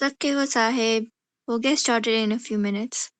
Satyava Sahib, we'll get started in a few minutes.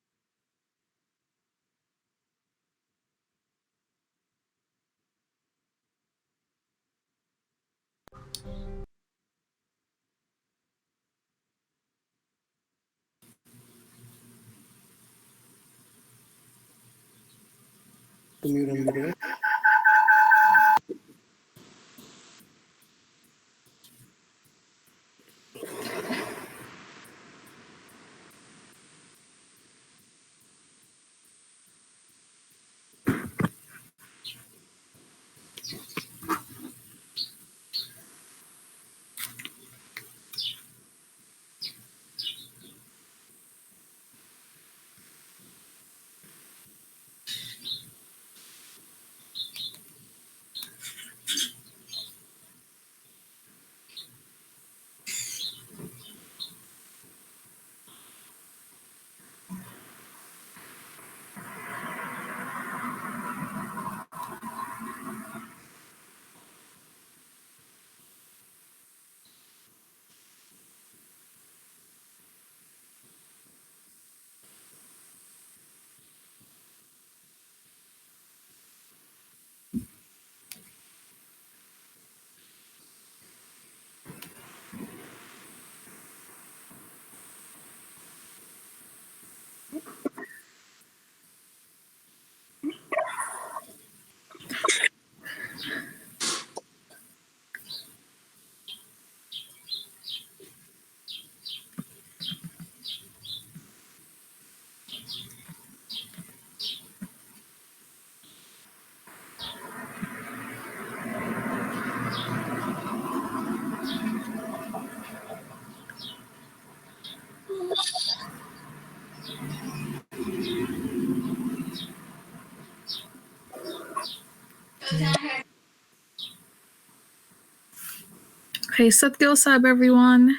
Hey, Satgil Sab, everyone.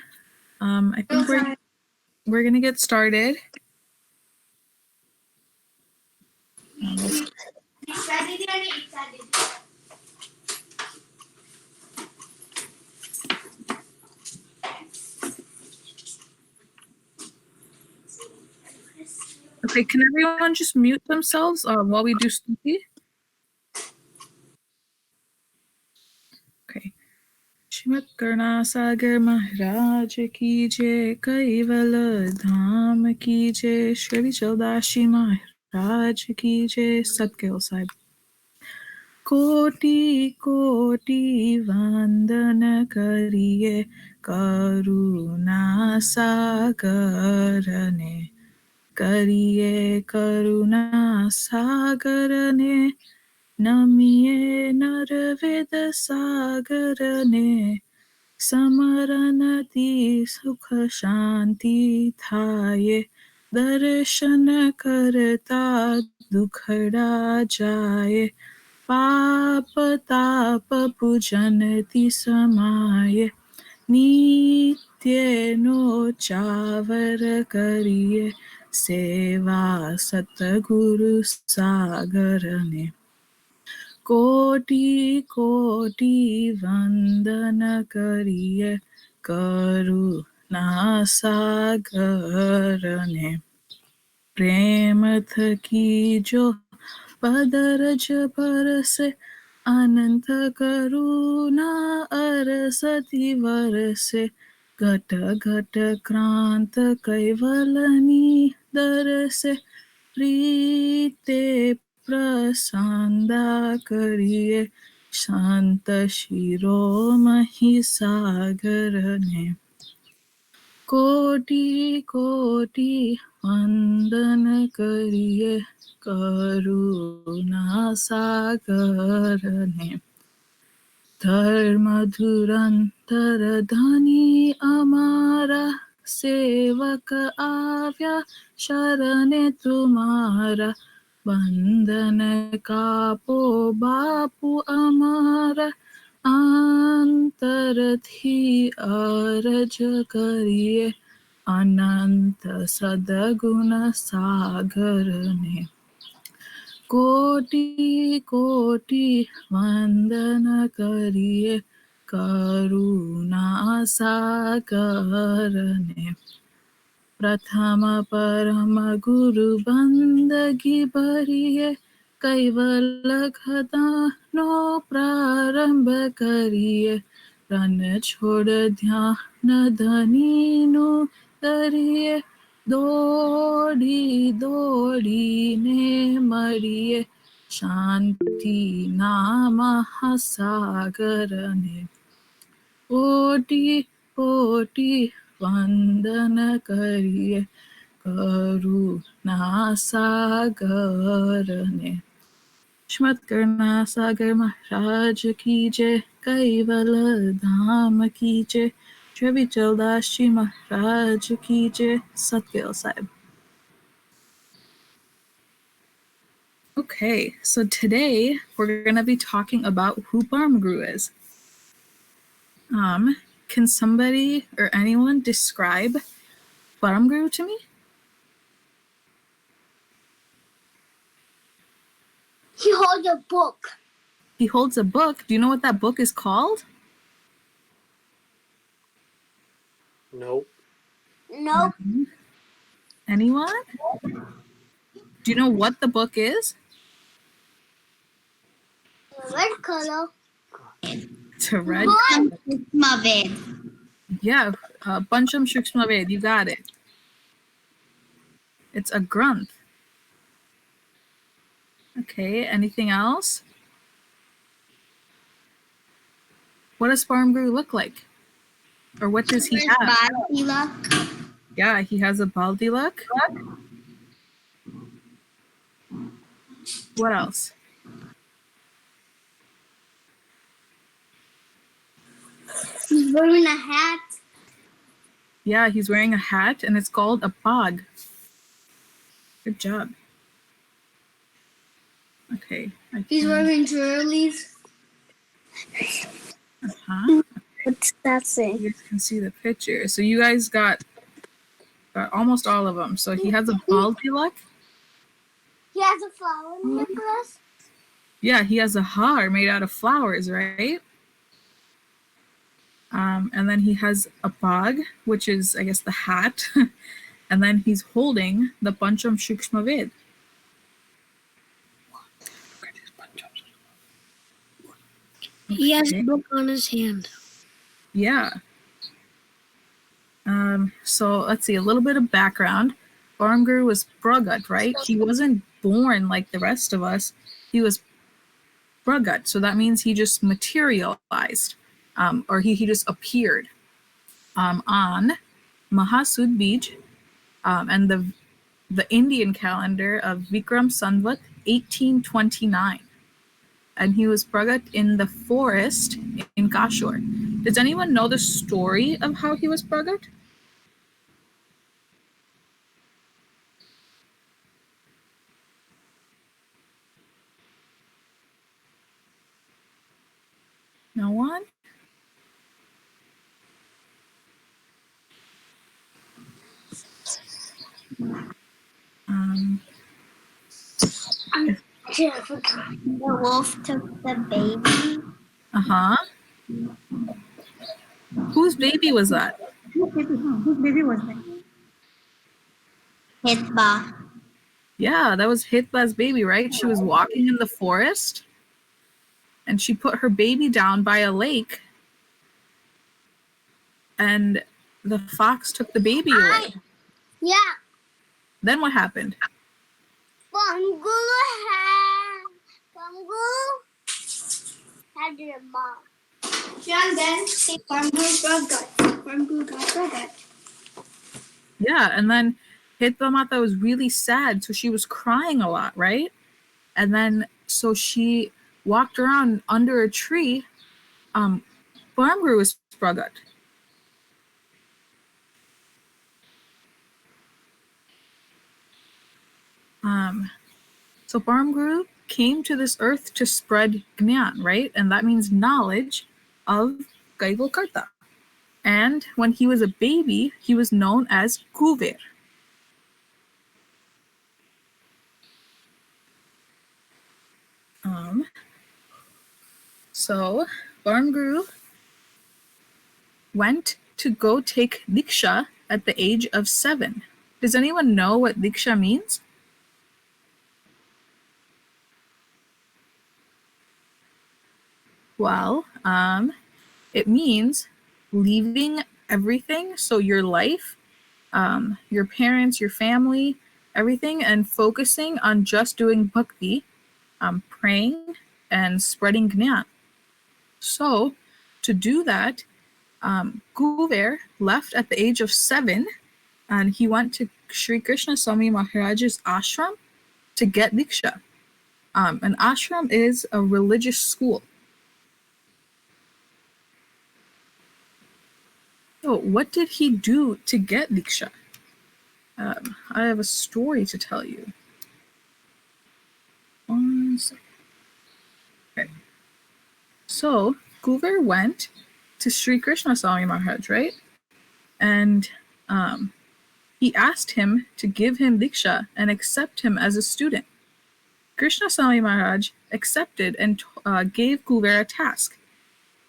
I think we're gonna get started. Okay, can everyone just mute themselves while we do stuti? Okay. Shrimad Karna Sagar Maharaj ki jai, Kaival Dham ki jai, Shri Chaldashi Maharaj ki jai, Satgil Sahib. कोटि कोटि वंदन करिए करुणा सागर ने, करिए करुणा सागर ने, नमिए नरवेद सागर ने, समरनति सुख शांति थाये, दर्शन करता दुखड़ा जाए, पाप ताप पूजनति समाये, नित्य नो चावर करिए, सेवा सतगुरु सागर ने, कोटि कोटि वंदन करिए करुणा सागर ने, प्रेम थकी जो पदरज परसे, अनंत करुणा अरसति वरसे, घट घट क्रांत कैवलनी दरसे प्रीते प्रसंदा करिए शांत शिरोमणि सागर ने कोटि कोटि वंदन करिए करुणा सागर ने धर्म धुरंधर धनी अमारा सेवक आव्या शरण तुम्हारा बंधन कापो बापू अमारा अंतर थी अरज करिए अनंत सदगुण सागर ने कोटि कोटि वंदन करिए करुणा सागर ने प्रथम परम गुरु बंदगी भरिए कैवल खदानो प्रारंभ करिए रन छोड़ ध्यान धनीनु करिए दौड़ी दौड़ी ने मरिए शांति नाम सागर ने कोटि कोटि वंदन करिए करुणा सागर ने श्रीमद करुणा सागर महाराज की जय कैवल धाम की जय श्री विचलदास जी महाराज की जय सतगुरु Sahib. Okay, so today we're going to be talking about who Parmguru is. Can somebody or anyone describe Parmguru to me? He holds a book. He holds a book. Do you know what that book is called? Nope. Nope. Anyone? Do you know what the book is? Red color. It's a red. Mavid. Yeah, Pancham Shukshma Ved. You got it. It's a Granth. Okay, anything else? What does Parmguru look like? Or what does he have? Yeah, he has a baldi look. What else? He's wearing a hat. Yeah, he's wearing a hat and it's called a pag. Good job. Okay. He's wearing jewelries. Uh-huh. What's that say? You guys can see the picture. So you guys got almost all of them. So he has a baldi look. He has a flower necklace. Yeah, he has a har made out of flowers, right? And then he has a pag, which is, I guess, the hat. And then he's holding the Pancham Shukshma Ved. He has a book on his hand. Yeah. So let's see, a little bit of background. Parmguru was Pragat, right? He wasn't born like the rest of us. He was Pragat, so that means he just materialized, or he just appeared on Mahasud Bij, and the Indian calendar of Vikram Samvat 1829. And he was Pragat in the forest in Kashur. Does anyone know the story of how he was Pragat? No one? The wolf took the baby. Uh-huh. Whose baby was that? Whose baby was that? Hitba. Yeah, that was Hitba's baby, right? She was walking in the forest and she put her baby down by a lake. And the fox took the baby away. Yeah. Then what happened? Pangulu had your mom. And then Farmguru got pregnant. Yeah, and then Hitbamata was really sad, so she was crying a lot, right? And then so she walked around under a tree. Farmguru was spragat. So Farmguru came to this earth to spread Gnan, right? And that means knowledge of Kaivalkarta. And when he was a baby, he was known as Kuver. So Farmguru went to go take Diksha at the age of 7. Does anyone know what Diksha means? Well, it means leaving everything, so your life, your parents, your family, everything, and focusing on just doing bhakti, praying, and spreading Gnan. So, to do that, Kuver left at the age of 7, and he went to Sri Krishna Swami Maharaj's ashram to get Diksha. An ashram is a religious school. So, what did he do to get Diksha? I have a story to tell you. One second. Okay. So, Kuver went to Sri Krishna Swami Maharaj, right? And he asked him to give him Diksha and accept him as a student. Krishna Swami Maharaj accepted and gave Kuver a task.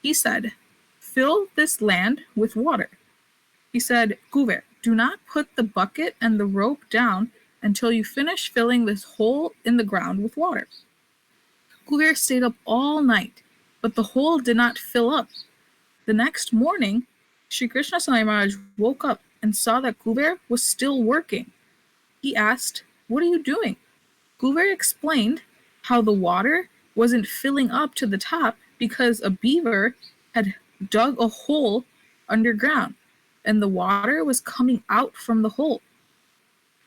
He said, "Fill this land with water." He said, "Kuver, do not put the bucket and the rope down until you finish filling this hole in the ground with water." Kuver stayed up all night, but the hole did not fill up. The next morning, Sri Krishna Swami Maharaj woke up and saw that Kuber was still working. He asked, "What are you doing?" Kuber explained how the water wasn't filling up to the top because a beaver had dug a hole underground and the water was coming out from the hole.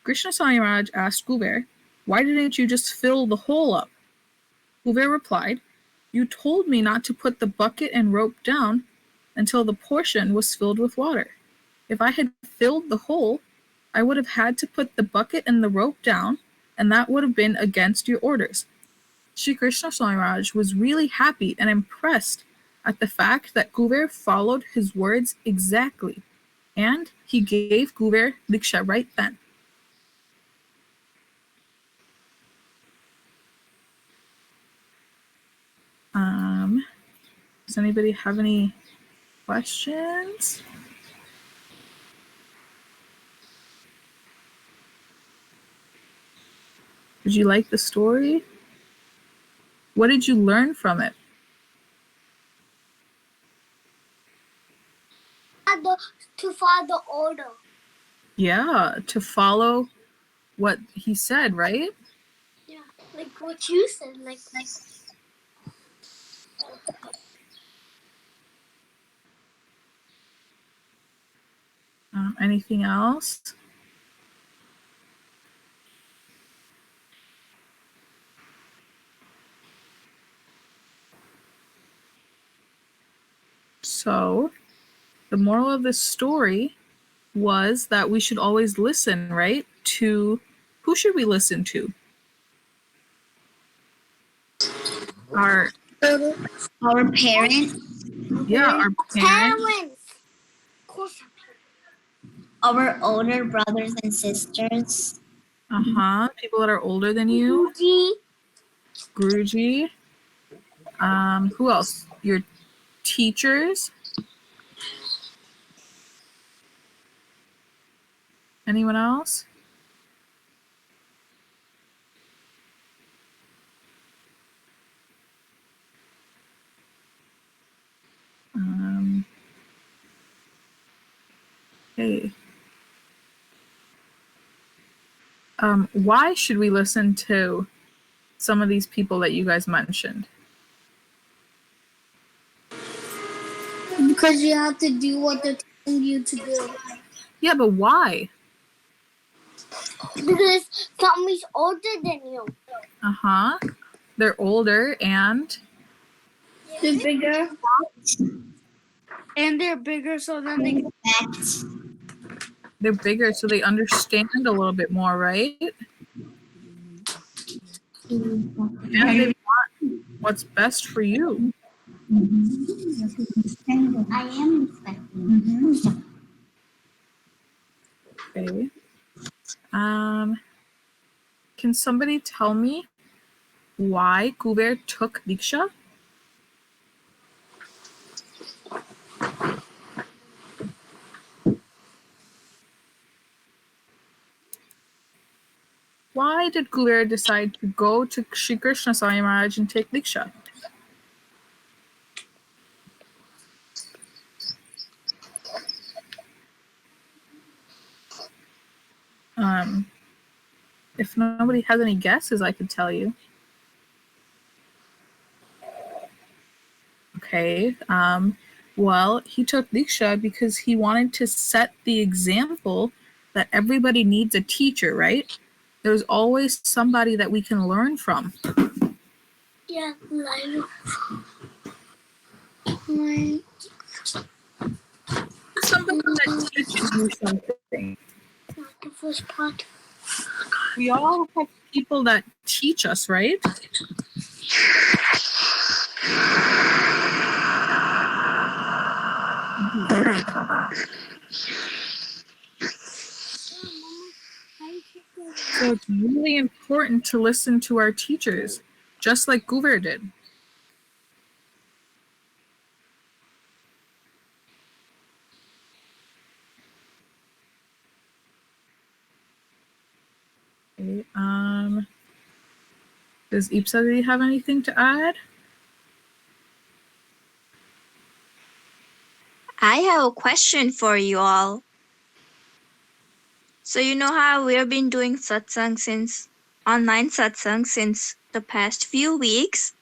Krishna Swami Maharaj asked Kuber, "Why didn't you just fill the hole up?" Kuber replied, "You told me not to put the bucket and rope down until the portion was filled with water. If I had filled the hole, I would have had to put the bucket and the rope down, and that would have been against your orders." Sri Krishna Swami Maharaj was really happy and impressed at the fact that Kuber followed his words exactly, and he gave Kuber Diksha right then. Does anybody have any questions? Did you like the story? What did you learn from it? To follow the order. Yeah, to follow what he said, right? Yeah, like what you said, like. Anything else? So, the moral of this story was that we should always listen, right? To who should we listen to? Our parents, yeah, our parents, Of course. our older brothers and sisters, people that are older than you, Guruji. Who else? Your teachers. Anyone else? Okay. Why should we listen to some of these people that you guys mentioned? Because you have to do what they're telling you to do. Yeah, but why? Because somebody's older than you. Uh-huh. They're older and They're bigger. And they're bigger, so then they can they're bigger, so they understand a little bit more, right? And they want what's best for you. I am respecting. Okay. Can somebody tell me why Kuber took Diksha? Why did Kuber decide to go to Shri Krishna Swami Maharaj and take Diksha? If nobody has any guesses, I could tell you. Okay. Well, he took Diksha because he wanted to set the example that everybody needs a teacher, right? There's always somebody that we can learn from. Yeah, like Somebody that teaches you something. not the first part. We all have people that teach us, right? So it's really important to listen to our teachers, just like Guver did. Okay, does Ipsadi have anything to add? I have a question for you all. So you know how we have been doing online satsang since the past few weeks?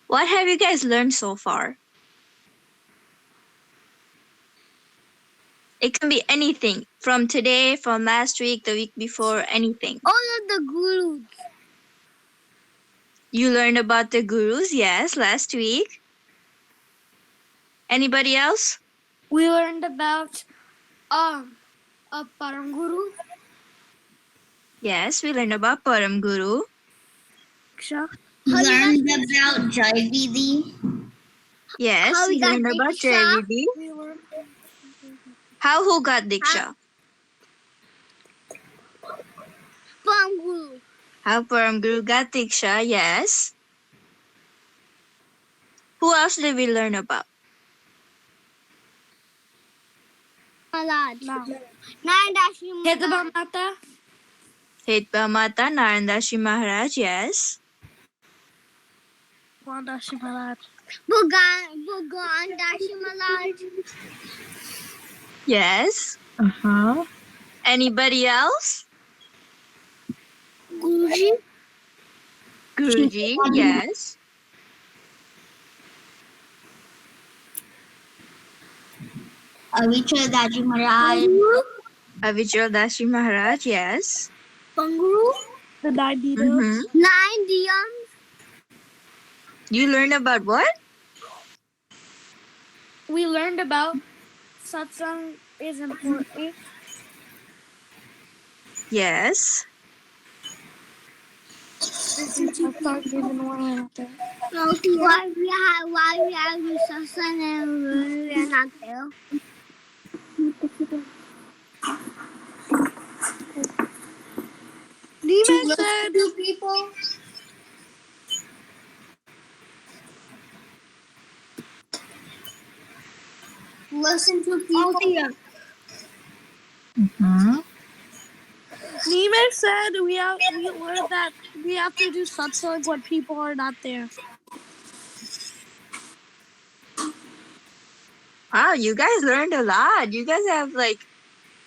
What have you guys learned so far? It can be anything from today, from last week, the week before, anything. All of the gurus. You learned about the gurus, yes, last week. Anybody else? We learned about a Param Guru. Yes, we learned about Param Guru. Learned about Jai Didi. Yes, How we we got learned about Diksha. JVD. How who got Diksha? Param Guru. How Param Guru got Diksha, yes. Who else did we learn about? Malad. Narandashi Mata. Hitba Mata, Narandashi Maharaj, yes. Dashi Malad. Bhugan Dashi Malad. Yes. Uh-huh. Anybody else? Guruji. Guruji, yes. Avichal Dashi Maharaj. Avichal Dashi Maharaj, yes. Panguru. The 9 Mm-hmm. 9 Diyams. You learned about what? We learned about satsang is important. Yes. Satsang isn't one of them. Why we have satsang and we are not there? Nima said to people. Listen to people. Mm-hmm. Nima said we learned that we have to do satsang when people are not there. Wow, you guys learned a lot. You guys have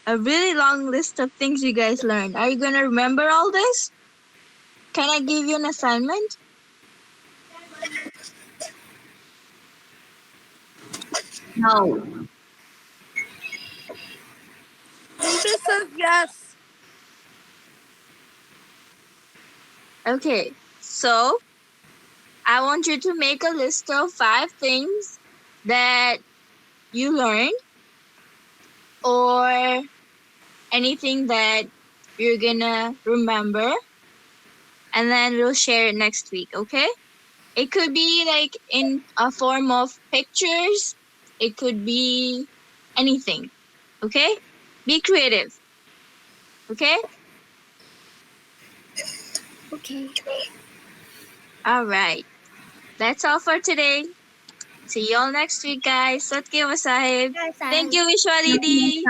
a really long list of things you guys learned. Are you going to remember all this? Can I give you an assignment? No. Teacher says yes. Okay, so I want you to make a list of 5 things that you learned or anything that you're gonna remember, and then we'll share it next week, okay? It could be like in a form of pictures, it could be anything, okay? Be creative, okay? Okay. All right. That's all for today. See you all next week, guys. Satya Sahib. Thank you, Vishwa Didi.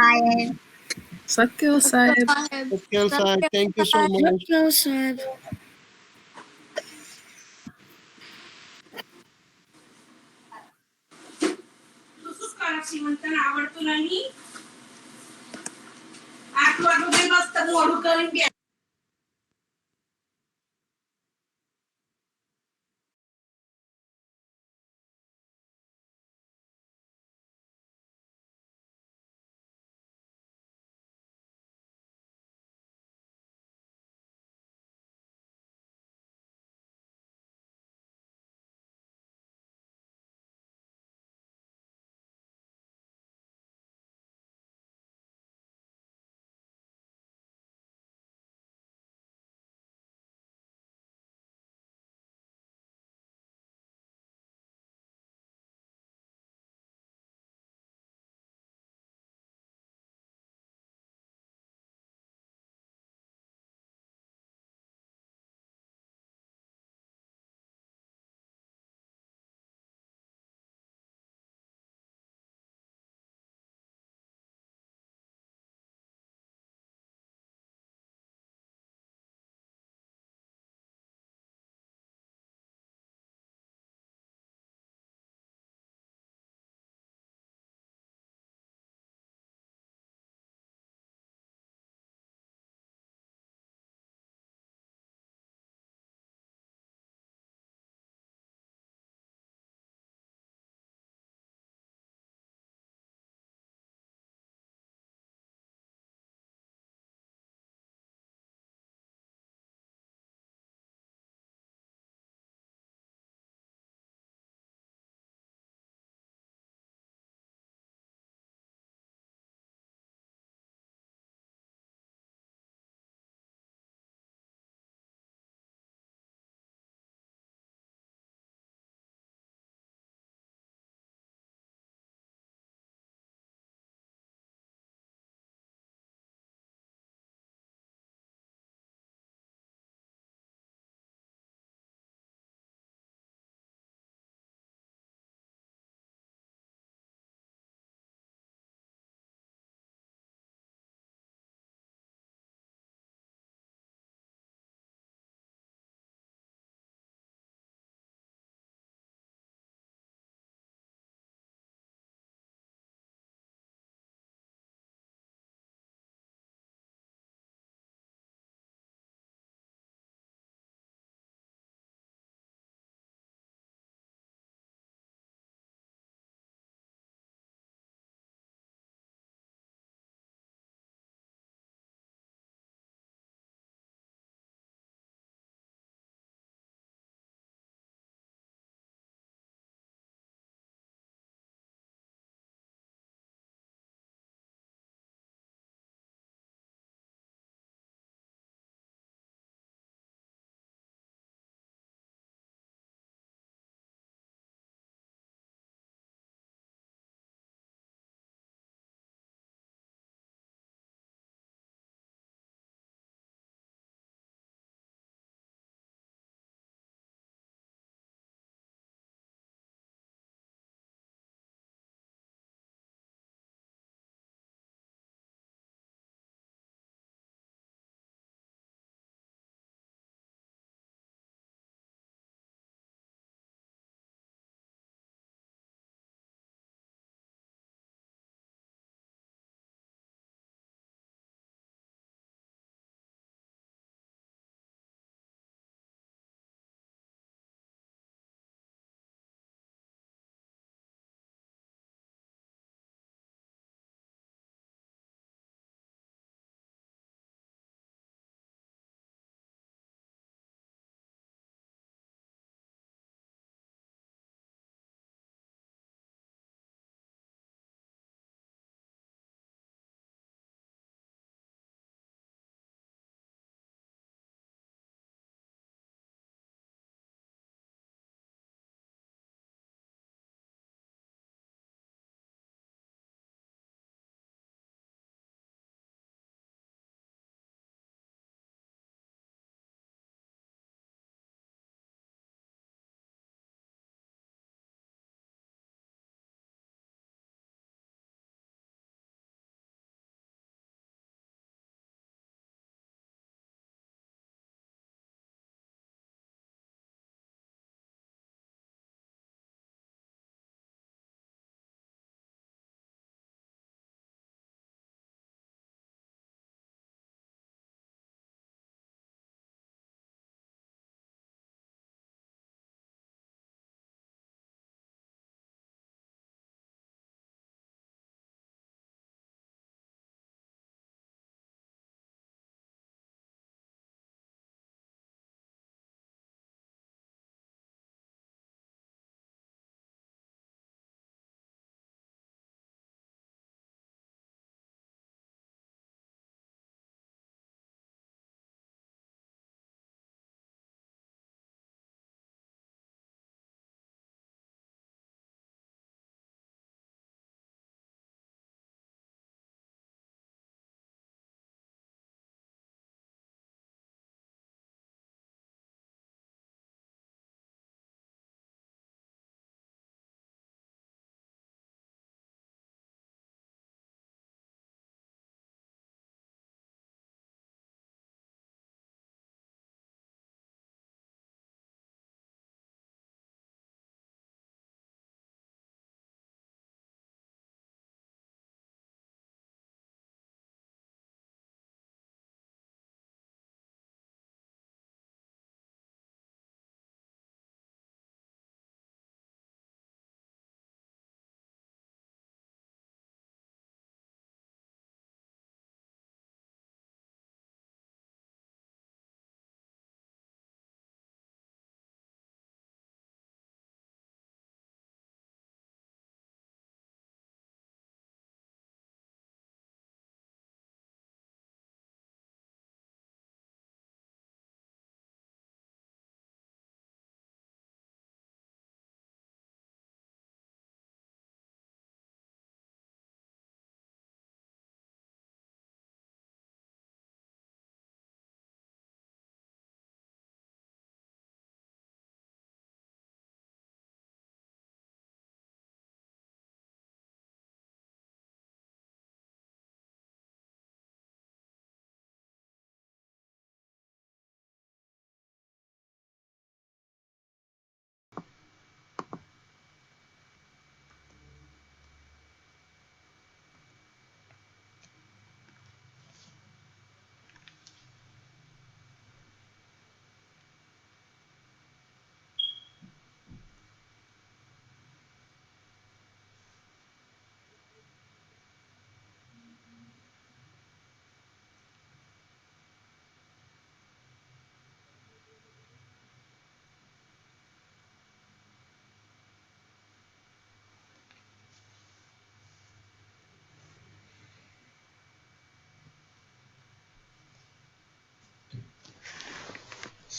Satkyo Sahib. Okay, sir. Thank you so much. No, sir. श्रीमंत आवडतो नाही आठ वाजता मस्त मोडू करून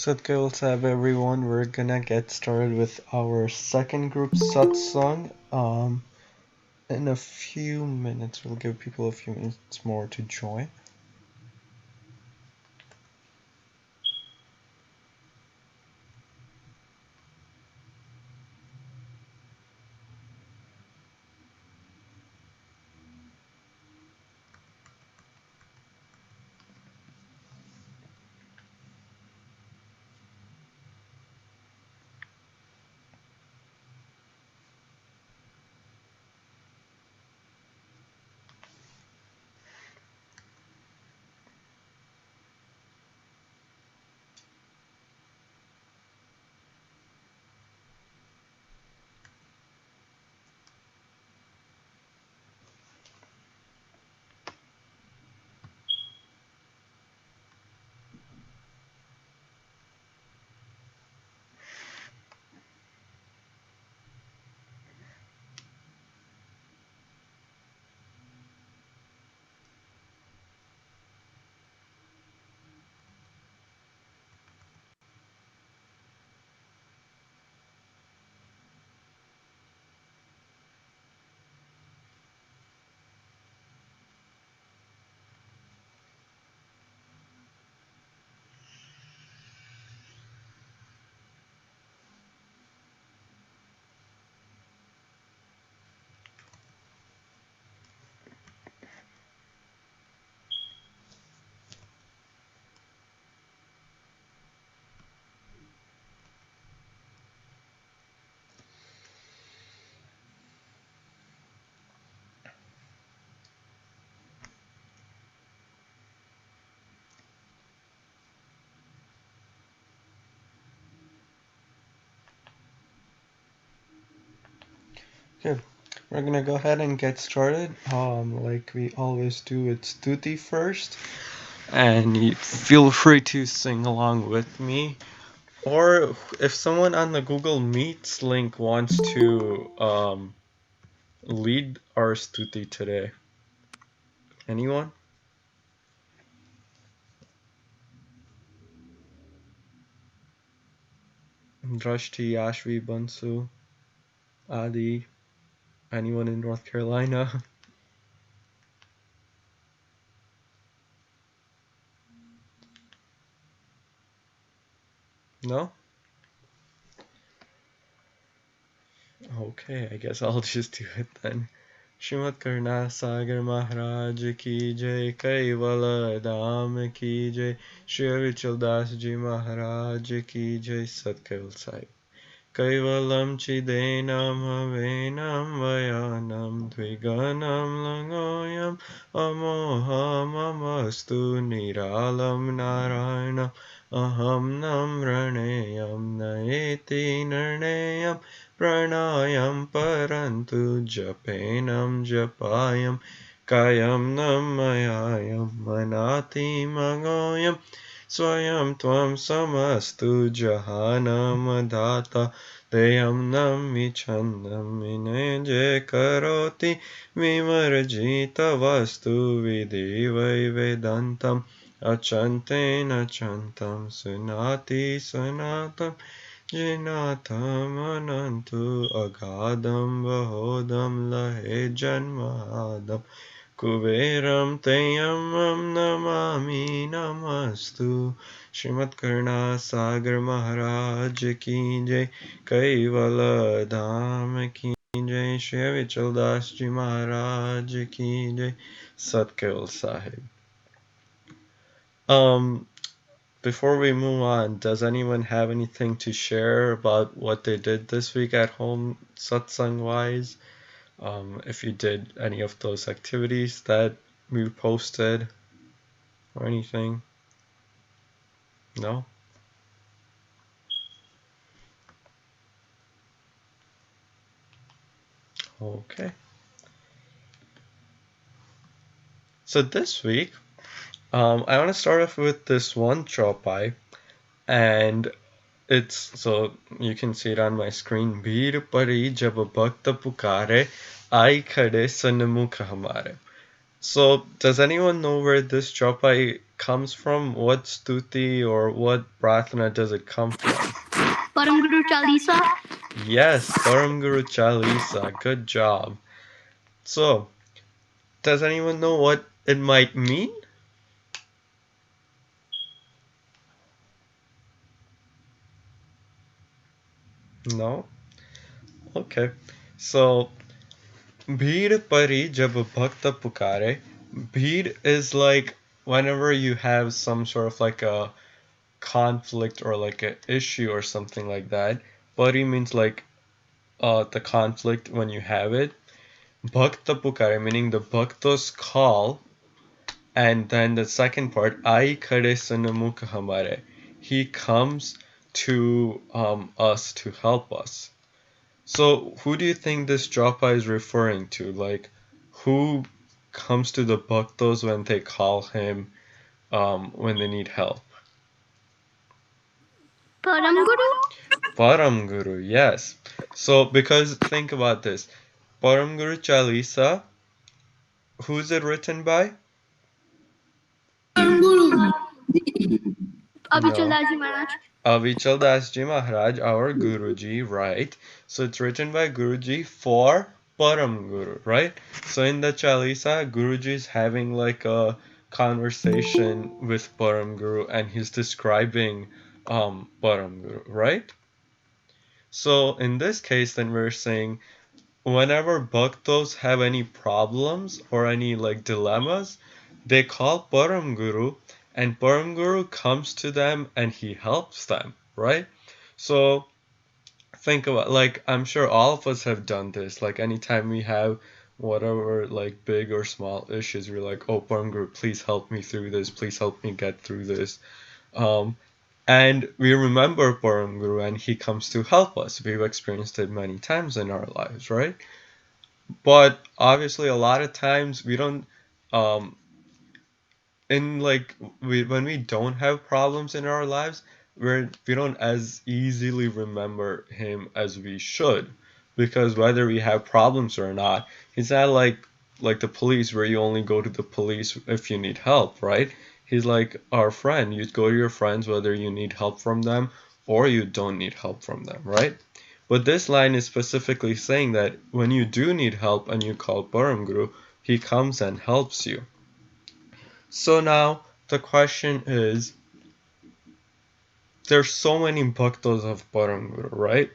Satkal Sab, everyone. We're gonna get started with our second group satsang. In a few minutes, we'll give people a few minutes more to join. Good. We're gonna go ahead and get started. Like we always do, it's Tutti first, and you feel free to sing along with me. Or if someone on the Google Meets link wants to lead our stuti today. Anyone? Drashti, Ashvi, Bansu, Adi, anyone in North Carolina? No? Okay, I guess I'll just do it then. Shrimad Karna Sagar Maharaj ki jai, Kaivala Dham ki jai, Shri Vichal Das Ji Maharaj ki jai, Satkaval Sahib. Kaivalam Chidenam Havenam Vayanam Dviganam Langoyam Amoham Amastu Niralam Narayanam Aham Namraneyam Naeti Nirnayam Pranayam Parantu Japenam Japayam Kayam Namayayam Manati Magoyam Swayam Tvam Samastu Jahanam Data Deyam Nami Chandam Mineje Karoti Vimarjita Vastu Vidivai Vedantam Achanten Achantam Sunati Sanatam Jinatam Anantu Agadam Bahodam Lahe Janmahadam Kuberam Tayamam Namami Namastu Srimad Karna Sagar Maharaj ki jai Kaivala Dham ki jai Shri Vichal Das Ji Maharaj ki jai Satkaval Sahib. Before we move on, does anyone have anything to share about what they did this week at home, satsang wise? If you did any of those activities that we posted or anything? No? Okay. So this week, I want to start off with this one chopai, and it's, so you can see it on my screen. Bhir pari jab bhakta pukare, ai khade sanmukh hamare. So, does anyone know where this chopai comes from? What stuti or what prarthana does it come from? Param Guru Chalisa. Yes, Param Guru Chalisa. Good job. So, does anyone know what it might mean? No? Okay. So, Bheed Pari Jab Bhakta Pukare. Bheed is like whenever you have some sort of like a conflict or like an issue or something like that. Pari means like the conflict when you have it. Bhakta Pukare meaning the Bhaktas call. And then the second part, Ai Khade Sunamukh Hamare. He comes to us to help us. So who do you think this japa is referring to? Like, who comes to the bhaktos when they call him when they need help? Param Guru. Param Guru, yes. So because think about this, Param Guru Chalisa, who's it written by? Abichal No. Daji Maharaj. Avichal Dasji Maharaj, our Guruji, right? So it's written by Guruji for Param Guru, right? So in the Chalisa, Guruji is having like a conversation with Param Guru and he's describing Param Guru, right? So in this case, then we're saying whenever bhaktos have any problems or any like dilemmas, they call Param Guru and Param Guru comes to them and he helps them, right? So think about like I'm sure all of us have done this. Like anytime we have whatever like big or small issues, we're like, oh Param Guru, please help me through this, please help me get through this. Um, and we remember Param Guru and he comes to help us. We've experienced it many times in our lives, right? But obviously a lot of times we don't um in like when we don't have problems in our lives, we don't as easily remember him as we should, because whether we have problems or not, he's not like the police where you only go to the police if you need help, right? He's like our friend. You go to your friends whether you need help from them or you don't need help from them, right? But this line is specifically saying that when you do need help and you call Param Guru, he comes and helps you. So now the question is, there's so many bhaktas of Paranguru, right?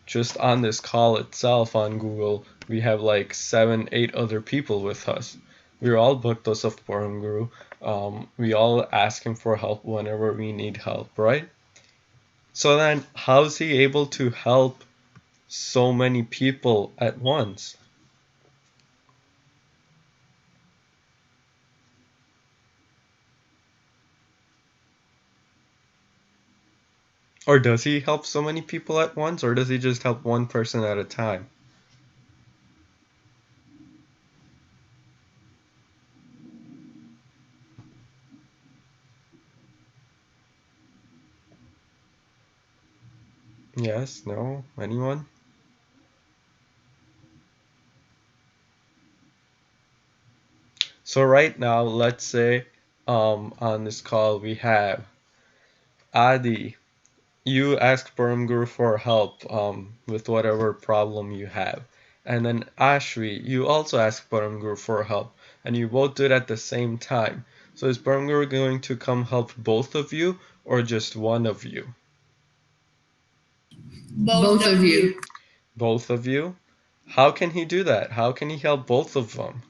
Just on this call itself on Google, we have like 7, 8 other people with us. We're all bhaktas of Paranguru. We all ask him for help whenever we need help, right? So then, how's he able to help so many people at once? Or does he help so many people at once, or does he just help one person at a time? Yes, no, anyone? So right now, let's say on this call we have Adi. You ask Param Guru for help with whatever problem you have. And then Ashvi, you also ask Param Guru for help. And you both do it at the same time. So is Param Guru going to come help both of you or just one of you? Both of you. Both of you? How can he do that? How can he help both of them?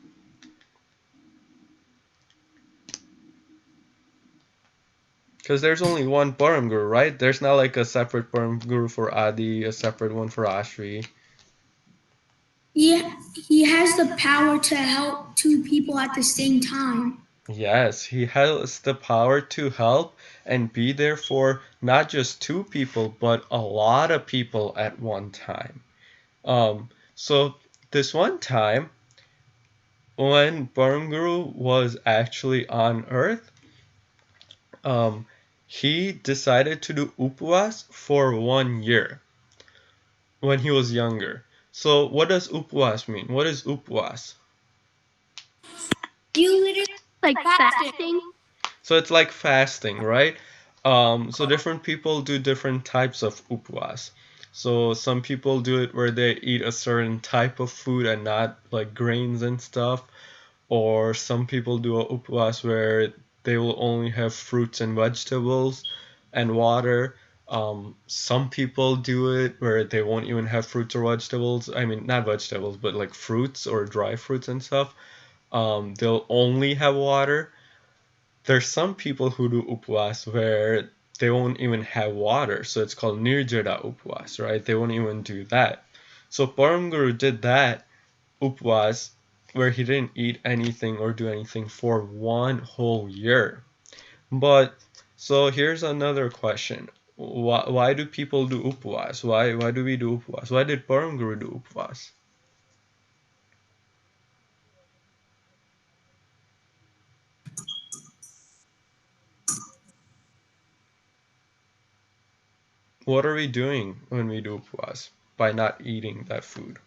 Because there's only one Param Guru, right? There's not like a separate Param Guru for Adi, a separate one for Ashri. Yeah, he has the power to help two people at the same time. Yes, he has the power to help and be there for not just two people, but a lot of people at one time. So this one time, when Param Guru was actually on Earth, um, he decided to do upvas for 1 year when he was younger. So what does upvas mean? What is upvas? Do you literally like fasting? So it's like fasting, right? So different people do different types of upwas. So some people do it where they eat a certain type of food and not like grains and stuff. Or some people do a upwas where they will only have fruits and vegetables and water. Some people do it where they won't even have fruits or vegetables. I mean, not vegetables, but like fruits or dry fruits and stuff. They'll only have water. There's some people who do upwas where they won't even have water, so it's called nirjara upwas, right? They won't even do that. So Param Guru did that upwas where he didn't eat anything or do anything for 1 whole year. But so here's another question. Why do people do upwas? Why do we do upwas? Why did Param Guru do upwas? What are we doing when we do upwas by not eating that food?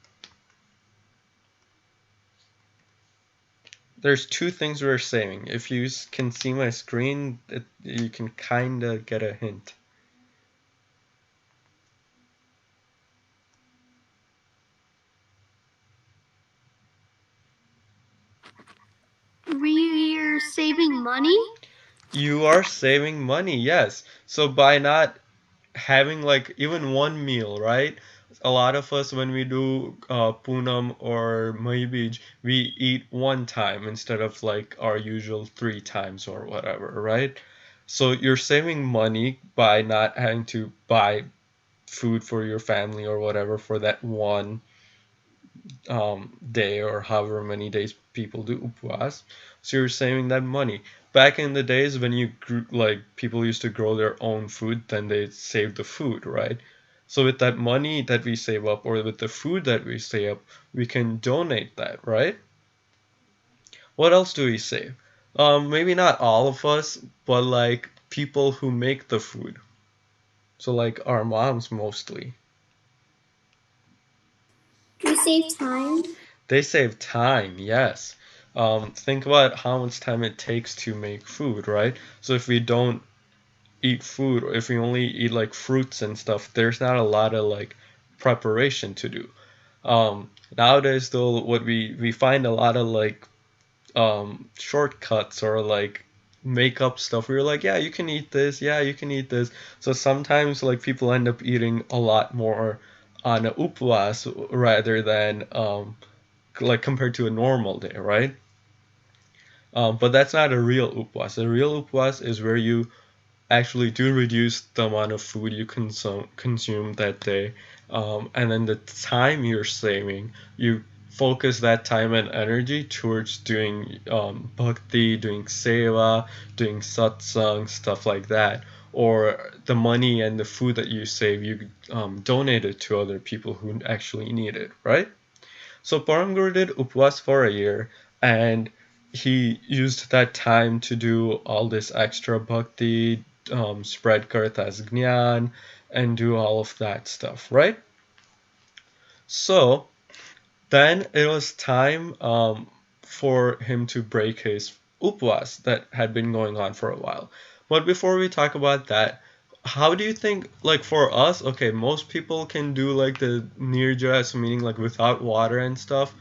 There's two things we're saying. If you can see my screen, you can kind of get a hint. We're saving money? You are saving money, yes. So by not having like even one meal, right? A lot of us, when we do Poonam or Mahibij, we eat one time instead of like our usual 3 times or whatever, right? So you're saving money by not having to buy food for your family or whatever for that one day or however many days people do upwas. So you're saving that money. Back in the days when you grew, like people used to grow their own food, then they save the food, right? So with that money that we save up or with the food that we save up, we can donate that, right? What else do we save? Maybe not all of us, but like people who make the food. So like our moms mostly. We save time? They save time, yes. Think about how much time it takes to make food, right? So if we don't eat food, or if we only eat like fruits and stuff, there's not a lot of like preparation to do. Nowadays, though, what we find a lot of like shortcuts or like make up stuff. We were like, yeah, you can eat this, yeah, you can eat this. So sometimes like people end up eating a lot more on a upwas rather than like compared to a normal day, right? But that's not a real upwas. A real upwas is where you actually do reduce the amount of food you consume that day, and then the time you're saving, you focus that time and energy towards doing bhakti, doing seva, doing satsang, stuff like that. Or the money and the food that you save, you donate it to other people who actually need it, right? So Paramguru did upwas for a year, and he used that time to do all this extra bhakti, spread Karta's Gnan, and do all of that stuff, right? So then it was time for him to break his upwas that had been going on for a while. But before we talk about that, how do you think, like for us, okay, most people can do like the nirjas, meaning like without water and stuff,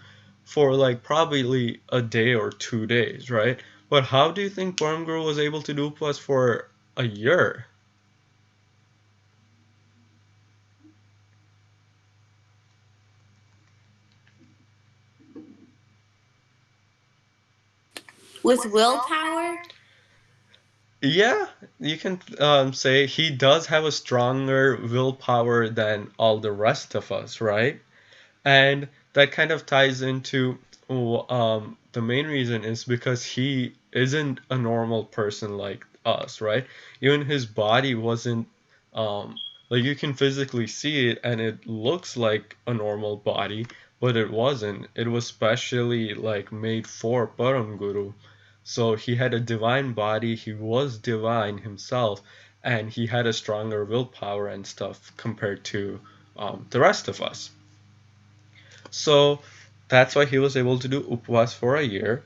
for like probably a day or 2 days, right? But how do you think Paramguru was able to do upwas for a year? With willpower? Yeah, you can say he does have a stronger willpower than all the rest of us, right? And that kind of ties into the main reason is because he isn't a normal person like us, right? Even his body wasn't like you can physically see it and it looks like a normal body, but it wasn't. It was specially like made for Param Guru. So he had a divine body, he was divine himself, and he had a stronger willpower and stuff compared to the rest of us. So that's why he was able to do upwas for a year.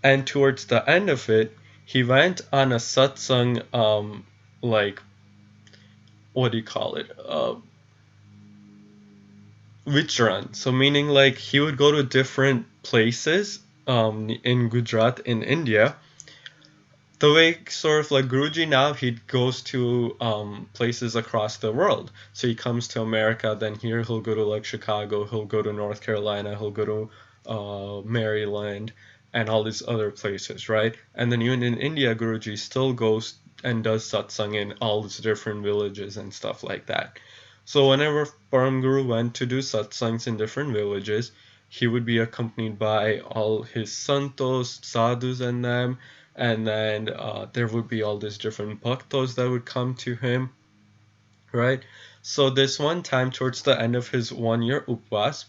And towards the end of it, he went on a satsang, like, what do you call it? Vichran. So meaning like he would go to different places in Gujarat in India. The way sort of like Guruji now, he goes to places across the world. So he comes to America, then here he'll go to like Chicago, he'll go to North Carolina, he'll go to Maryland, and all these other places, right? And then even in India, Guruji still goes and does satsang in all these different villages and stuff like that. So whenever Param Guru went to do satsangs in different villages, he would be accompanied by all his santos, sadhus, and them, and then there would be all these different bhaktos that would come to him, right? So this one time towards the end of his 1 year upvas,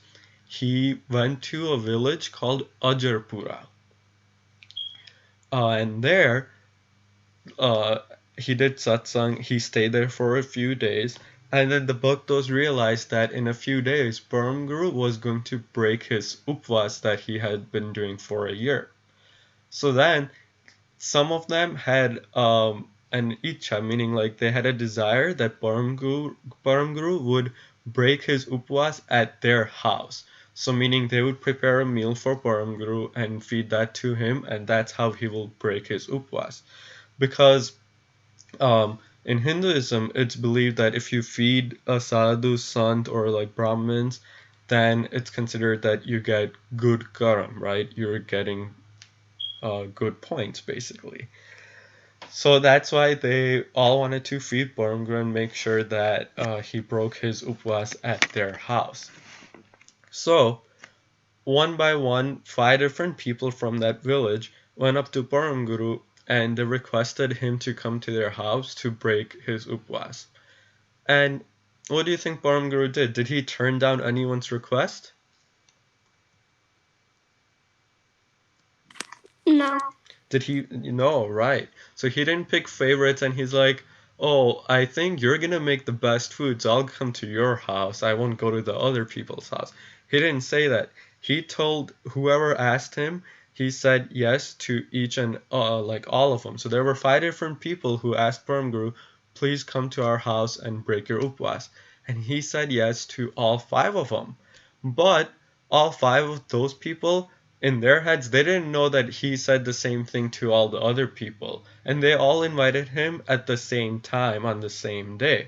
he went to a village called Ajarpura, and there uh, he did satsang. He stayed there for a few days, and then the bhaktos realized that in a few days Param Guru was going to break his upvas that he had been doing for a year. So then some of them had an icha, meaning like they had a desire that Param Guru would break his upvas at their house. So meaning they would prepare a meal for Param Guru and feed that to him, and that's how he will break his upvas. Because in Hinduism, it's believed that if you feed a sadhu, sant, or like Brahmins, then it's considered that you get good karam, right? You're getting good points, basically. So that's why they all wanted to feed Param and make sure that he broke his upvas at their house. So, one by one, 5 different people from that village went up to Param Guru and they requested him to come to their house to break his upvas. And what do you think Param Guru did? Did he turn down anyone's request? No. Did he? No, right. So he didn't pick favorites and he's like, oh, I think you're gonna make the best food, so I'll come to your house. I won't go to the other people's house. He didn't say that. He told whoever asked him, he said yes to each and like all of them. So there were 5 different people who asked Param Guru, please come to our house and break your upvas. And he said yes to all 5 of them. But all 5 of those people, in their heads, they didn't know that he said the same thing to all the other people, and they all invited him at the same time on the same day.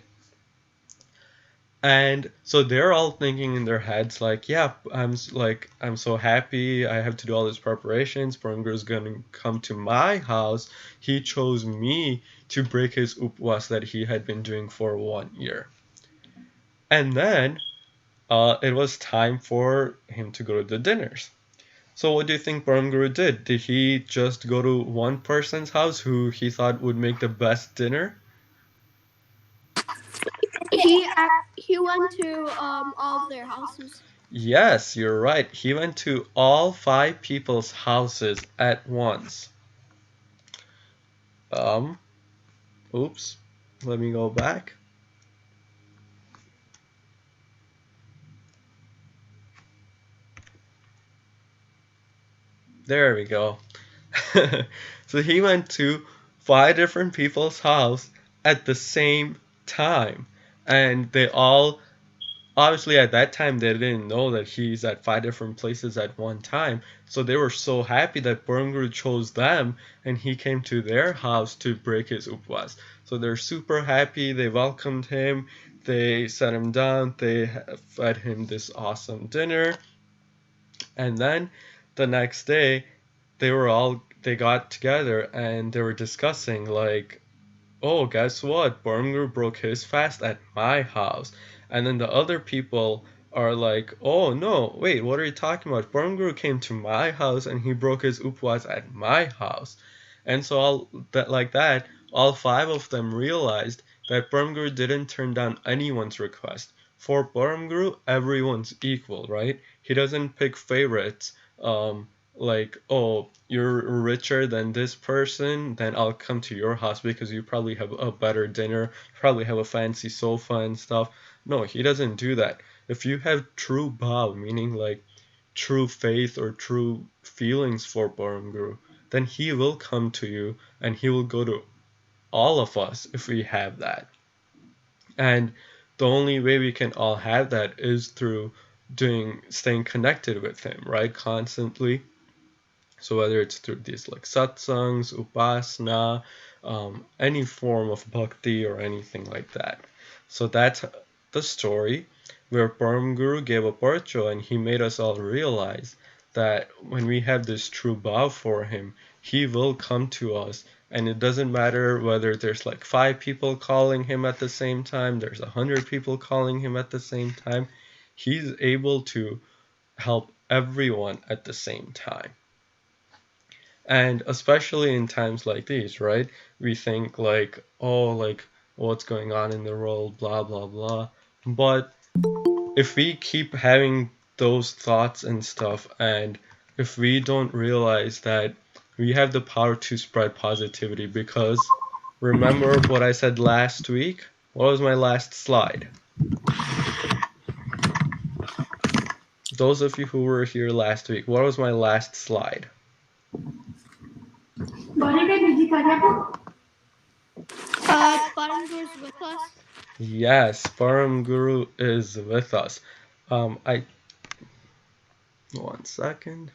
And so they're all thinking in their heads like, yeah, I'm so happy. I have to do all these preparations. Paramguru is going to come to my house. He chose me to break his upvas that he had been doing for 1 year. And then it was time for him to go to the dinners. So what do you think Param Guru did? Did he just go to one person's house who he thought would make the best dinner? He went to all of their houses. Yes, you're right. He went to all 5 people's houses at once. Oops. Let me go back. There we go. So he went to 5 different people's house at the same time, and they all obviously at that time they didn't know that he's at 5 different places at one time, so they were so happy that Burnguru chose them and he came to their house to break his upvas. So they're super happy, they welcomed him, they sat him down, they fed him this awesome dinner, and then the next day they got together and they were discussing like, oh, guess what? Burmguru broke his fast at my house. And then the other people are like, oh, no, wait, what are you talking about? Burmguru came to my house and he broke his upvas at my house. And so all 5 of them realized that Burmguru didn't turn down anyone's request. For Burmguru, everyone's equal, right? He doesn't pick favorites. Like, oh, you're richer than this person, then I'll come to your house because you probably have a better dinner, probably have a fancy sofa and stuff. No, he doesn't do that. If you have true bhav, meaning like true faith or true feelings for Param Guru, then he will come to you and he will go to all of us if we have that. And the only way we can all have that is through staying connected with him, right? Constantly. So whether it's through these like satsangs, upasana, any form of bhakti or anything like that. So that's the story where Param Guru gave a parcho and he made us all realize that when we have this true bhav for him, he will come to us, and it doesn't matter whether there's like 5 people calling him at the same time, there's 100 people calling him at the same time. He's able to help everyone at the same time. And especially in times like these, right? We think like, oh, like what's going on in the world, blah, blah, blah. But if we keep having those thoughts and stuff, and if we don't realize that we have the power to spread positivity, because remember what I said last week? What was my last slide? Those of you who were here last week, what was my last slide? Param Guru is with us. Yes, Param Guru is with us. I 1 second.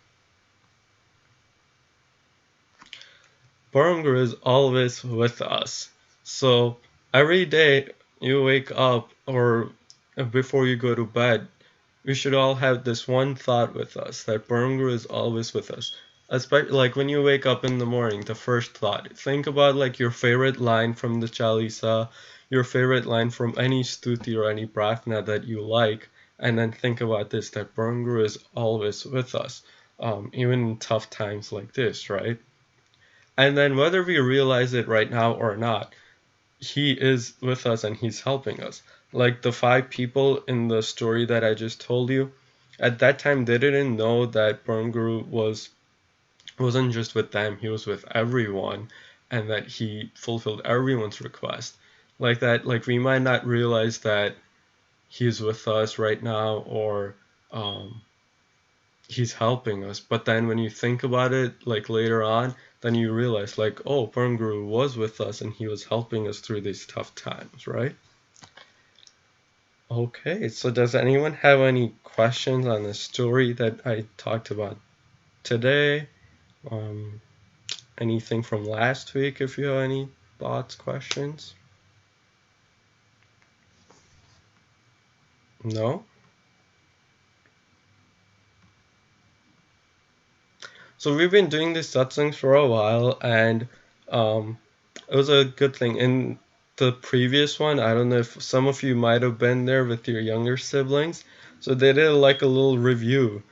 Param Guru is always with us. So every day you wake up or before you go to bed, we should all have this one thought with us that Param Guru is always with us. Especially like when you wake up in the morning, the first thought. Think about like your favorite line from the Chalisa, your favorite line from any stuti or any prarthana that you like, and then think about this, that Param Guru is always with us, even in tough times like this, right? And then whether we realize it right now or not, he is with us and he's helping us. Like the 5 people in the story that I just told you, at that time they didn't know that Param Guru wasn't just with them, he was with everyone, and that he fulfilled everyone's request. Like that, like we might not realize that he's with us right now, or he's helping us. But then when you think about it, like later on, then you realize like, oh, Param Guru was with us and he was helping us through these tough times, right? Okay, so does anyone have any questions on the story that I talked about today? Anything from last week, if you have any thoughts, questions? No? So we've been doing these satsangs for a while, and it was a good thing. In the previous one, I don't know if some of you might have been there with your younger siblings, so they did like a little review.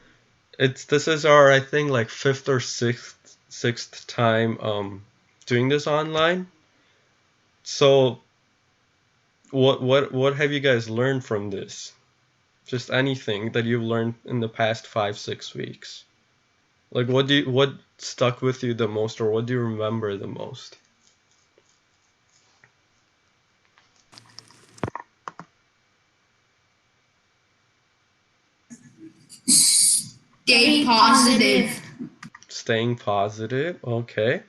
This is our, I think, like 5th or 6th time doing this online. So what have you guys learned from this? Just anything that you've learned in the past 5-6 weeks. Like what stuck with you the most, or what do you remember the most? Stay positive. Staying positive, okay.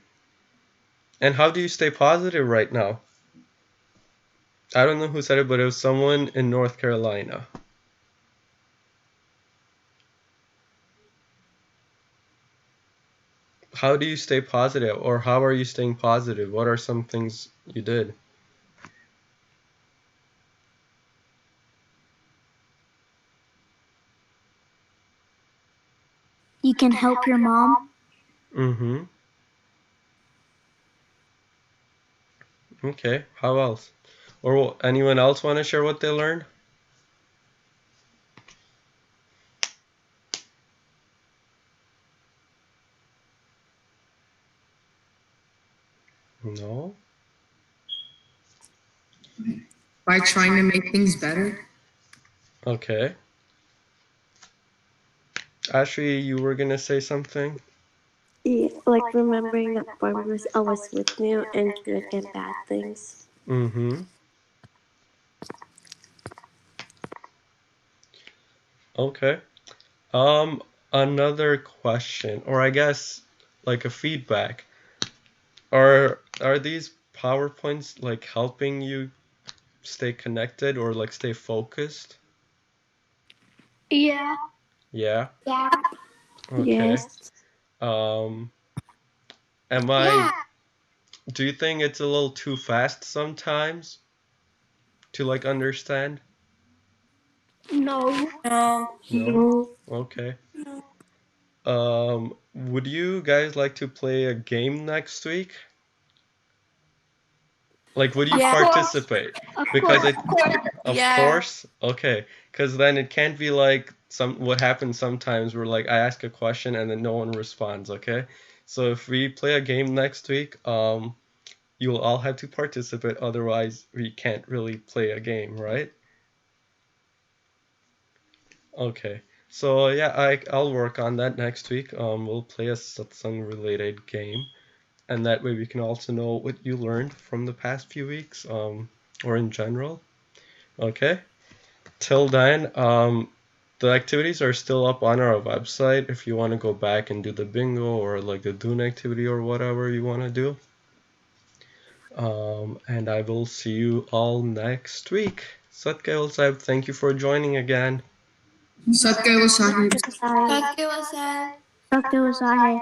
And how do you stay positive right now? I don't know who said it, but it was someone in North Carolina. How do you stay positive, or how are you staying positive? What are some things you did? You can help your mom. Mm-hmm. Okay, how else? Or anyone else want to share what they learned? No? By trying to make things better. Okay. Ashley, you were gonna say something? Yeah, like remembering that Barbara was always with me in good and bad things. Mm-hmm. Okay. Another question, or I guess like a feedback. Are these PowerPoints like helping you stay connected or like stay focused? Yeah. Yeah. Yeah. Okay. Yes. Am I? Yeah. Do you think it's a little too fast sometimes to like understand? No. No. No. No. Okay. Would you guys like to play a game next week? Like, would you Of course. participate? Of Because course. it, of Yeah. course, okay. Because then it can't be like what happens sometimes where like I ask a question and then no one responds. Okay, so if we play a game next week, you'll all have to participate. Otherwise, we can't really play a game, right? Okay. So yeah, I'll work on that next week. We'll play a satsang related game, and that way we can also know what you learned from the past few weeks, or in general. Okay. Till then, the activities are still up on our website if you want to go back and do the bingo or like the Dune activity or whatever you want to do. And I will see you all next week. Satkail Sahib, thank you for joining again. Satkar Sahib. Dr. Sahe.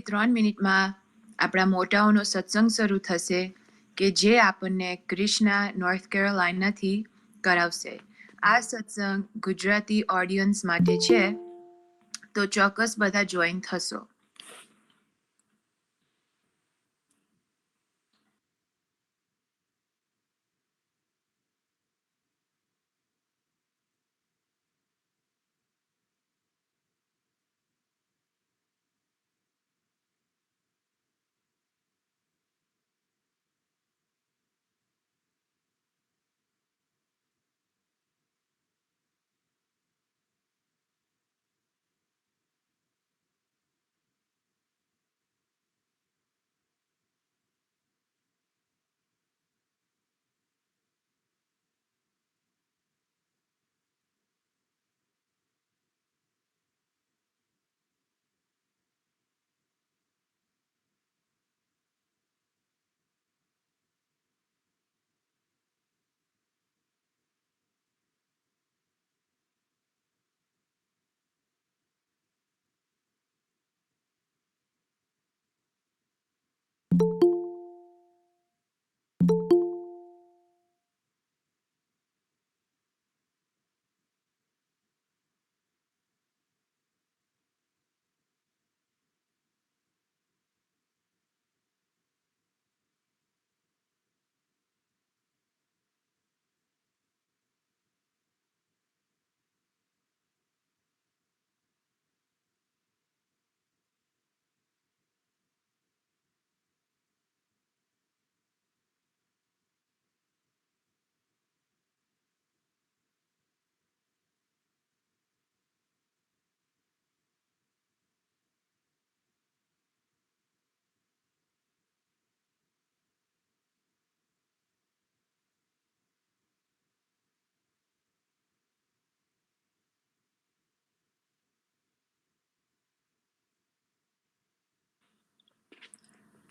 ત્રણ મિનિટમાં આપણા મોટાઓનો સત્સંગ શરૂ થશે કે જે આપણને Krishna north કેરોલાઇનાથી કરાવશે. આ સત્સંગ ગુજરાતી ઓડિયન્સ માટે છે, તો ચોક્કસ બધા જોઈન થશો.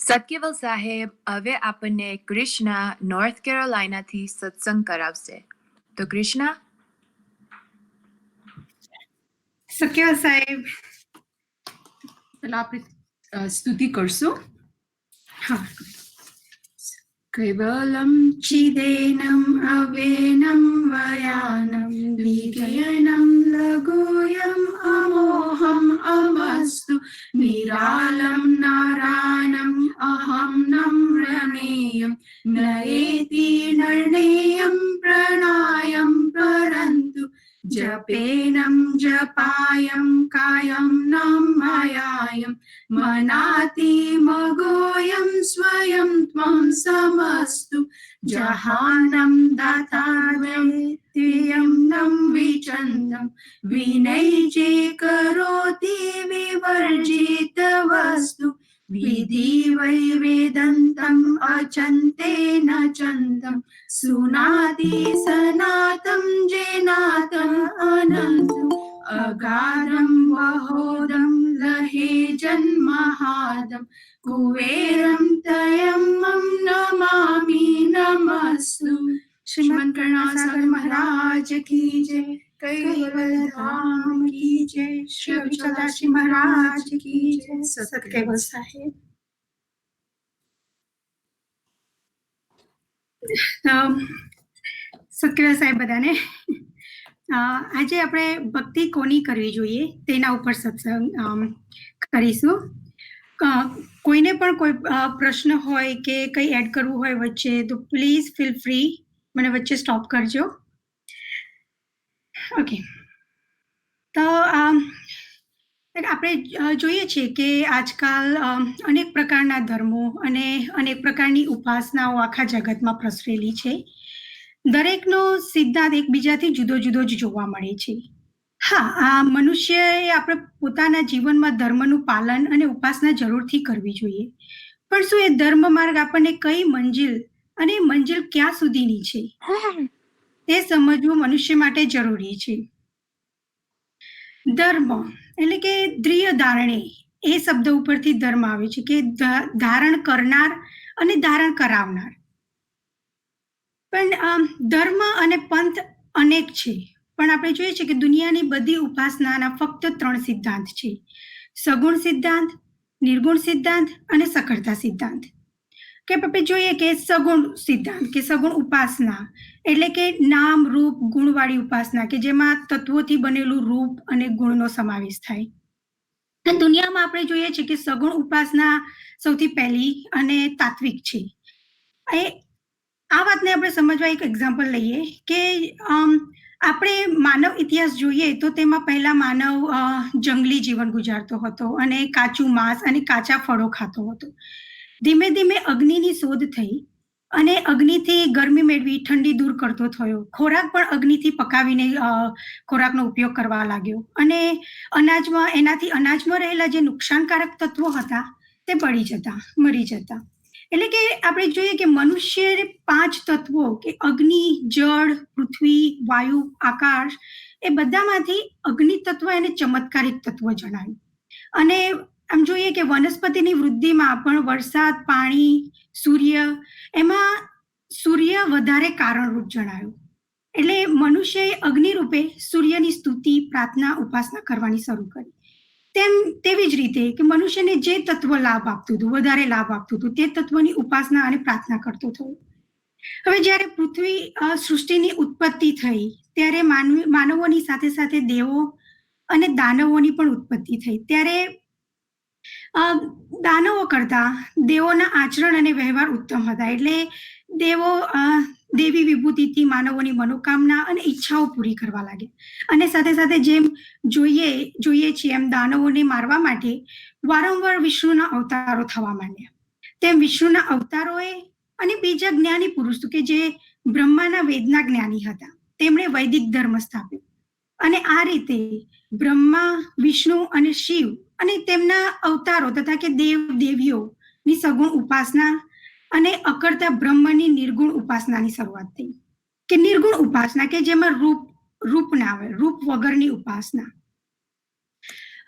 સત્કેવલ સાહેબ હવે આપણને ક્રિષ્ના નોર્થ કેરોલાઇનાથી સત્સંગ કરાવશે. તો ક્રિષ્ના, સત્ય સાહેબ પેલા આપણે સ્તુતિ કરશું. હા. कैवलं चिदेनम् अवेनं वयानं द्विगयनं लघोऽयम् अमोहम् अमस्तु निरालं नारायणम् अहं नम्रनेयं नयेति निर्णेयं प्रणायं परन्तु जपेनं जपायं कायं नमयायं मनाति मगोऽयं स्वयं त्वं समस्तु जहानं दाता द्वितीयं नं विचन्दं विनैजे करोति विवर्जित वस्तु विधि वै वेदन्तम् अचन्तेन चन्दं सुनाति सनातं जेनातं अनन्तु अगाधं वहोदं लहे जन्महादं कुबेरं तयम्मं नमामि नमस्तु। श्रीमद् करुणासागर महाराज की जय, कैवल धाम की जय, श्री विचलदासी महाराज की जय, सतकेवल साहेब। સત્કેવલ સાહેબ બધાને આજે આપણે ભક્તિ કોની કરવી જોઈએ તેના ઉપર સત્સંગ કરીશું. કોઈને પણ કોઈ પ્રશ્ન હોય કે કંઈ એડ કરવું હોય વચ્ચે તો પ્લીઝ ફીલ ફ્રી, મને વચ્ચે સ્ટોપ કરજો. ઓકે, તો આપણે જોઈએ છીએ કે આજકાલ અનેક પ્રકારના ધર્મો અને અનેક પ્રકારની ઉપાસનાઓ આખા જગતમાં પ્રસરેલી છે. દરેકનો સિદ્ધાંત એકબીજાથી જુદો જુદો જ જોવા મળે છે. હા, આ મનુષ્યએ આપણે પોતાના જીવનમાં ધર્મનું પાલન અને ઉપાસના જરૂરથી કરવી જોઈએ, પણ શું એ ધર્મ માર્ગ આપણને કઈ મંજિલ અને મંજિલ ક્યાં સુધીની છે તે સમજવું મનુષ્ય માટે જરૂરી છે. ધર્મ એટલે કે દ્રિય ધારણે, એ શબ્દ ઉપરથી ધર્મ આવે છે કે ધારણ કરનાર અને ધારણ કરાવનાર. પણ ધર્મ અને પંથ અનેક છે, પણ આપણે જોઈએ છીએ કે દુનિયાની બધી ઉપાસનાના ફક્ત 3 સિદ્ધાંત છે: સગુણ સિદ્ધાંત, નિર્ગુણ સિદ્ધાંત અને સકળતા સિદ્ધાંત. કે આપણે જોઈએ કે સગુણ સિદ્ધાંત કે સગુણ ઉપાસના એટલે કે નામ રૂપ ગુણવાળી ઉપાસના કે જેમાં તત્વોથી બનેલું રૂપ અને ગુણનો સમાવેશ થાય. દુનિયામાં આપણે જોઈએ છીએ કે સગુણ ઉપાસના સૌથી પહેલી અને તાત્વિક છે. આ વાતને આપણે સમજવા એક એક્ઝામ્પલ લઈએ કે આપણે માનવ ઇતિહાસ જોઈએ તો તેમાં પહેલા માનવ જંગલી જીવન ગુજારતો હતો અને કાચું માંસ અને કાચા ફળો ખાતો હતો. ધીમે ધીમે અગ્નિની શોધ થઈ અને અગ્નિથી ગરમી મેળવી ઠંડી દૂર કરતો થયો. ખોરાક પણ અગ્નિથી પકાવીને ખોરાકનો ઉપયોગ કરવા લાગ્યો અને એનાથી અનાજમાં રહેલા જે નુકસાનકારક તત્વો હતા તે બળી જતા, મરી જતા. એટલે કે આપણે જોઈએ કે મનુષ્ય 5 તત્વો કે અગ્નિ, જળ, પૃથ્વી, વાયુ, આકાશ એ બધામાંથી અગ્નિ તત્વ એને ચમત્કારિક તત્વ જણાવ્યું. અને આમ જોઈએ કે વનસ્પતિની વૃદ્ધિમાં પણ વરસાદ, પાણી, સૂર્ય, એમાં સૂર્ય વધારે કારણરૂપ જણાયું. એટલે મનુષ્યએ અગ્નિ રૂપે સૂર્યની સ્તુતિ, પ્રાર્થના, ઉપાસના કરવાની શરૂ કરી. તેવી જ રીતે કે મનુષ્યને જે તત્વ લાભ આપતું હતું, વધારે લાભ આપતું હતું, તે તત્વની ઉપાસના અને પ્રાર્થના કરતો થયો. હવે જ્યારે પૃથ્વી સૃષ્ટિની ઉત્પત્તિ થઈ ત્યારે માનવોની સાથે સાથે દેવો અને દાનવોની પણ ઉત્પત્તિ થઈ. ત્યારે દાનવો કરતા દેવોના આચરણ અને વ્યવહાર ઉત્તમ હતા. એટલે દેવો દેવી વિભૂતિથી માનવોની મનોકામના અને ઈચ્છાઓ પૂરી કરવા લાગ્યા. અને સાથે સાથે જેમ જોઈએ છીએ એમ દાનવોને મારવા માટે વારંવાર વિષ્ણુના અવતારો થવા માંડ્યા. તેમ વિષ્ણુના અવતારોએ અને બીજા જ્ઞાની પુરુષો કે જે બ્રહ્માના વેદના જ્ઞાની હતા તેમણે વૈદિક ધર્મ સ્થાપ્યો. અને આ રીતે બ્રહ્મા, વિષ્ણુ અને શિવ અને તેમના અવતારો તથા કે દેવ દેવીઓની સગુણ ઉપાસના અને અકર્તા બ્રહ્મની નિર્ગુણ ઉપાસનાની શરૂઆત થઈ. કે નિર્ગુણ ઉપાસના કે જેમાં રૂપ ના આવે, રૂપ વગરની ઉપાસના.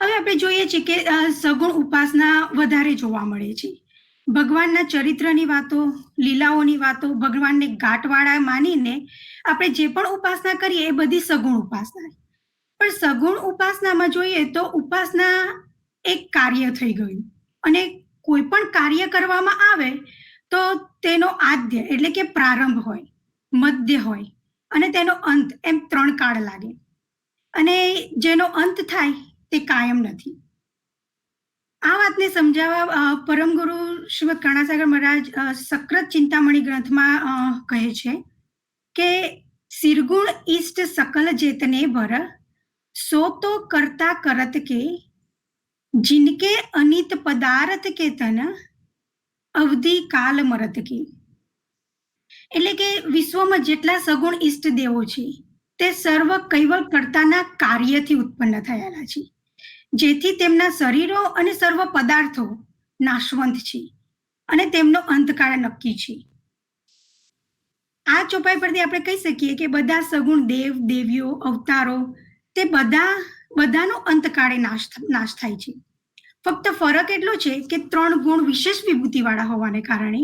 હવે આપણે જોઈએ છીએ કે સગુણ ઉપાસના વધારે જોવા મળે છે. ભગવાનના ચરિત્રની વાતો, લીલાઓની વાતો, ભગવાનને ગાંઠવાળા માનીને આપણે જે પણ ઉપાસના કરીએ એ બધી સગુણ ઉપાસના. પણ સગુણ ઉપાસનામાં જોઈએ તો ઉપાસના એક કાર્ય થઈ ગયું અને કોઈ પણ કાર્ય કરવામાં આવે તો તેનો આદ્ય એટલે કે પ્રારંભ હોય, મધ્ય હોય અને તેનો અંત, એમ 3 કાળ લાગે. અને જેનો અંત થાય તે કાયમ નથી. આ વાતને સમજાવવા પરમ ગુરુ શ્રીમદ કરુણાસાગર મહારાજ સક્રત ચિંતામણી ગ્રંથમાં કહે છે કે सिरगुण इष्ट सकल जेतने भर, सो तो करता करत के, जिनके अनित पदार्थ के तन, અવધિ કાલ મરત કી. એટલે કે વિશ્વમાં જેટલા સગુણ ઈષ્ટ દેવો છે તે સર્વ કૈવલ કર્તાના કાર્યથી ઉત્પન્ન થયેલા છે, જેથી તેમના શરીરો અને સર્વ પદાર્થો નાશવંત છે અને તેમનો અંતકાળ નક્કી છે. આ ચોપાઈ પરથી આપણે કહી શકીએ કે બધા સગુણ દેવ દેવીઓ અવતારો તે બધાનો અંતકાળે નાશ થાય છે. ફક્ત ફરક એટલો છે કે 3 ગુણ વિશેષ વિભૂતિવાળા હોવાને કારણે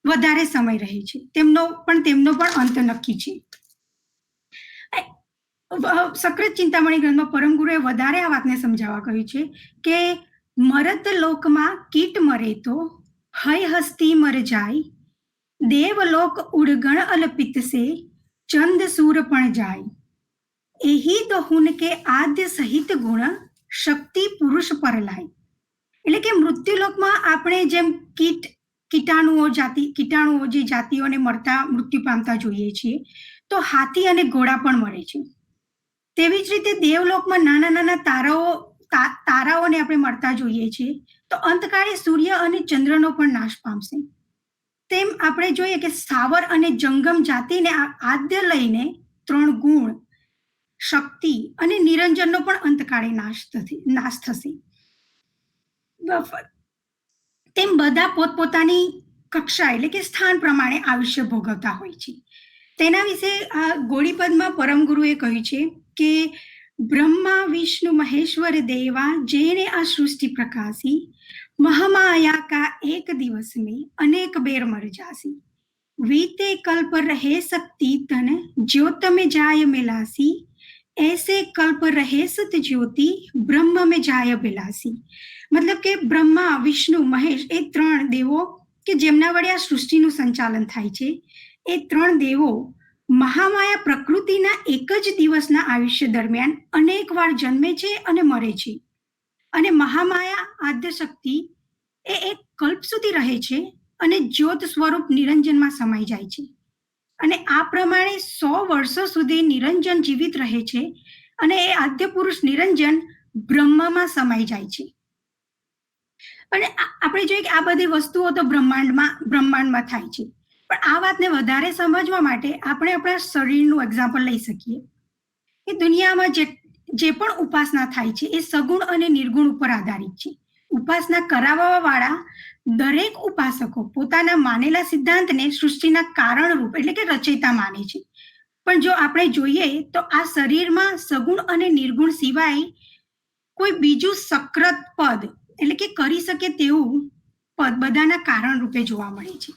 વધારે સમય રહે છે, તેમનો પણ અંત નક્કી છે. સક્રત ચિંતામણી ગ્રંથમાં પરમગુરુએ વધારે આ વાતને સમજાવવા કહ્યું છે કે મરત લોકમાં કીટ મરે તો હય હસ્તી મર જાય, દેવલોક ઉડગણ અલ્પિત સે ચંદ સૂર પણ જાય, એહી તો હુન કે આદ્ય સહિત ગુણ શક્તિ પુરુષ પર લાય. એટલે કે મૃત્યુલોકમાં આપણે જેમ કીટાણુઓ જે જાતિઓને મરતા મૃત્યુ પામતા જોઈએ છીએ, તો હાથી અને ઘોડા પણ મરે છે. તેવી જ રીતે દેવલોકમાં નાના નાના તારાઓને આપણે મરતા જોઈએ છીએ, તો અંતકાળે સૂર્ય અને ચંદ્રનો પણ નાશ પામશે. તેમ આપણે જોઈએ કે સ્થાવર અને જંગમ જાતિને આદ્ય લઈને 3 ગુણ શક્તિ અને નિરંજનનો પણ અંતકાળે નાશ થશે. તેમ બધા પોતપોતાની કક્ષા એટલે કે સ્થાન પ્રમાણે આયુષ્ય ભોગવતા હોય છે. તેના વિશે આ ગોળીપદમાં પરમગુરુએ કહ્યું છે કે બ્રહ્મા વિષ્ણુ મહેશ્વર દેવા જેને આ સૃષ્ટિ પ્રકાશી, મહામાયા કા એક દિવસ में अनेक बेर मर जासी, वीते कल्प रहे शक्ति तन ज्योत में जाय मिलासी, ऐसे कल्प रहे सत ज्योति ब्रह्म में जाय बिलासी. મતલબ કે બ્રહ્મા વિષ્ણુ મહેશ એ 3 દેવો કે જેમના વડે આ સૃષ્ટિનું સંચાલન થાય છે, એ 3 દેવો મહામાયા પ્રકૃતિના એક જ દિવસના આયુષ્ય દરમિયાન અનેક વાર જન્મે છે અને મરે છે. અને મહામાયા આદ્ય શક્તિ એ એક કલ્પ સુધી રહે છે અને જ્યોત સ્વરૂપ નિરંજનમાં સમાઈ જાય છે. અને આ પ્રમાણે 100 વર્ષો સુધી નિરંજન જીવિત રહે છે અને એ આદ્ય પુરુષ નિરંજન બ્રહ્મમાં સમાઈ જાય છે. અને આપણે જોઈએ કે આ બધી વસ્તુઓ તો બ્રહ્માંડમાં થાય છે, પણ આ વાતને વધારે સમજવા માટે આપણે આપણા શરીરનું એક્ઝામ્પલ લઈ શકીએ કે દુનિયામાં જે પણ ઉપાસના થાય છે એ સગુણ અને નિર્ગુણ ઉપર આધારિત છે. ઉપાસના કરાવવા વાળા દરેક ઉપાસકો પોતાના માનેલા સિદ્ધાંતને સૃષ્ટિના કારણરૂપ એટલે કે રચયિતા માને છે. પણ જો આપણે જોઈએ તો આ શરીરમાં સગુણ અને નિર્ગુણ સિવાય કોઈ બીજું સક્રત પદ એટલે કે કરી શકે તેવું પદ બધાના કારણ રૂપે જોવા મળે છે.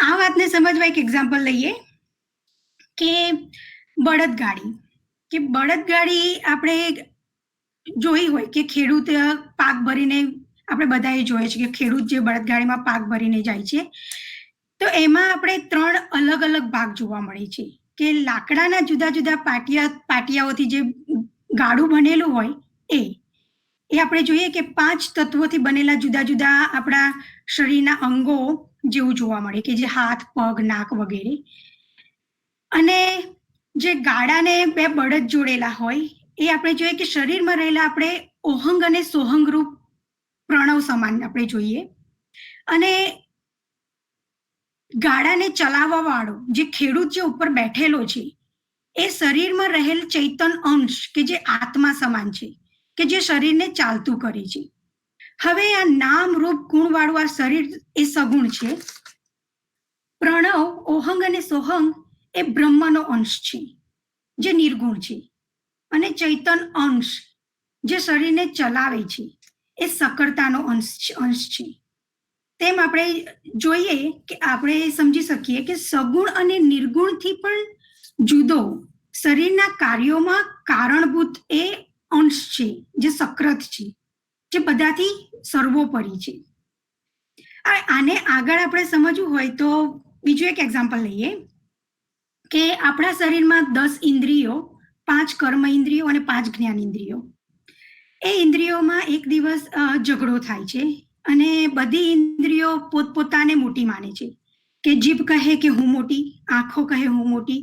આ વાતને સમજવા એક એક્ઝામ્પલ લઈએ કે બળદગાડી આપણે જોઈ હોય કે ખેડૂત પાક ભરીને, આપણે બધાએ જોઈએ છે કે ખેડૂત જે બળદગાડીમાં પાક ભરીને જાય છે, તો એમાં આપણે 3 અલગ અલગ ભાગ જોવા મળે છે કે લાકડાના જુદા જુદા પાટિયાઓથી જે ગાડું બનેલું હોય એ આપણે જોઈએ કે 5 તત્વોથી બનેલા જુદા જુદા આપણા શરીરના અંગો જેવું જોવા મળે કે જે હાથ, પગ, નાક વગેરે. અને જે ગાડાને 2 બળદ જોડેલા હોય એ આપણે જોઈએ કે શરીરમાં રહેલા આપણે ઓહંગ અને સોહંગ રૂપ પ્રણવ સમાન આપણે જોઈએ. અને ગાડાને ચલાવવા વાળો જે ખેડૂત જે ઉપર બેઠેલો છે એ શરીરમાં રહેલ ચૈતન અંશ કે જે આત્મા સમાન છે કે જે શરીરને ચાલતું કરે છે. હવે આ નામ રૂપ ગુણ વાળું આ શરીર એ સગુણ છે. પ્રણવ, ઓહંગ અને સોહંગ એ બ્રહ્મનો અંશ છે જે નિર્ગુણ છે. અને ચૈતન અંશ જે શરીરને ચલાવે છે એ સકળતાનો અંશ છે. તેમ આપણે જોઈએ કે આપણે સમજી શકીએ કે સગુણ અને નિર્ગુણથી પણ જુદો શરીરના કાર્યોમાં કારણભૂત એ અંશ છે જે સક્રત છે, જે બધાથી સર્વોપરી છે. આને આગળ આપણે સમજવું હોય તો બીજું એક એક્ઝામ્પલ લઈએ કે આપણા શરીરમાં 10 ઇન્દ્રિયો, 5 કર્મ ઇન્દ્રિયો અને 5 જ્ઞાન ઇન્દ્રિયો. એ ઇન્દ્રિયોમાં એક દિવસ ઝઘડો થાય છે અને બધી ઇન્દ્રિયો પોતપોતાને મોટી માને છે કે જીભ કહે કે હું મોટી, આંખો કહે હું મોટી,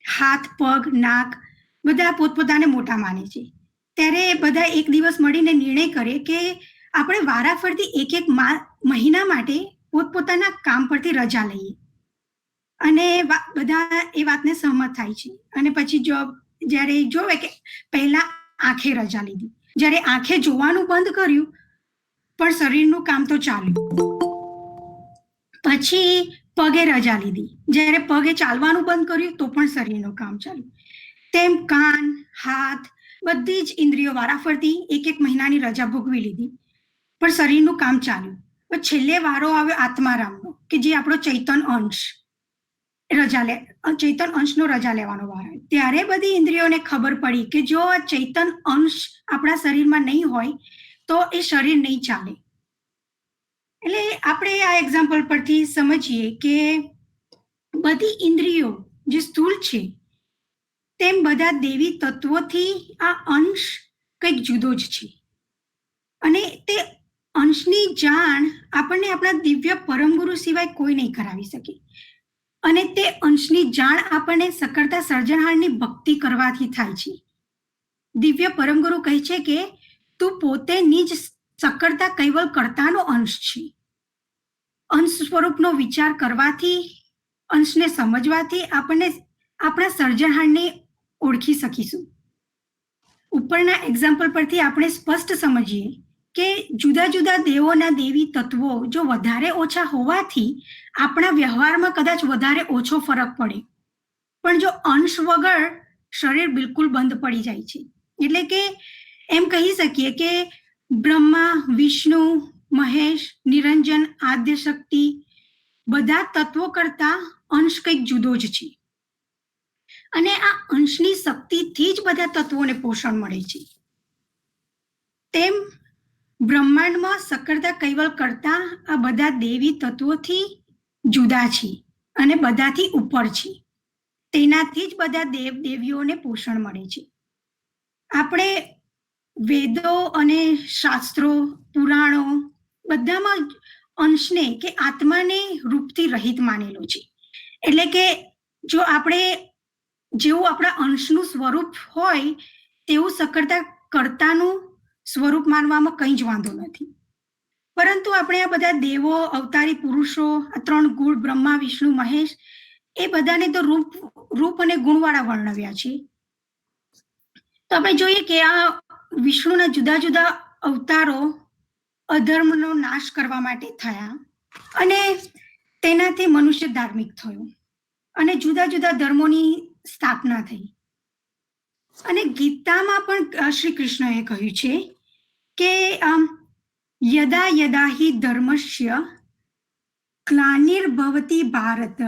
હાથ, પગ, નાક બધા પોતપોતાને મોટા માને છે. ત્યારે બધા એક દિવસ મળીને નિર્ણય કરે કે આપણે વારાફરતી એક મહિના માટે પોતપોતાના કામ પરથી રજા લઈએ. અને બધા એ વાતને સહમત થાય છે. અને પછી જ્યારે જોવે કે પહેલા આંખે રજા લીધી, જ્યારે આંખે જોવાનું બંધ કર્યું પણ શરીરનું કામ તો ચાલ્યું. પછી પગે રજા લીધી, જ્યારે પગે ચાલવાનું બંધ કર્યું તો પણ શરીરનું કામ ચાલ્યું. તેમ કાન, હાથ બધી જ ઇન્દ્રિયો વારાફરતી એક મહિનાની રજા ભોગવી લીધી પણ શરીરનું કામ ચાલ્યું. પણ છેલ્લે વારો આવ્યો આત્મારામનો, કે જે આપણો ચૈતન અંશનો રજા લેવાનો વાર આવ્યો. ત્યારે બધી ઇન્દ્રિયોને ખબર પડી કે જો આ ચૈતન અંશ આપણા શરીરમાં નહીં હોય તો એ શરીર નહીં ચાલે. એટલે આપણે આ એક્ઝામ્પલ પરથી સમજીએ કે બધી ઇન્દ્રિયો જે સ્થૂળ છે તેમ બધા દેવી તત્વોથી આ અંશ કંઈક જુદો જ છે. અને તે અંશની જાણ આપણને આપણા દિવ્ય પરમગુરુ સિવાય કોઈ નહીં કરાવી શકે. અને તે અંશની જાણ આપણને સકળતા સર્જનહારની ભક્તિ કરવાથી થાય છે. દિવ્ય પરમગુરુ કહે છે કે તું પોતે નિજ સકળતા કૈવલ કર્તાનો અંશ છે. અંશ સ્વરૂપનો વિચાર કરવાથી, અંશને સમજવાથી આપણને આપણા સર્જનહારને ઓળખી શકીશું. ઉપરના એક્ઝામ્પલ પરથી આપણે સ્પષ્ટ સમજીએ કે જુદા જુદા દેવોના દેવી તત્વો જો વધારે ઓછા હોવાથી આપણા વ્યવહારમાં કદાચ વધારે ઓછો ફરક પડે, પણ જો અંશ વગર શરીર બિલકુલ બંધ પડી જાય છે. એટલે કે એમ કહી શકીએ કે બ્રહ્મા, વિષ્ણુ, મહેશ, નિરંજન, આદ્ય શક્તિ બધા તત્વો કરતા અંશ કંઈક જુદો જ છે. અને આ અંશની શક્તિથી જ બધા તત્વોને પોષણ મળે છે. તેમ બ્રહ્માંડમાં સકળતા કૈવલ કરતા આ બધા દેવી તત્વોથી જુદા છે અને બધાથી ઉપર છે. તેનાથી જ બધા દેવ દેવીઓને પોષણ મળે છે. આપણે વેદો અને શાસ્ત્રો, પુરાણો બધામાં અંશને કે આત્માને રૂપથી રહિત માનેલો છે. એટલે કે જો આપણે જેવું આપણા અંશનું સ્વરૂપ હોય તેવું સકળતા કર્તાનું સ્વરૂપ માનવામાં કંઈ જ વાંધો નથી. પરંતુ આપણે આ બધા દેવો, અવતારી પુરુષો, આ 3 ગુણ બ્રહ્મા, વિષ્ણુ, મહેશ એ બધાને તો રૂપ અને ગુણવાળા વર્ણવ્યા છે. તો આપણે જોઈએ કે આ વિષ્ણુના જુદા જુદા અવતારો અધર્મનો નાશ કરવા માટે થયા અને તેનાથી મનુષ્ય ધાર્મિક થયો અને જુદા જુદા ધર્મોની સ્થાપના થઈ. અને ગીતામાં પણ શ્રી કૃષ્ણએ કહ્યું છે કે યદા યદા હિ ધર્મસ્ય ગ્લાનિર્ભવતિ ભારત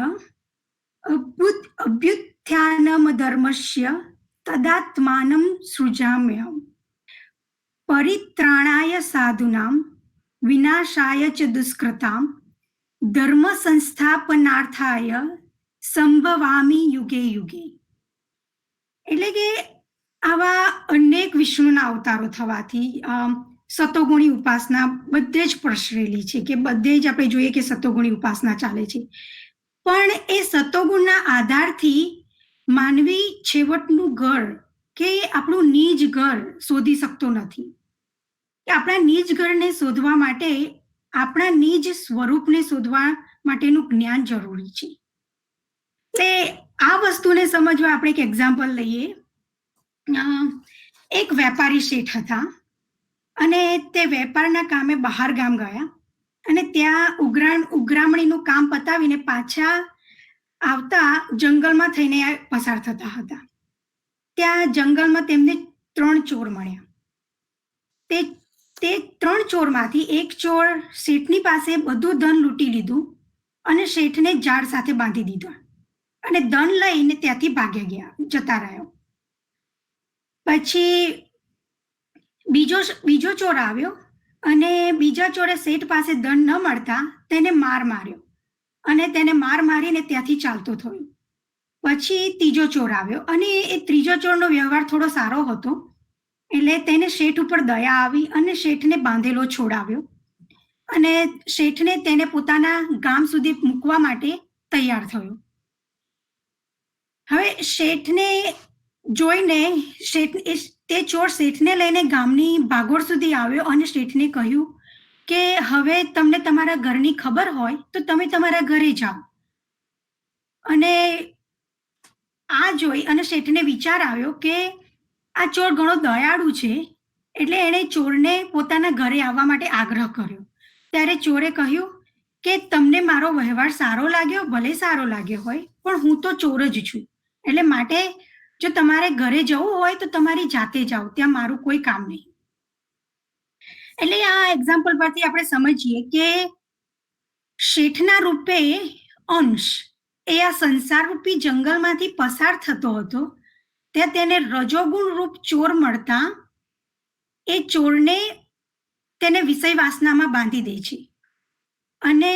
અભ્યુત્થાનમ ધર્મસ્ય તદાત્માનમ સૃજામ્યહમ પરિત્રાણાય સાધુનામ વિનાશાય ચ દુષ્કૃતામ ધર્મ સંસ્થાપનાર્થાય સંભવામી યુગે યુગે. એટલે કે આવા અનેક વિષ્ણુના અવતારો થવાથી સતોગુણી ઉપાસના બધે જ પ્રસરેલી છે કે બધે જ આપણે જોઈએ કે સતોગુણી ઉપાસના ચાલે છે. પણ એ સતોગુણના આધારથી માનવી છેવટનું ઘર કે આપણું નિજ ઘર શોધી શકતો નથી. આપણા નિજ ઘરને શોધવા માટે આપણા નિજ સ્વરૂપને શોધવા માટેનું જ્ઞાન જરૂરી છે. તે આ વસ્તુને સમજવા આપણે એક એક્ઝામ્પલ લઈએ. એક વેપારી શેઠ હતા અને તે વેપારના કામે બહાર ગામ ગયા અને ત્યાં ઉઘરામણીનું કામ પતાવીને પાછા આવતા જંગલમાં થઈને પસાર થતા હતા. ત્યાં જંગલમાં તેમને 3 ચોર મળ્યા. તે 3 ચોરમાંથી એક ચોર શેઠની પાસે બધું ધન લૂંટી લીધું અને શેઠને ઝાડ સાથે બાંધી દીધા અને ધન લઈને ત્યાંથી ભાગ્યા જતા રહ્યો. પછી બીજો ચોર આવ્યો અને બીજા ચોરે શેઠ પાસે ધન ન મળતા તેને માર્યો અને તેને મારીને ત્યાંથી ચાલતો થયો. પછી ત્રીજો ચોર આવ્યો અને એ ત્રીજો ચોરનો વ્યવહાર થોડો સારો હતો એટલે તેને શેઠ ઉપર દયા આવી અને શેઠને બાંધેલો છોડાવ્યો અને શેઠને તેને પોતાના ગામ સુધી મૂકવા માટે તૈયાર થયો. હવે શેઠને જોઈને તે ચોર શેઠને લઈને ગામની ભાગોળ સુધી આવ્યો અને શેઠને કહ્યું કે હવે તમને તમારા ઘરની ખબર હોય તો તમે તમારા ઘરે જાઓ. અને આ જોઈ અને શેઠને વિચાર આવ્યો કે આ ચોર ઘણો દયાળુ છે, એટલે એણે ચોરને પોતાના ઘરે આવવા માટે આગ્રહ કર્યો. ત્યારે ચોરે કહ્યું કે તમને મારો વ્યવહાર સારો લાગ્યો, ભલે સારો લાગ્યો હોય, પણ હું તો ચોર જ છું, એટલે માટે જો તમારે ઘરે જવું હોય તો તમારી જાતે જાઓ, ત્યાં મારું કોઈ કામ નહીં. એટલે આ એક્ઝામ્પલ પરથી આપણે સમજીએ કે શેઠના રૂપે અંશ એ આ સંસારરૂપી જંગલમાંથી પસાર થતો હતો, ત્યાં તેને રજોગુણ રૂપ ચોર મળતા એ ચોરને તેને વિષય વાસનામાં બાંધી દે છે. અને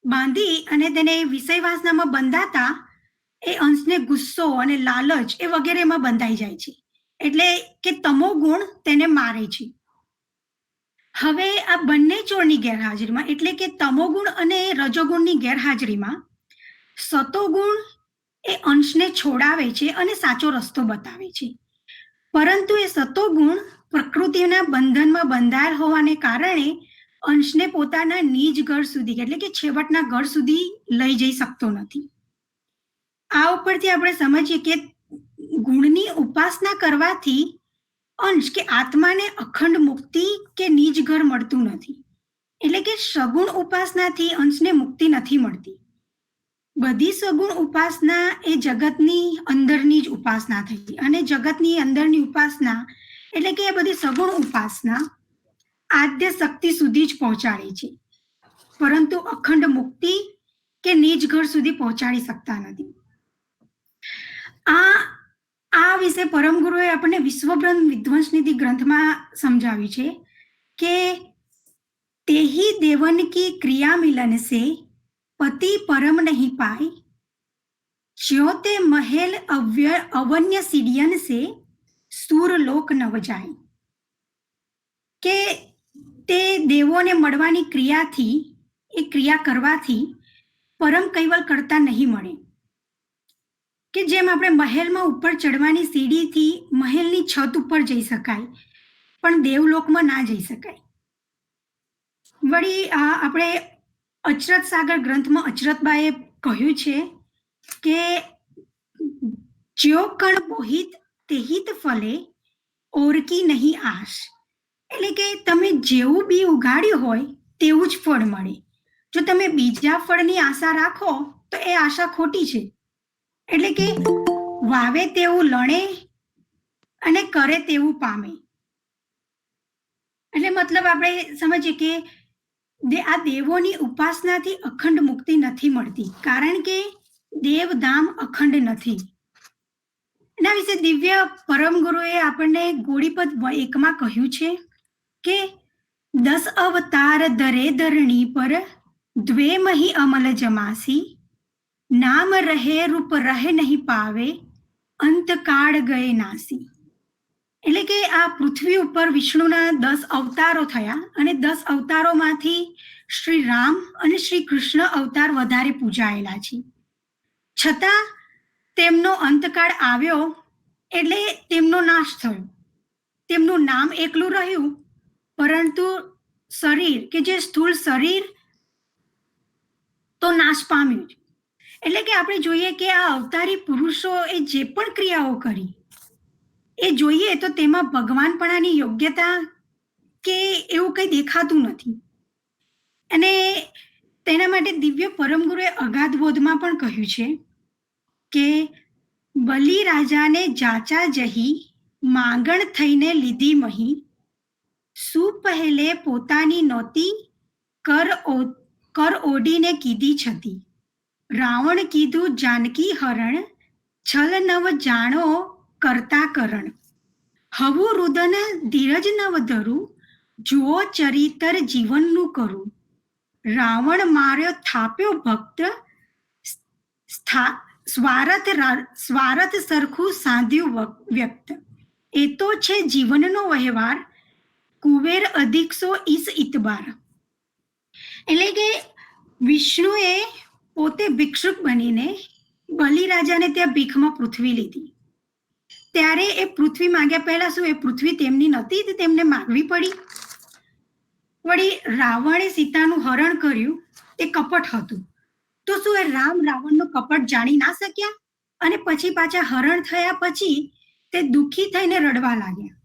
બાંધી અને તેને વિષય વાસનામાં બંધાતા એ અંશને ગુસ્સો અને લાલચ એ વગેરેમાં બંધાઈ જાય છે, એટલે કે તમો ગુણ તેને મારે છે. હવે આ બંને ચોરની ગેરહાજરીમાં, એટલે કે તમોગુણ અને રજોગુણની ગેરહાજરીમાં સતોગુણ એ અંશને છોડાવે છે અને સાચો રસ્તો બતાવે છે. પરંતુ એ સતોગુણ પ્રકૃતિના બંધનમાં બંધાયેલ હોવાને કારણે અંશને પોતાના નિજ ઘર સુધી, એટલે કે છેવટના ઘર સુધી લઈ જઈ શકતો નથી. આ ઉપરથી આપણે સમજીએ કે ગુણની ઉપાસના કરવાથી અંશ કે આત્માને અખંડ મુક્તિ કે નિજ ઘર મળતું નથી. એટલે કે સગુણ ઉપાસનાથી અંશને મુક્તિ નથી મળતી. બધી સગુણ ઉપાસના એ જગતની અંદરની જ ઉપાસના થઈ, અને જગતની અંદરની ઉપાસના એટલે કે એ બધી સગુણ ઉપાસના આદ્ય શક્તિ સુધી જ પહોંચાડે છે, પરંતુ અખંડ મુક્તિ કે નિજ ઘર સુધી પહોંચાડી શકતા નથી. આ વિશે પરમ ગુરુએ આપણને વિશ્વબ્રહ્મ વિધ્વંસનિધિ ગ્રંથમાં સમજાવ્યું છે કે તેહી દેવન કી ક્રિયા મિલન સે પતિ પરમ નહીં પાય, જ્યોતે મહેલ અવન્ય સિડિયન સે સૂર લોક નવ જાય. કે તે દેવોને મળવાની ક્રિયાથી, એ ક્રિયા કરવાથી પરમ કૈવલ કરતા નહીં મળે. કે જેમ આપણે મહેલમાં ઉપર ચડવાની સીડીથી મહેલની છત ઉપર જઈ શકાય, પણ દેવલોકમાં ના જઈ શકાય. વળી આપણે અચરત સાગર ગ્રંથમાં અચરતબાએ કહ્યું છે કે જ્યો કણ બોહિત તેહિત ફલે ઓરકી નહીં આશ. એટલે કે તમે જેવું બી ઉગાડ્યું હોય તેવું જ ફળ મળે. જો તમે બીજા ફળની આશા રાખો તો એ આશા ખોટી છે. એટલે કે વાવે તેવું લણે અને કરે તેવું પામે. એટલે મતલબ આપણે સમજીએ કે આ દેવોની ઉપાસનાથી અખંડ મુક્તિ નથી મળતી, કારણ કે દેવધામ અખંડ નથી. એના વિશે દિવ્ય પરમ ગુરુએ આપણને ગોળીપદ 1માં કહ્યું છે કે 10 અવતાર ધરે ધરણી પર દ્વે મહી અમલ જમાસી, નામ રહે રૂપ રહે નહીં પાવે, અંતકાળ ગયે નાસી. એટલે કે આ પૃથ્વી ઉપર વિષ્ણુના 10 અવતારો થયા, અને 10 અવતારોમાંથી શ્રી રામ અને શ્રી કૃષ્ણ અવતાર વધારે પૂજાયેલા છે. છતાં તેમનો અંતકાળ આવ્યો એટલે તેમનો નાશ થયો. તેમનું નામ એકલું રહ્યું, પરંતુ શરીર કે જે સ્થૂળ શરીર તો નાશ પામ્યું. એટલે કે આપણે જોઈએ કે આ અવતારી પુરુષો એ જે પણ ક્રિયાઓ કરી એ જોઈએ તો તેમાં ભગવાનપણાની યોગ્યતા કે એવું કંઈ દેખાતું નથી. અને તેના માટે દિવ્ય પરમ ગુરુએ અગાધ બોધમાં પણ કહ્યું છે કે બલિ રાજાને જાચા જહી, માંગણ થઈને લીધી મહી, સુપહેલે પોતાની નોતી, કર ઓડીને કીધી છતી, રાવણ કીધું જાનકી હરણ, છલ નવ જાણો કરતા કરણ, હવું રુદન ધીરજ નવ ધરું, જુઓ ચરિતર જીવનનું કરું, રાવણ માર્યો થાપ્યો ભક્ત, સ્વાર્થ સરખું સાંધ્યું વ્યક્ત. એ તો છે જીવનનો વ્યવહાર, કુબેર અધિકસો ઈસ ઇતબાર. એટલે કે વિષ્ણુએ પોતે ભિક્ષુક બનીને બલિરાજાને ત્યાં ભીખમાં પૃથ્વી લીધી. ત્યારે એ પૃથ્વી માંગ્યા પહેલા શું એ પૃથ્વી તેમની નહોતી, તો તેમને માંગવી પડી. વળી રાવણે સીતાનું હરણ કર્યું, એ કપટ હતું. તો શું એ રામ રાવણનું કપટ જાણી ના શક્યા? અને પછી પાછા હરણ થયા પછી તે દુઃખી થઈને રડવા લાગ્યા.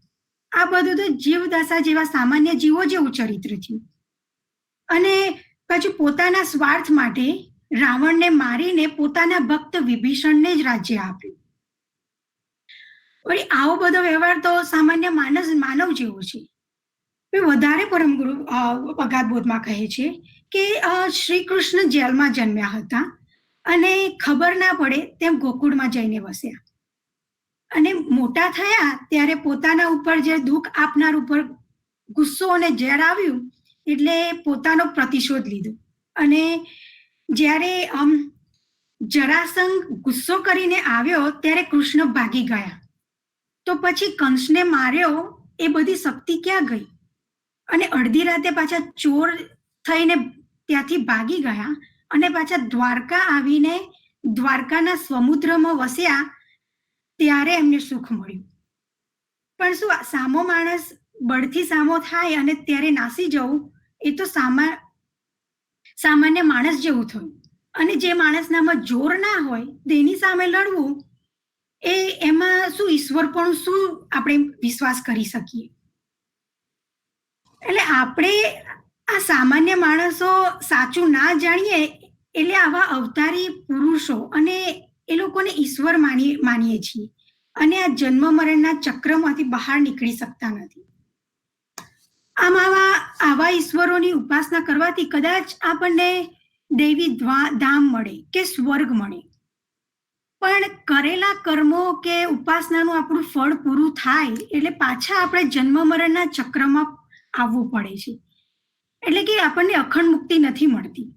આ બધું તો જીવદશા જેવા સામાન્ય જીવો જેવું ચરિત્ર છે. અને પછી પોતાના સ્વાર્થ માટે રાવણને મારીને પોતાના ભક્ત વિભીષણને જ રાજ્ય આપ્યું. વળી આવો બધો વ્યવહાર તો સામાન્ય માનવ જેવો છે. વધારે પરમગુરુ અગાધબોધમાં કહે છે કે શ્રી કૃષ્ણ જેલમાં જન્મ્યા હતા અને ખબર ના પડે તેમ ગોકુળમાં જઈને વસ્યા. અને મોટા થયા ત્યારે પોતાના ઉપર જે દુઃખ આપનાર ઉપર ગુસ્સો અને ઝેર આવ્યું એટલે પોતાનો પ્રતિશોધ લીધો. અને જ્યારે જરાસંઘ ગુસ્સો કરીને આવ્યો ત્યારે કૃષ્ણ ભાગી ગયા. તો પછી કંસને માર્યો એ બધી શક્તિ ક્યાં ગઈ? અને અડધી રાતે પાછા ચોર થઈને ત્યાંથી ભાગી ગયા અને પાછા દ્વારકા આવીને દ્વારકાના સમુદ્રમાં વસ્યા ત્યારે એમને સુખ મળ્યું. પણ શું સામો માણસ બળથી સામો થાય અને ત્યારે નાસી જવું એ તો સામાન્ય માણસ જેવું થયું. અને જે માણસનામાં જોર ના હોય તેની સામે લડવું એમાં શું ઈશ્વર પણ શું આપણે વિશ્વાસ કરી શકીએ? એટલે આપણે આ સામાન્ય માણસો સાચું ના જાણીએ એટલે આવા અવતારી પુરુષો અને એ લોકોને ઈશ્વર માનીએ છીએ અને આ જન્મ મરણના ચક્રમાંથી બહાર નીકળી શકતા નથી. આમ આવા ઈશ્વરોની ઉપાસના કરવાથી કદાચ આપણને દૈવી ધામ મળે કે સ્વર્ગ મળે. પણ કરેલા કર્મો કે ઉપાસનાનું આપણું ફળ પૂરું થાય એટલે પાછા આપણે જન્મ મરણના ચક્રમાં આવવું પડે છે. એટલે કે આપણને અખંડ મુક્તિ નથી મળતી.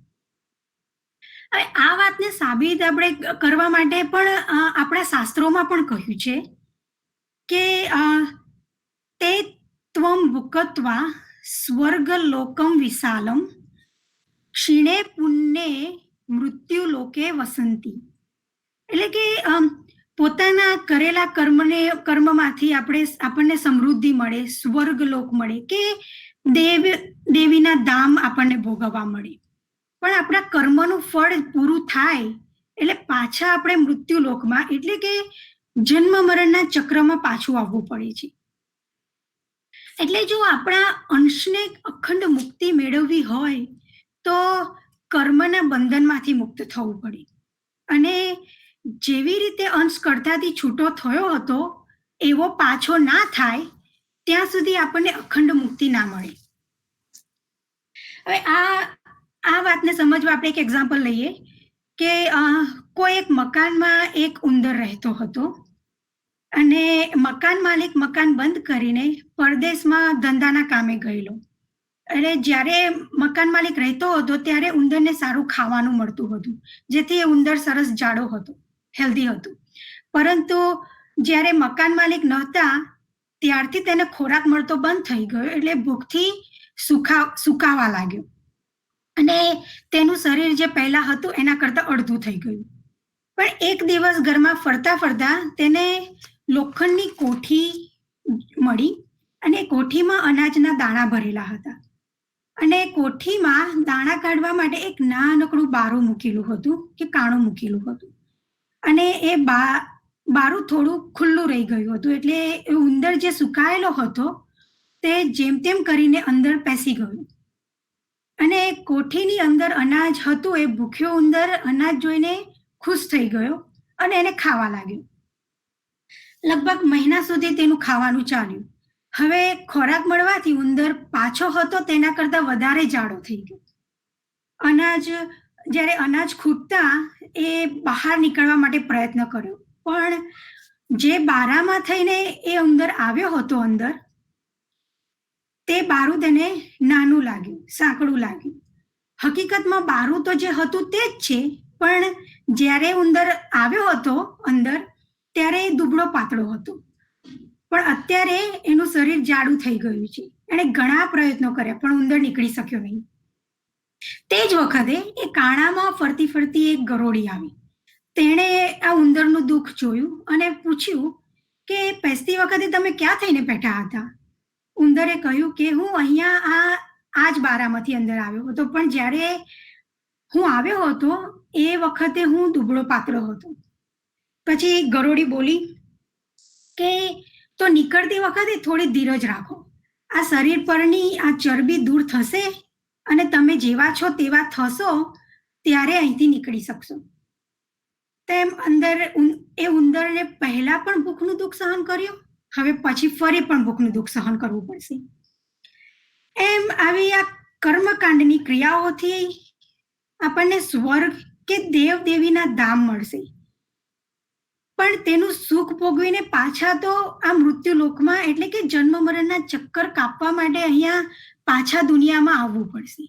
હવે આ વાતને સાબિત આપણે કરવા માટે પણ આપણા શાસ્ત્રોમાં પણ કહ્યું છે કે તે ત્વમ ભુક્ત્વા સ્વર્ગ લોકમ વિશાલમ ક્ષીણે પુણ્યે મૃત્યુ લોકે વસંતી. એટલે કે પોતાના કરેલા કર્મમાંથી આપણને સમૃદ્ધિ મળે, સ્વર્ગ લોક મળે કે દેવીના ધામ આપણને ભોગવવા મળે. પણ આપણા કર્મનું ફળ પૂરું થાય એટલે પાછા આપણે મૃત્યુ લોકમાં એટલે કે જન્મ મરણના ચક્રમાં પાછું આવવું પડે છે. એટલે જો આપણા અંશને અખંડ મુક્તિ મેળવવી હોય તો કર્મના બંધનમાંથી મુક્ત થવું પડે. અને જેવી રીતે અંશ કરતાથી છૂટો થયો હતો એવો પાછો ના થાય ત્યાં સુધી આપણને અખંડ મુક્તિ ના મળે. હવે આ વાતને સમજવા આપણે એક એક્ઝામ્પલ લઈએ કે કોઈ એક મકાનમાં એક ઉંદર રહેતો હતો અને મકાન માલિક મકાન બંધ કરીને પરદેશમાં ધંધાના કામે ગયેલો. એટલે જ્યારે મકાન માલિક રહેતો હતો ત્યારે ઉંદરને સારું ખાવાનું મળતું હતું, જેથી એ ઉંદર સરસ જાડો હતો, હેલ્ધી હતું. પરંતુ જ્યારે મકાન માલિક નહોતા ત્યારથી તેને ખોરાક મળતો બંધ થઈ ગયો એટલે ભૂખથી સુકાવા લાગ્યો અને તેનું શરીર જે પહેલા હતું એના કરતાં અડધું થઈ ગયું. પણ એક દિવસ ઘરમાં ફરતા ફરતા તેને લોખંડની કોઠી મળી અને કોઠીમાં અનાજના દાણા ભરેલા હતા. અને કોઠીમાં દાણા કાઢવા માટે એક નાનકડું બારું મૂકેલું હતું કે કાણું મૂકેલું હતું. અને એ બારું થોડું ખુલ્લું રહી ગયું હતું એટલે એ ઉંદર જે સુકાયેલો હતો તે જેમ તેમ કરીને અંદર પેસી ગયો. અને કોઠીની અંદર અનાજ હતું એ ભૂખ્યો ઉંદર અનાજ જોઈને ખુશ થઈ ગયો અને એને ખાવા લાગ્યો. લગભગ મહિના સુધી તેનું ખાવાનું ચાલ્યું. હવે ખોરાક મળવાથી ઉંદર પાછો હતો તેના કરતાં વધારે જાડો થઈ ગયો. જ્યારે અનાજ ખૂટતા એ બહાર નીકળવા માટે પ્રયત્ન કર્યો પણ જે બારામાં થઈને એ ઉંદર આવ્યો હતો અંદર તે બારું તેને નાનું લાગ્યું, સાંકડું લાગ્યું. હકીકતમાં બારું તો જે હતું તે જ છે પણ જ્યારે ઉંદર આવ્યો હતો અંદર ત્યારે એ દુબળો પાતળો હતો. પણ અત્યારે એનું શરીર જાડું થઈ ગયું છે. એણે ઘણા પ્રયત્નો કર્યા પણ ઉંદર નીકળી શક્યો નહીં. તે જ વખતે એ કાણામાં ફરતી ફરતી એક ગરોળી આવી. તેણે આ ઉંદરનું દુઃખ જોયું અને પૂછ્યું કે પેસતી વખતે તમે ક્યાં થઈને બેઠા હતા? ઉંદરે કહ્યું કે હું અહીંયા આ જ બારામાંથી અંદર આવ્યો હતો, પણ જ્યારે હું આવ્યો હતો એ વખતે હું દુબળો પાતળો હતો. પછી ગરોળી બોલી કે તો નીકળતી વખતે થોડી ધીરજ રાખો, આ શરીર પરની આ ચરબી દૂર થશે અને તમે જેવા છો તેવા થશો ત્યારે અહીંથી નીકળી શકશો. તેમ અંદર એ ઉંદરને પહેલા પણ ભૂખનું દુઃખ સહન કર્યું, હવે પછી ફરી પણ ભૂખનું દુઃખ સહન કરવું પડશે. એમ આવી આ કર્મકાંડની ક્રિયાઓથી આપણને સ્વર્ગ કે દેવ દેવીના ધામ મળશે, પણ તેનું સુખ ભોગવીને પાછા તો આ મૃત્યુ લોકમાં એટલે કે જન્મ મરણના ચક્કર કાપવા માટે અહીંયા પાછા દુનિયામાં આવવું પડશે.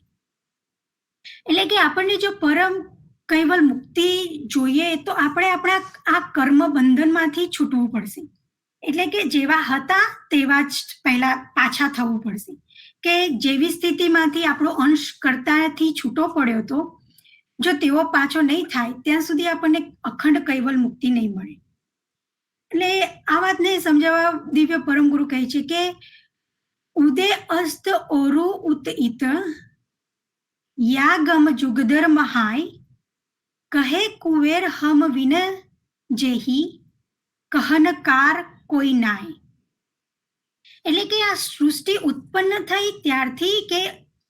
એટલે કે આપણને જો પરમ કૈવલ મુક્તિ જોઈએ તો આપણે આપણા આ કર્મ બંધનમાંથી છૂટવું પડશે. એટલે કે જેવા હતા તેવા જ પહેલા પાછા થવું પડશે, કે જેવી સ્થિતિમાંથી આપણો અંશ કર્તાથી છૂટો પડ્યો હતો, જો તેવો પાછો નહીં થાય ત્યાં સુધી આપણને અખંડ કૈવલ મુક્તિ નહીં મળે. એટલે આ વાતને સમજાવવા દિવ્ય પરમ ગુરુ કહે છે કે ઉદે અસ્ત ઓરુ ઉત ઇત યા ગમ જુગદર મહાય કહે કુવેર હમ વિન જેહી કહનકાર કોઈ નાય. એટલે કે આ સૃષ્ટિ ઉત્પન્ન થઈ ત્યારથી કે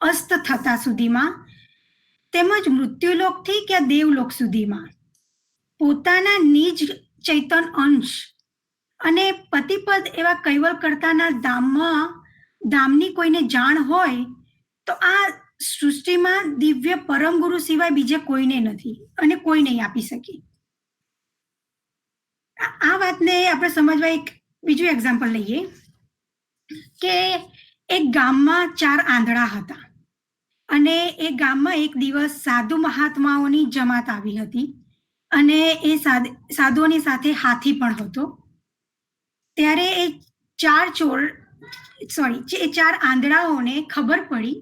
અસ્ત થતા સુધીમાં તેમજ મૃત્યુલોકથી કે દેવલોક સુધીમાં પોતાના નિજ ચૈતન અંશ અને પતિપદ એવા કૈવલ કરતાના ધામની કોઈને જાણ હોય તો આ સૃષ્ટિમાં દિવ્ય પરમ ગુરુ સિવાય બીજે કોઈને નથી અને કોઈ નહીં આપી શકે. આ વાતને આપણે સમજવા એક બીજું એક્ઝામ્પલ લઈએ કે એક ગામમાં 4 આંધળા હતા અને એ ગામમાં એક દિવસ સાધુ મહાત્માઓની જમાત આવી હતી અને એ સાધુઓની સાથે હાથી પણ હતો. ત્યારે એ 4 આંધળાઓને ખબર પડી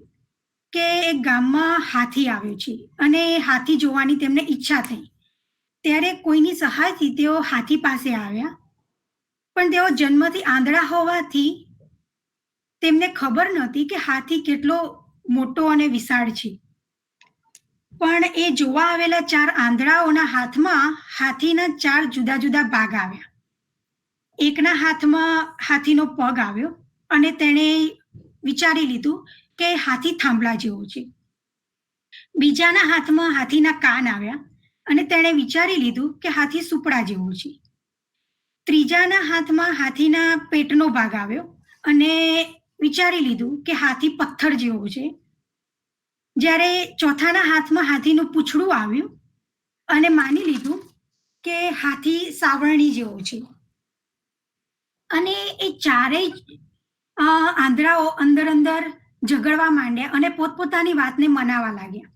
કે એક ગામમાં હાથી આવ્યો છે અને એ હાથી જોવાની તેમને ઈચ્છા થઈ. ત્યારે કોઈની સહાયથી તેઓ હાથી પાસે આવ્યા, પણ તેઓ જન્મથી આંધળા હોવાથી તેમને ખબર નહોતી કે હાથી કેટલો મોટો અને વિશાળ છે. પણ એ જોવા આવેલા 4 આંધળાઓના હાથમાં હાથીના 4 જુદા જુદા ભાગ આવ્યા. એકના હાથમાં હાથીનો પગ આવ્યો અને તેણે વિચારી લીધું કે હાથી થાંભલા જેવો છે. બીજાના હાથમાં હાથીના કાન આવ્યા અને તેણે વિચારી લીધું કે હાથી સુપડા જેવો છે. ત્રીજાના હાથમાં હાથીના પેટનો ભાગ આવ્યો અને વિચારી લીધું કે હાથી પથ્થર જેવો છે. જ્યારે ચોથાના હાથમાં હાથીનું પૂંછડું આવ્યું અને માની લીધું કે હાથી સાવરણી જેવો છે. અને એ ચારેય આંધળાઓ અંદર અંદર ઝઘડવા માંડ્યા અને પોતપોતાની વાતને મનાવા લાગ્યા.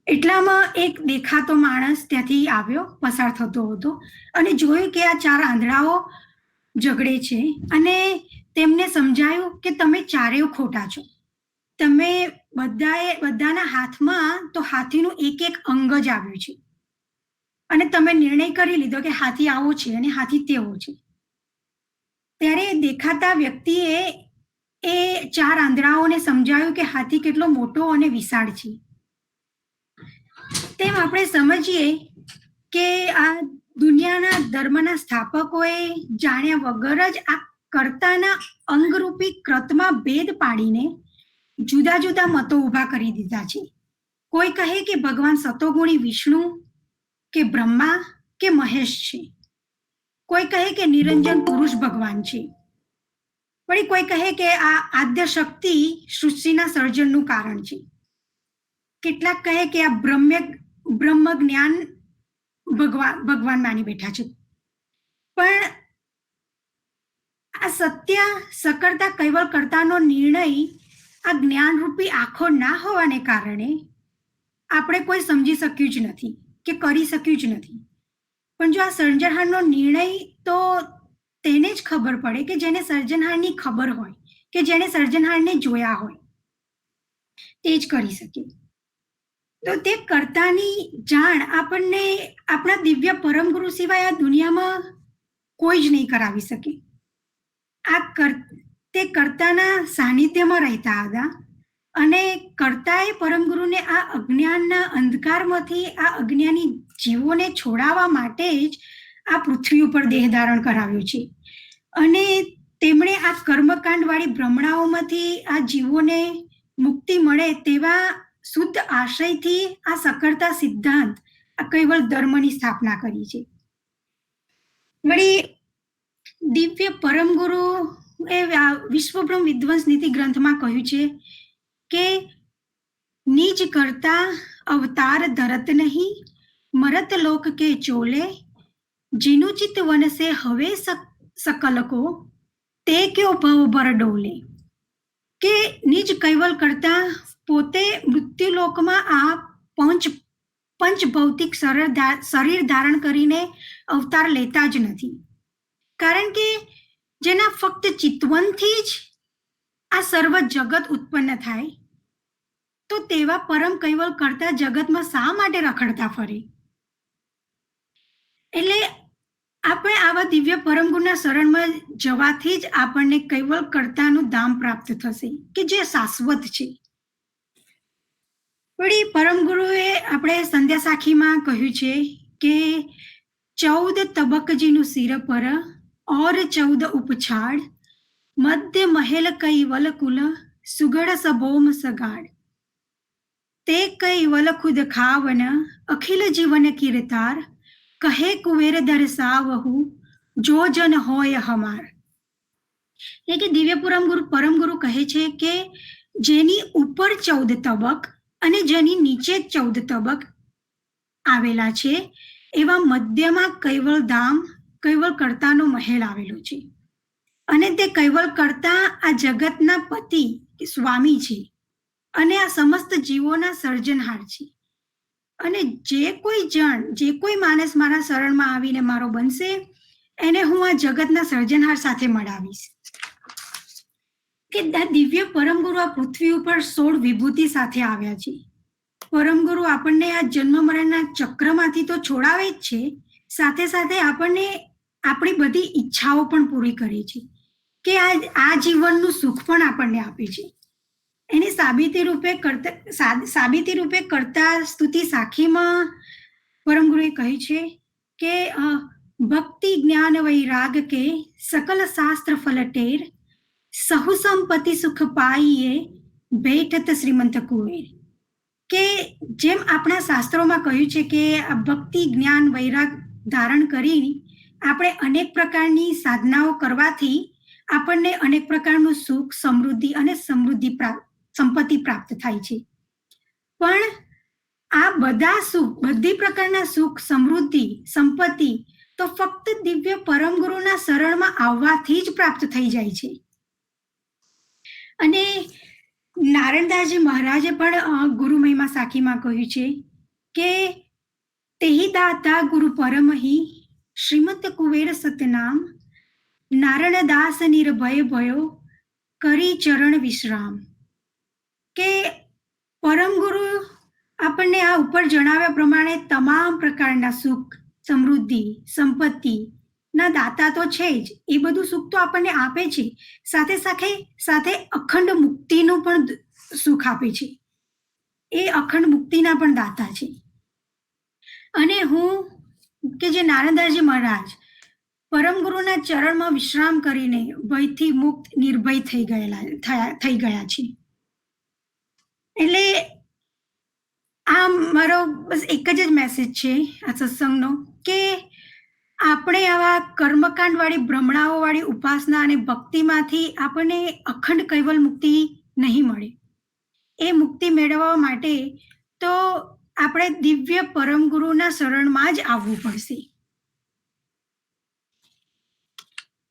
એટલામાં એક દેખાતો માણસ ત્યાંથી આવ્યો, પસાર થતો હતો અને જોયું કે આ 4 આંધળાઓ ઝઘડે છે અને તેમને સમજાયું કે તમે ચારેય ખોટા છો. તમે બધાના હાથમાં તો હાથીનું એક અંગ જ આવ્યું છે અને તમે નિર્ણય કરી લીધો કે હાથી આવો છે અને હાથી તેવો છે. ત્યારે દેખાતા વ્યક્તિએ એ 4 આંધળાઓને સમજાવ્યું કે હાથી કેટલો મોટો અને વિશાળ છે. તેમ આપણે સમજીએ કે આ દુનિયાના ધર્મના સ્થાપકોએ જાણ્યા વગર જ આ કર્તાના અંગરૂપી કૃતમાં ભેદ પાડીને જુદા જુદા મતો ઊભા કરી દીધા છે. કોઈ કહે કે ભગવાન સતોગુણી વિષ્ણુ કે બ્રહ્મા કે મહેશ છે, કોઈ કહે કે નિરંજન પુરુષ ભગવાન છે, વળી કોઈ કહે કે આ આદ્ય શક્તિ સૃષ્ટિના સર્જનનું કારણ છે. કેટલાક કહે કે આ બ્રહ્મ જ્ઞાન ભગવાન માની બેઠા છે. પણ આ સત્ય સકળતા કૈવલ કરતાનો નિર્ણય આ જ્ઞાનરૂપી આંખો ના હોવાને કારણે આપણે કોઈ સમજી શક્યું જ નથી કે કરી શક્યું જ નથી. પણ જો આ સર્જનહારનો નિર્ણય તો તેને જ ખબર પડે કે જેને સર્જનહારની ખબર હોય, કે જેને સર્જનહારને જોયા હોય, તે જ કરી શકે. તો તે કર્તાની જાણ આપણને આપણા દિવ્ય પરમ ગુરુ સિવાય આ દુનિયામાં કોઈ જ નહીં કરાવી શકે. તે કર્તાના સાનિધ્યમાં રહેતા હતા અને કર્તાએ પરમ ગુરુને આ અજ્ઞાનના અંધકારમાંથી આ અજ્ઞાની જીવોને છોડાવવા માટે જ આ પૃથ્વી ઉપર દેહ ધારણ કરાવ્યું છે. અને તેમણે આ કર્મકાંડ વાળી ભ્રમણાઓમાંથી આ જીવોને મુક્તિ મળે તેવા શુદ્ધ આશયથી આ સકળતા સિદ્ધાંત આ કૈવલ ધર્મની સ્થાપના કરી છે. વળી દિવ્ય પરમ ગુરુ એ વિશ્વબ્રહ્મ વિધ્વંસ નીતિ ગ્રંથમાં કહ્યું છે કે નિજ કરતા અવતાર ધરત નહીં, મરત લોક કે ચોલે, જીનું ચિત વન સે હવે सकल को ते क्यों भव भर डोले. કે નિજ કૈવલ કરતા પોતે મૃત્યુલોકમાં આ પંચ ભૌતિક શરીર ધારણ કરીને અવતાર લેતા જ નથી. કારણ કે જેના ફક્ત ચિતવનથી જ આ સર્વ જગત ઉત્પન્ન થાય તો તેવા પરમ કૈવલ કરતા જગતમાં શા માટે રખડતા ફરે. એટલે આપણે આવા દિવ્ય પરમ ગુરુના શરણમાં જવાથી જ આપણને કૈવલ કર્તાનું ધામ પ્રાપ્ત થશે કે જે શાશ્વત છે. વળી પરમ ગુરુએ આપણે સંધ્યા સાખીમાં કહ્યું છે કે 14 તબકજીનું સિર પર ઓર 14 ઉપછાડ, મધ્ય મહેલ કૈવલ કુલ સુગડ સભોમ સગાડ, તે કૈવલ ખુદ ખાવન અખિલ જીવન કીર્તાર, કહે કુવેર દરસાવહુ જો જન હોય હમાર. એટલે કે દિવ્ય પરમ ગુરુ કહે છે કે જેની ઉપર 14 તબક અને જેની નીચે 14 તબક આવેલા છે એવા મધ્યમાં કૈવલ ધામ કૈવલ કર્તાનો મહેલ આવેલો છે. અને તે કૈવલ કર્તા આ જગતના પતિ સ્વામી છે અને આ સમસ્ત જીવોના સર્જનહાર છે. અને જે કોઈ માણસ મારા શરણમાં આવીને મારો બનશે એને હું આ જગતના સર્જનહાર સાથે મળાવીશ. કે દિવ્ય પરમગુરુ આ પૃથ્વી ઉપર 16 વિભૂતિ સાથે આવ્યા છે. પરમગુરુ આપણને આ જન્મ મરણના ચક્રમાંથી તો છોડાવે જ છે, સાથે સાથે આપણને આપણી બધી ઈચ્છાઓ પણ પૂરી કરે છે કે આ જીવનનું સુખ પણ આપણને આપે છે. એની સાબિતી રૂપે કરતા સ્તુતિ સાખીમાં પરમગુરુએ કહ્યું છે કે ભક્તિ જ્ઞાન વૈરાગ કે સકલ શાસ્ત્ર ફલટેર, સહુ સંપત્તિ સુખ પાઈએ બેઠત શ્રીમંત કુવેર. કે જેમ આપણા શાસ્ત્રોમાં કહ્યું છે કે આ ભક્તિ જ્ઞાન વૈરાગ ધારણ કરી આપણે અનેક પ્રકારની સાધનાઓ કરવાથી આપણને અનેક પ્રકારનું સુખ, સમૃદ્ધિ અને સંપત્તિ પ્રાપ્ત થાય છે. પણ આ બધી પ્રકારના સુખ, સમૃદ્ધિ, સંપત્તિ તો ફક્ત દિવ્ય પરમ ગુરુના શરણમાં આવવાથી જ પ્રાપ્ત થઈ જાય છે. અને નારાયણદાસજી મહારાજે પણ ગુરુ મહિમા સાખીમાં કહ્યું છે કે તેહી દાતા ગુરુ પરમહી શ્રીમત કુવેર સતનામ, નારાયણદાસ નિર્ભય ભયો કરી ચરણ વિશ્રામ. કે પરમ ગુરુ આપણને આ ઉપર જણાવ્યા પ્રમાણે તમામ પ્રકારના સુખ, સમૃદ્ધિ, સંપત્તિ ના દાતા તો છે જ, એ બધું સુખ તો આપણને આપે છે, સાથે અખંડ મુક્તિનું પણ સુખ આપે છે. એ અખંડ મુક્તિના પણ દાતા છે. અને હું કે જે નારાયણદાસજી મહારાજ પરમ ગુરુના ચરણમાં વિશ્રામ કરીને ભયથી મુક્ત નિર્ભય થઈ ગયા છે. એટલે આ મારો બસ એક જ મેસેજ છે આ સત્સંગનો કે આપણે આવા કર્મકાંડ વાળી ભ્રમણાઓ વાળી ઉપાસના અને ભક્તિમાંથી આપણને અખંડ કૈવલ મુક્તિ નહીં મળે. એ મુક્તિ મેળવવા માટે તો આપણે દિવ્ય પરમ ગુરુના શરણમાં જ આવવું પડશે.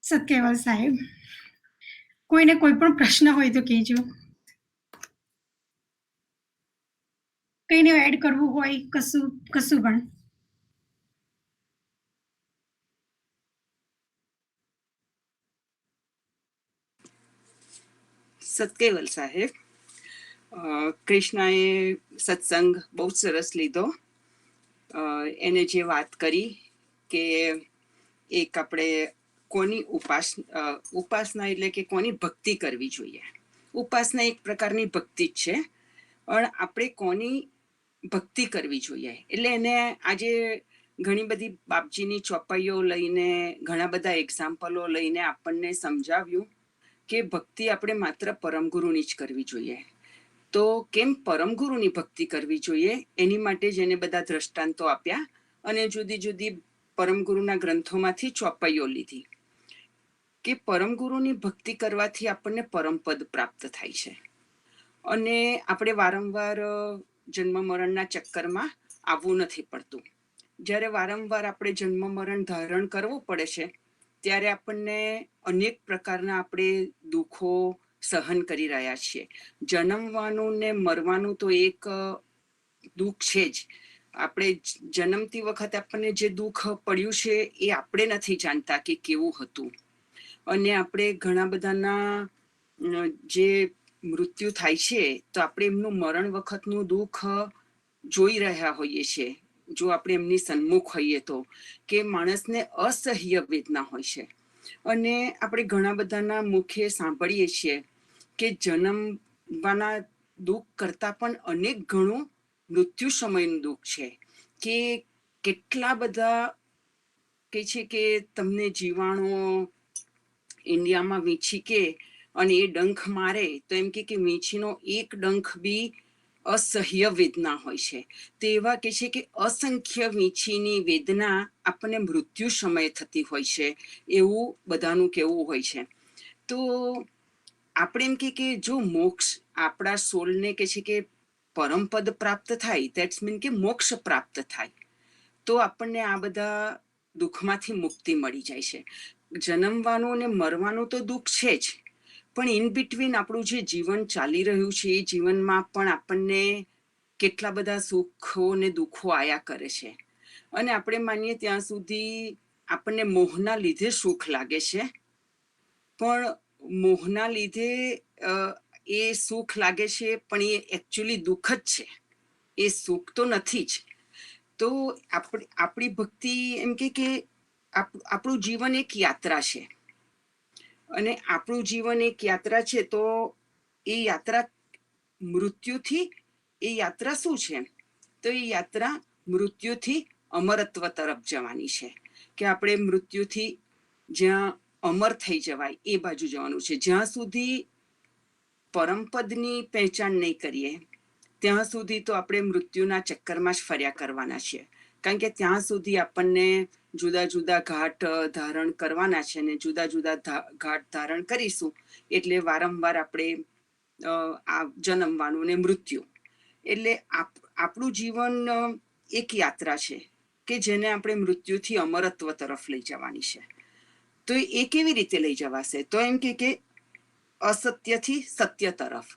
સત્કેવલ સાહેબ, કોઈને કોઈ પણ પ્રશ્ન હોય તો કહેજો. કઈને એડ કરવું હોય કશું પણ. સત્કેવલ સાહેબ, કૃષ્ણાએ સત્સંગ બહુ જ સરસ લીધો. એને જે વાત કરી કે એક આપણે કોની ઉપાસના એટલે કે કોની ભક્તિ કરવી જોઈએ. ઉપાસના એક પ્રકારની ભક્તિ જ છે, પણ આપણે કોની ભક્તિ કરવી જોઈએ. એટલે એને આજે ઘણી બધી બાપજીની ચોપાઈઓ લઈને, ઘણા બધા એક્ઝામ્પલો લઈને આપણને સમજાવ્યું કે ભક્તિ આપણે માત્ર પરમગુરુની જ કરવી જોઈએ. તો કેમ પરમગુરુની ભક્તિ કરવી જોઈએ એની માટે જ એને બધા દ્રષ્ટાંતો આપ્યા અને જુદી જુદી પરમગુરુના ગ્રંથોમાંથી ચોપાઈઓ લીધી કે પરમગુરુની ભક્તિ કરવાથી આપણને પરમપદ પ્રાપ્ત થાય છે. અને આપણે વારંવાર જન્મ મરણના ચક્કરમાં આવવું નથી પડતું. જ્યારે વારંવાર આપણે જન્મ મરણ ધારણ કરવું પડે છે ત્યારે આપણને અનેક પ્રકારના આપણે દુઃખો સહન કરી રહ્યા છીએ. જન્મવાનું ને મરવાનું તો એક દુઃખ છે જ. આપણે જન્મતી વખતે આપણને જે દુઃખ પડ્યું છે એ આપણે નથી જાણતા કે કેવું હતું. અને આપણે ઘણા બધાના જે મૃત્યુ થાય છે તો આપણે એમનું મરણ વખતનું દુઃખ જોઈ રહ્યા હોઈએ છીએ, જો આપણે એમની સન્મુખ હોઈએ તો, કે માણસને અસહ્ય વેદના હોય છે. અને આપણે ઘણા બધાના મુખે સાંભળીએ છીએ કે જન્મવાના દુઃખ કરતાં પણ અનેક ગણું મૃત્યુ સમયનું દુઃખ છે. કે કેટલા બધા કે છે કે તમને જીવાણુઓ ઇન્ડિયામાં વીંછી કે અને એ ડંખ મારે તો એમ કે વીંછીનો એક ડંખ બી અસહ્ય વેદના હોય છે. તો એવા કે છે કે અસંખ્ય વીંછીની વેદના આપણને મૃત્યુ સમયે થતી હોય છે, એવું બધાનું કહેવું હોય છે. તો આપણે એમ કે જો મોક્ષ આપણા સોલને કે છે કે પરમપદ પ્રાપ્ત થાય, દેટ્સ મીન કે મોક્ષ પ્રાપ્ત થાય, તો આપણને આ બધા દુઃખમાંથી મુક્તિ મળી જાય છે. જન્મવાનું અને મરવાનું તો દુઃખ છે જ, પણ ઇન બિટવીન આપણું જે જીવન ચાલી રહ્યું છે એ જીવનમાં પણ આપણને કેટલા બધા સુખો ને દુઃખો આયા કરે છે. અને આપણે માનીએ ત્યાં સુધી આપણને મોહના લીધે સુખ લાગે છે, પણ મોહના લીધે એ સુખ લાગે છે પણ એ એકચ્યુઅલી દુઃખ જ છે, એ સુખ તો નથી જ. તો આપણી ભક્તિ એમ કે આપણું જીવન એક યાત્રા છે, અને આપણું જીવન એક યાત્રા છે. તો એ યાત્રા મૃત્યુથી, એ યાત્રા શું છે? તો એ યાત્રા મૃત્યુથી અમરત્વ તરફ જવાની છે. કે આપણે મૃત્યુથી જ્યાં અમર થઈ જવાય એ બાજુ જવાનું છે. જ્યાં સુધી પરમપદની પહેચાન નહીં કરીએ ત્યાં સુધી તો આપણે મૃત્યુના ચક્કરમાં જ ફર્યા કરવાના છીએ. કારણ કે ત્યાં સુધી આપણને જુદા જુદા ઘાટ ધારણ કરવાના છે, અને જુદા જુદા ઘાટ ધારણ કરીશું એટલે વારંવાર આપણે આ જન્મવાનું ને મૃત્યુ. એટલે આપણું જીવન એક યાત્રા છે કે જેને આપણે મૃત્યુથી અમરત્વ તરફ લઈ જવાની છે. તો એ કેવી રીતે લઈ જવાશે? તો એમ કે અસત્યથી સત્ય તરફ.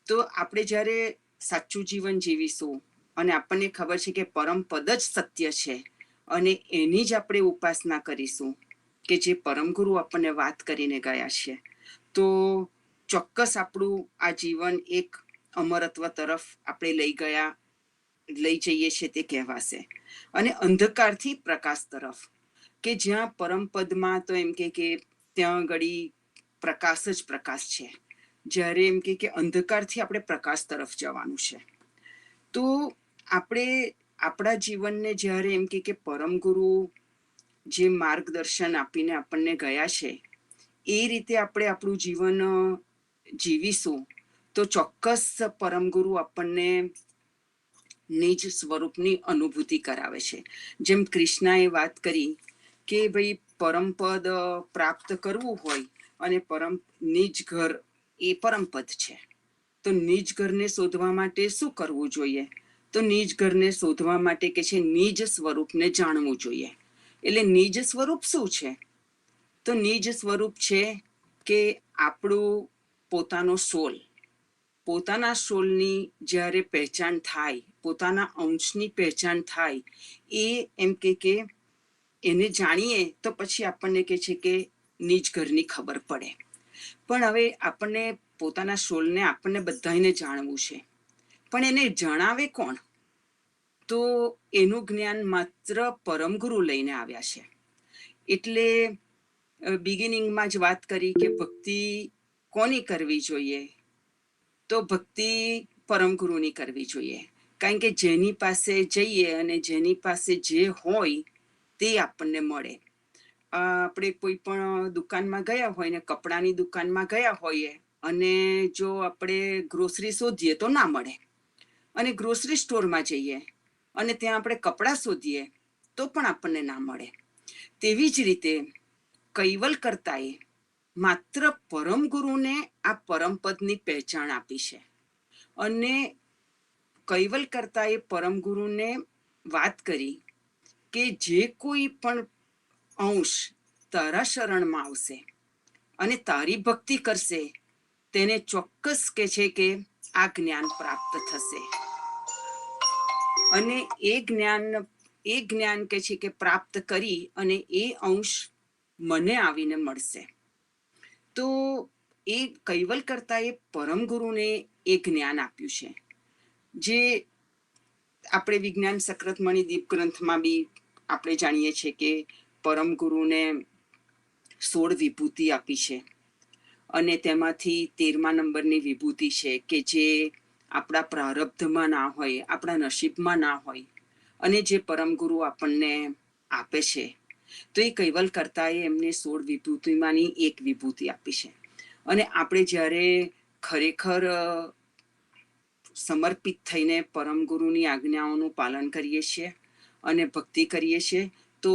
તો આપણે જ્યારે સાચું જીવન જીવીશું અને આપણને ખબર છે કે પરમપદ જ સત્ય છે અને એની જ આપણે ઉપાસના કરીશું કે જે પરમગુરુ આપણને વાત કરીને ગયા છે, તો ચોક્કસ આપણું આ જીવન એક અમરત્વ તરફ આપણે લઈ જઈએ છીએ તે કહેવાશે. અને અંધકારથી પ્રકાશ તરફ, કે જ્યાં પરમપદમાં તો એમ કે ત્યાં ઘડી પ્રકાશ જ પ્રકાશ છે, જ્યારે એમ કે અંધકારથી આપણે પ્રકાશ તરફ જવાનું છે. તો આપણે આપણા જીવનને જ્યારે એમ કે પરમગુરુ જે માર્ગદર્શન આપીને આપણને ગયા છે એ રીતે આપણે આપણું જીવન જીવીશું તો ચોક્કસ પરમગુરુ આપણને નિજ સ્વરૂપની અનુભૂતિ કરાવે છે. જેમ કૃષ્ણાએ વાત કરી કે ભાઈ પરમપદ પ્રાપ્ત કરવું હોય અને નિજ ઘર એ પરમપદ છે, તો નિજ ઘરને શોધવા માટે શું કરવું જોઈએ? તો નિજ ઘરને શોધવા માટે કે છે નિજ સ્વરૂપને જાણવું જોઈએ. એટલે નિજ સ્વરૂપ શું છે? તો નિજ સ્વરૂપ છે કે આપણું પોતાનો સોલ, પોતાના સોલની જ્યારે પહેચાન થાય, પોતાના અંશની પહેચાન થાય, એ એમ કે એને જાણીએ તો પછી આપણને કે છે કે નિજ ઘરની ખબર પડે. પણ હવે આપણને પોતાના સોલને આપણને બધાને જાણવું છે, પણ એને જણાવે કોણ? તો એનું જ્ઞાન માત્ર પરમગુરુ લઈને આવ્યા છે. એટલે બિગિનિંગમાં જ વાત કરી કે ભક્તિ કોની કરવી જોઈએ? તો ભક્તિ પરમગુરુની કરવી જોઈએ. કારણ કે જેની પાસે જઈએ અને જેની પાસે જે હોય તે આપણને મળે. આપણે કોઈ પણ દુકાનમાં ગયા હોય ને કપડાની દુકાનમાં ગયા હોઈએ અને જો આપણે ગ્રોસરી શોધીએ તો ના મળે, અને ગ્રોસરી સ્ટોરમાં જઈએ અને ત્યાં આપણે કપડાં શોધીએ તો પણ આપણને ના મળે. તેવી જ રીતે કૈવલ કરતાએ માત્ર પરમ ગુરુને આ પરમપદની પહેચાન આપી છે. અને કૈવલ કરતાએ પરમ ગુરુને વાત કરી કે જે કોઈ પણ અંશ તારા શરણમાં આવશે અને તારી ભક્તિ કરશે તેને ચોક્કસ કે છે કે આ જ્ઞાન પ્રાપ્ત થશે. અને એ જ્ઞાન કે છે કે પ્રાપ્ત કરી અને એ અંશ મને આવીને મળશે. તો એ કૈવલ કરતાએ પરમ ગુરુને એ જ્ઞાન આપ્યું છે, જે આપણે વિજ્ઞાન સક્રતમણી દીપ ગ્રંથમાં બી આપણે જાણીએ છીએ કે પરમ ગુરુને 16 વિભૂતિ આપી છે, અને તેમાંથી 13મા નંબરની વિભૂતિ છે કે જે આપણા પ્રારબ્ધમાં ના હોય, આપણા નસીબમાં ના હોય, અને જે પરમ ગુરુ આપણને આપે છે. તો એ કૈવલ કરતાએ એમને 16 વિભૂતિમાંની એક વિભૂતિ આપી છે. અને આપણે જ્યારે ખરેખર સમર્પિત થઈને પરમ ગુરુની આજ્ઞાઓનું પાલન કરીએ છીએ અને ભક્તિ કરીએ છીએ તો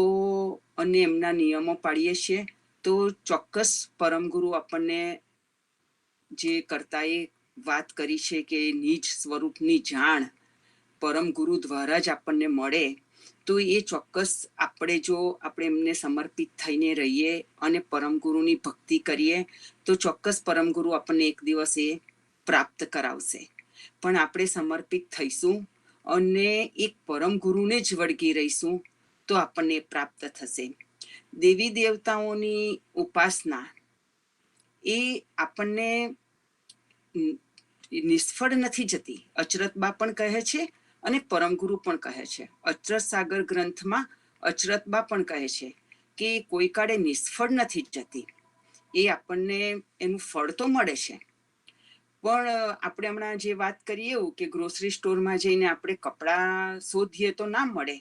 અને એમના નિયમો પાડીએ છીએ તો ચોક્કસ પરમ ગુરુ આપણને જે કરતાએ વાત કરી છે કે નિજ સ્વરૂપની જાણ પરમ ગુરુ દ્વારા જ આપણને મળે. તો એ ચોક્કસ આપણે જો આપણે એમને સમર્પિત થઈને રહીએ અને પરમ ગુરુની ભક્તિ કરીએ તો ચોક્કસ પરમ ગુરુ આપણને એક દિવસ એ પ્રાપ્ત કરાવશે. પણ આપણે સમર્પિત થઈશું અને એક પરમ ગુરુને જ વળગી રહીશું તો આપણને પ્રાપ્ત થશે. દેવી દેવતાઓની ઉપાસના એ આપણને નિષ્ફળ નથી જતી. અચરતબા પણ કહે છે અને પરમગુરુ પણ કહે છે. અચરત સાગર ગ્રંથમાં અચરતબા પણ કહે છે કે કોઈ કાળે નિષ્ફળ નથી જતી, એ આપણને એનું ફળ તો મળે છે. પણ આપણે હમણાં જે વાત કરીએ એવું કે ગ્રોસરી સ્ટોરમાં જઈને આપણે કપડાં શોધીએ તો ના મળે,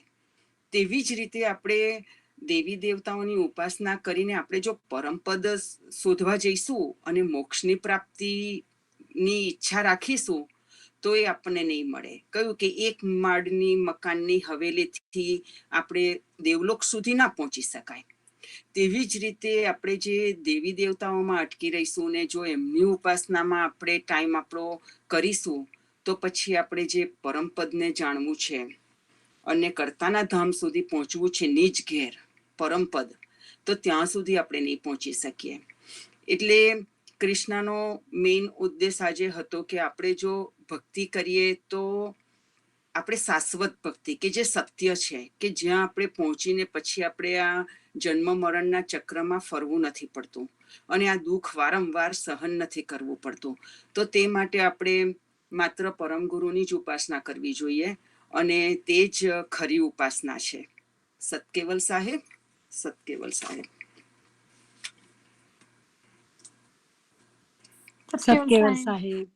તેવી જ રીતે આપણે દેવી દેવતાઓની ઉપાસના કરીને આપણે જો પરમપદ શોધવા જઈશું અને મોક્ષની પ્રાપ્તિની ઈચ્છા રાખીશું તો એ આપણને નહીં મળે. કહ્યું કે એક માળની મકાનની હવેલીથી આપણે દેવલોક સુધી ના પહોંચી શકાય. તેવી જ રીતે આપણે જે દેવી દેવતાઓમાં અટકી રહીશું ને જો એમની ઉપાસનામાં આપણે ટાઈમ આપણો કરીશું તો પછી આપણે જે પરમપદને જાણવું છે અને કરતાના ધામ સુધી પહોંચવું છે નિજ ઘેર પરમપદ, તો ત્યાં સુધી આપણે નહીં પહોંચી શકીએ. એટલે કૃષ્ણનો મેઇન ઉદ્દેશ આજે હતો કે આપણે જો ભક્તિ કરીએ તો આપણે શાશ્વત ભક્તિ કે જે સત્ય છે કે જ્યાં આપણે પહોંચીને પછી આપણે આ જન્મ મરણના ચક્રમાં ફરવું નથી પડતું અને આ દુઃખ વારંવાર સહન નથી કરવું પડતું. તો તે માટે આપણે માત્ર પરમ ગુરુની જ ઉપાસના કરવી જોઈએ અને તે જ ખરી ઉપાસના છે. સતકેવલ સાહેબ, સતકેવલ સાહેબ. સતકેવલ સાહેબ.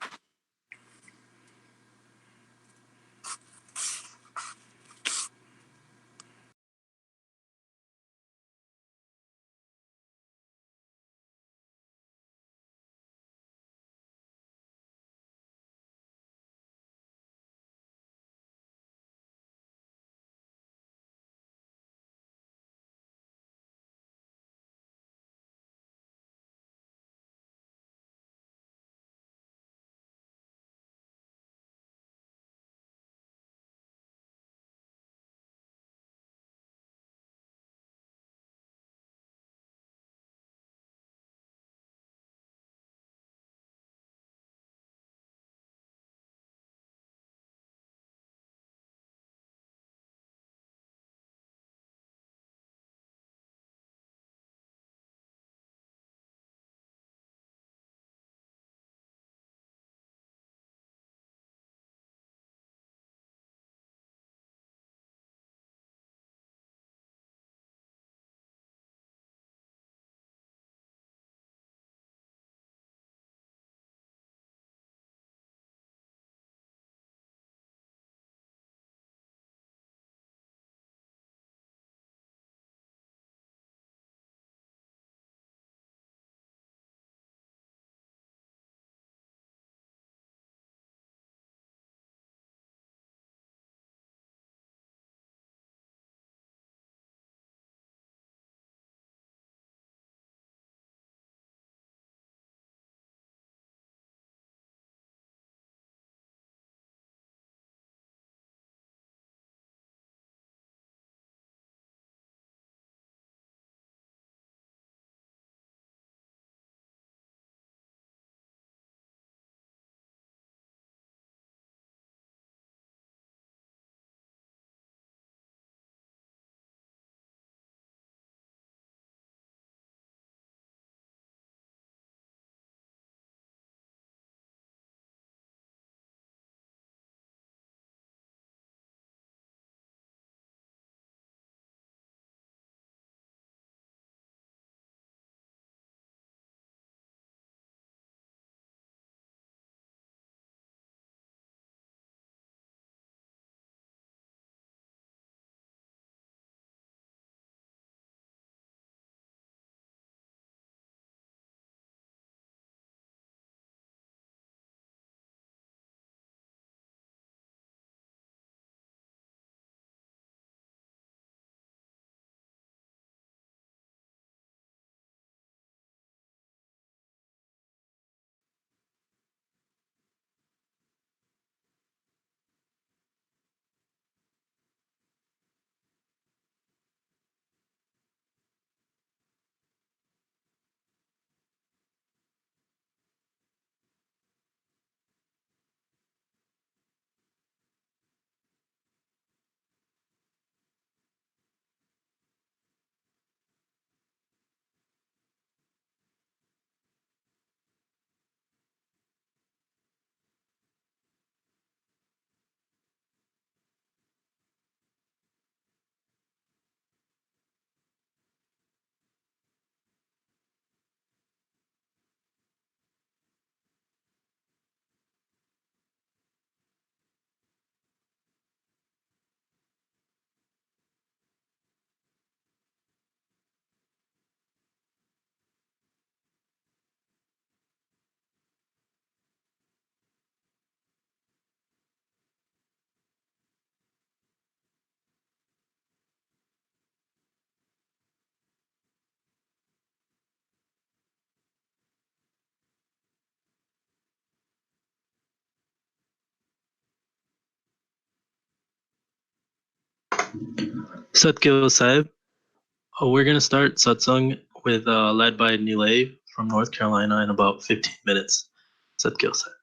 Satguru Sahib. We're going to start satsang with led by Nilay from North Carolina in about 15 minutes. Satguru Sahib.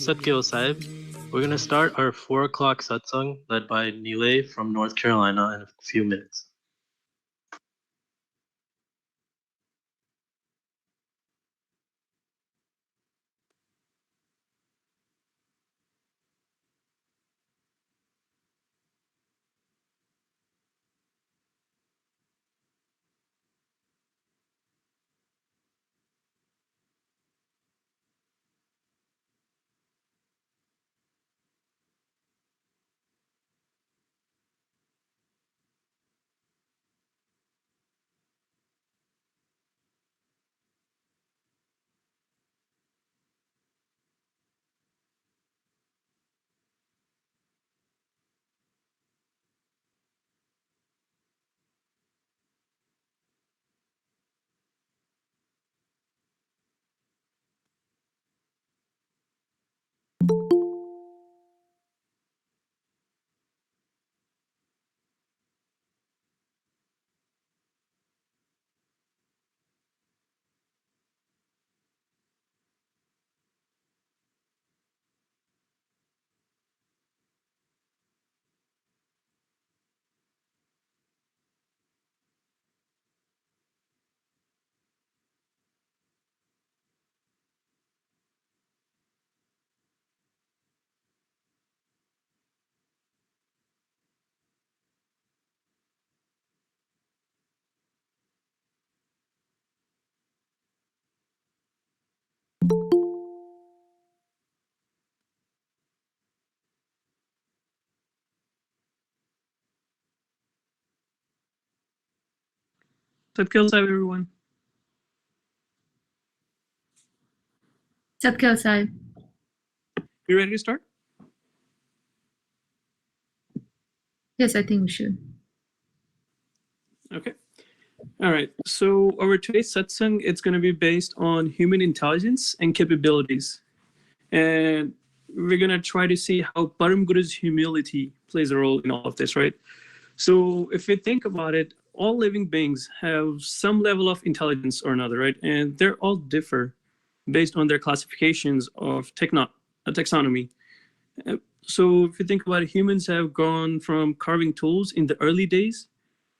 Satgil Sahib, we're going to start our 4 o'clock satsang led by Nilay from North Carolina in a few minutes. Satgil Sahib, everyone. Satgil Sahib. You ready to start? Yes, I think we should. Okay. All right. So our today's satsang, it's going to be based on human intelligence and capabilities. And we're going to try to see how Param Guru's humility plays a role in all of this, right? So if we think about it, all living beings have some level of intelligence or another, right? And they're all differ based on their classifications of taxonomy. So if you think about it, humans have gone from carving tools in the early days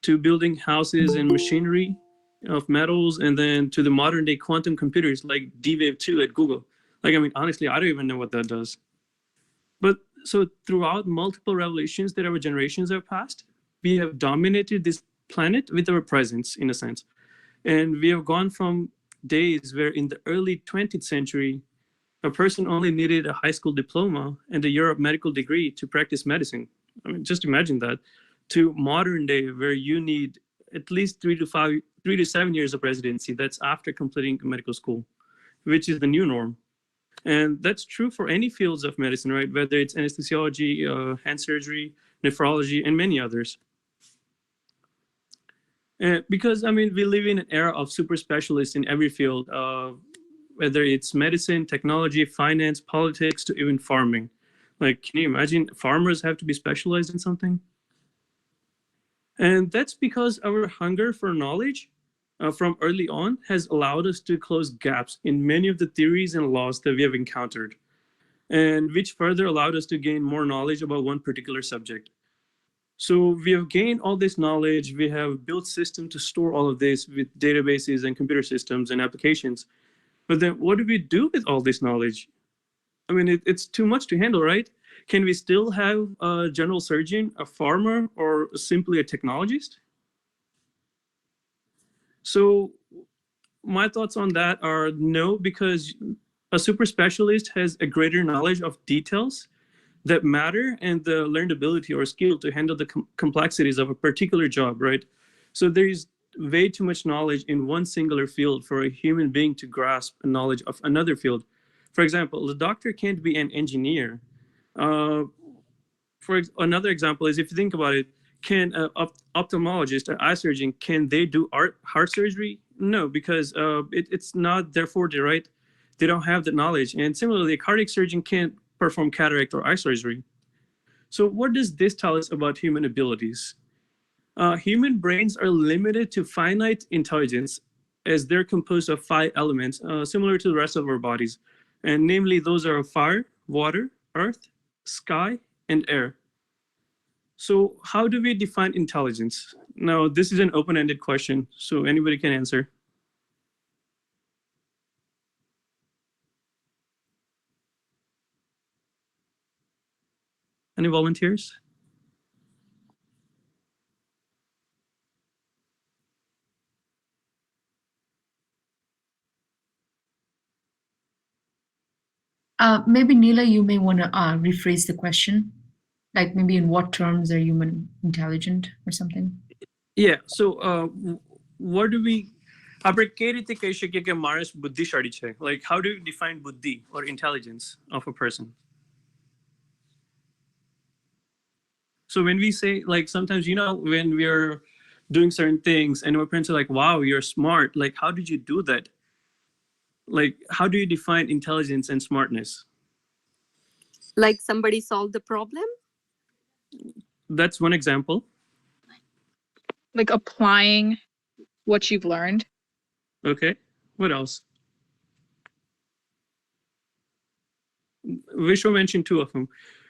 to building houses and machinery of metals, and then to the modern day quantum computers like D-Wave 2 at Google. Like, I mean, honestly, I don't even know what that does. But so throughout multiple revolutions that our generations have passed, we have dominated this planet with our presence, in a sense. And we have gone from days where in the early 20th century, a person only needed a high school diploma and a year of medical degree to practice medicine. I mean, just imagine that. To modern day, where you need at least 3 to 7 years of residency. That's after completing medical school, which is the new norm. And that's true for any fields of medicine, right? Whether it's anesthesiology, hand surgery, nephrology, and many others. Because, I mean, we live in an era of super specialists in every field, whether it's medicine, technology, finance, politics, to even farming. Like, can you imagine farmers have to be specialized in something? And that's because our hunger for knowledge from early on has allowed us to close gaps in many of the theories and laws that we have encountered, and which further allowed us to gain more knowledge about one particular subject. So we have gained all this knowledge. We have built systems to store all of this with databases and computer systems and applications. But then what do we do with all this knowledge? I mean, it's too much to handle, right? Can we still have a general surgeon, a farmer, or simply a technologist? So my thoughts on that are no, because a super specialist has a greater knowledge of details that matter and the learned ability or skill to handle the complexities of a particular job, right? So there's way too much knowledge in one singular field for a human being to grasp a knowledge of another field. For example, the doctor can't be an engineer. Another example is, if you think about it, can an ophthalmologist, an eye surgeon, can they do heart surgery? No, because it's not their forte, right? They don't have the knowledge. And similarly, a cardiac surgeon can't perform cataract or eye surgery. So what does this tell us about human abilities? Human brains are limited to finite intelligence, as they're composed of 5 elements, similar to the rest of our bodies. And namely, those are fire, water, earth, sky, and air. So how do we define intelligence? Now, this is an open-ended question, so anybody can answer. Any volunteers? Maybe Neela, you may want to rephrase the question. Like maybe in what terms are human intelligent or something? Yeah, so what do we... Like, how do you define buddhi or intelligence of a person? So when we say, like, sometimes, you know, when we're doing certain things and our parents are like, wow, you're smart. Like, how did you do that? Like, how do you define intelligence and smartness? Like somebody solved the problem? That's one example. Like applying what you've learned. Okay, what else? Vishwa mentioned 2 of them.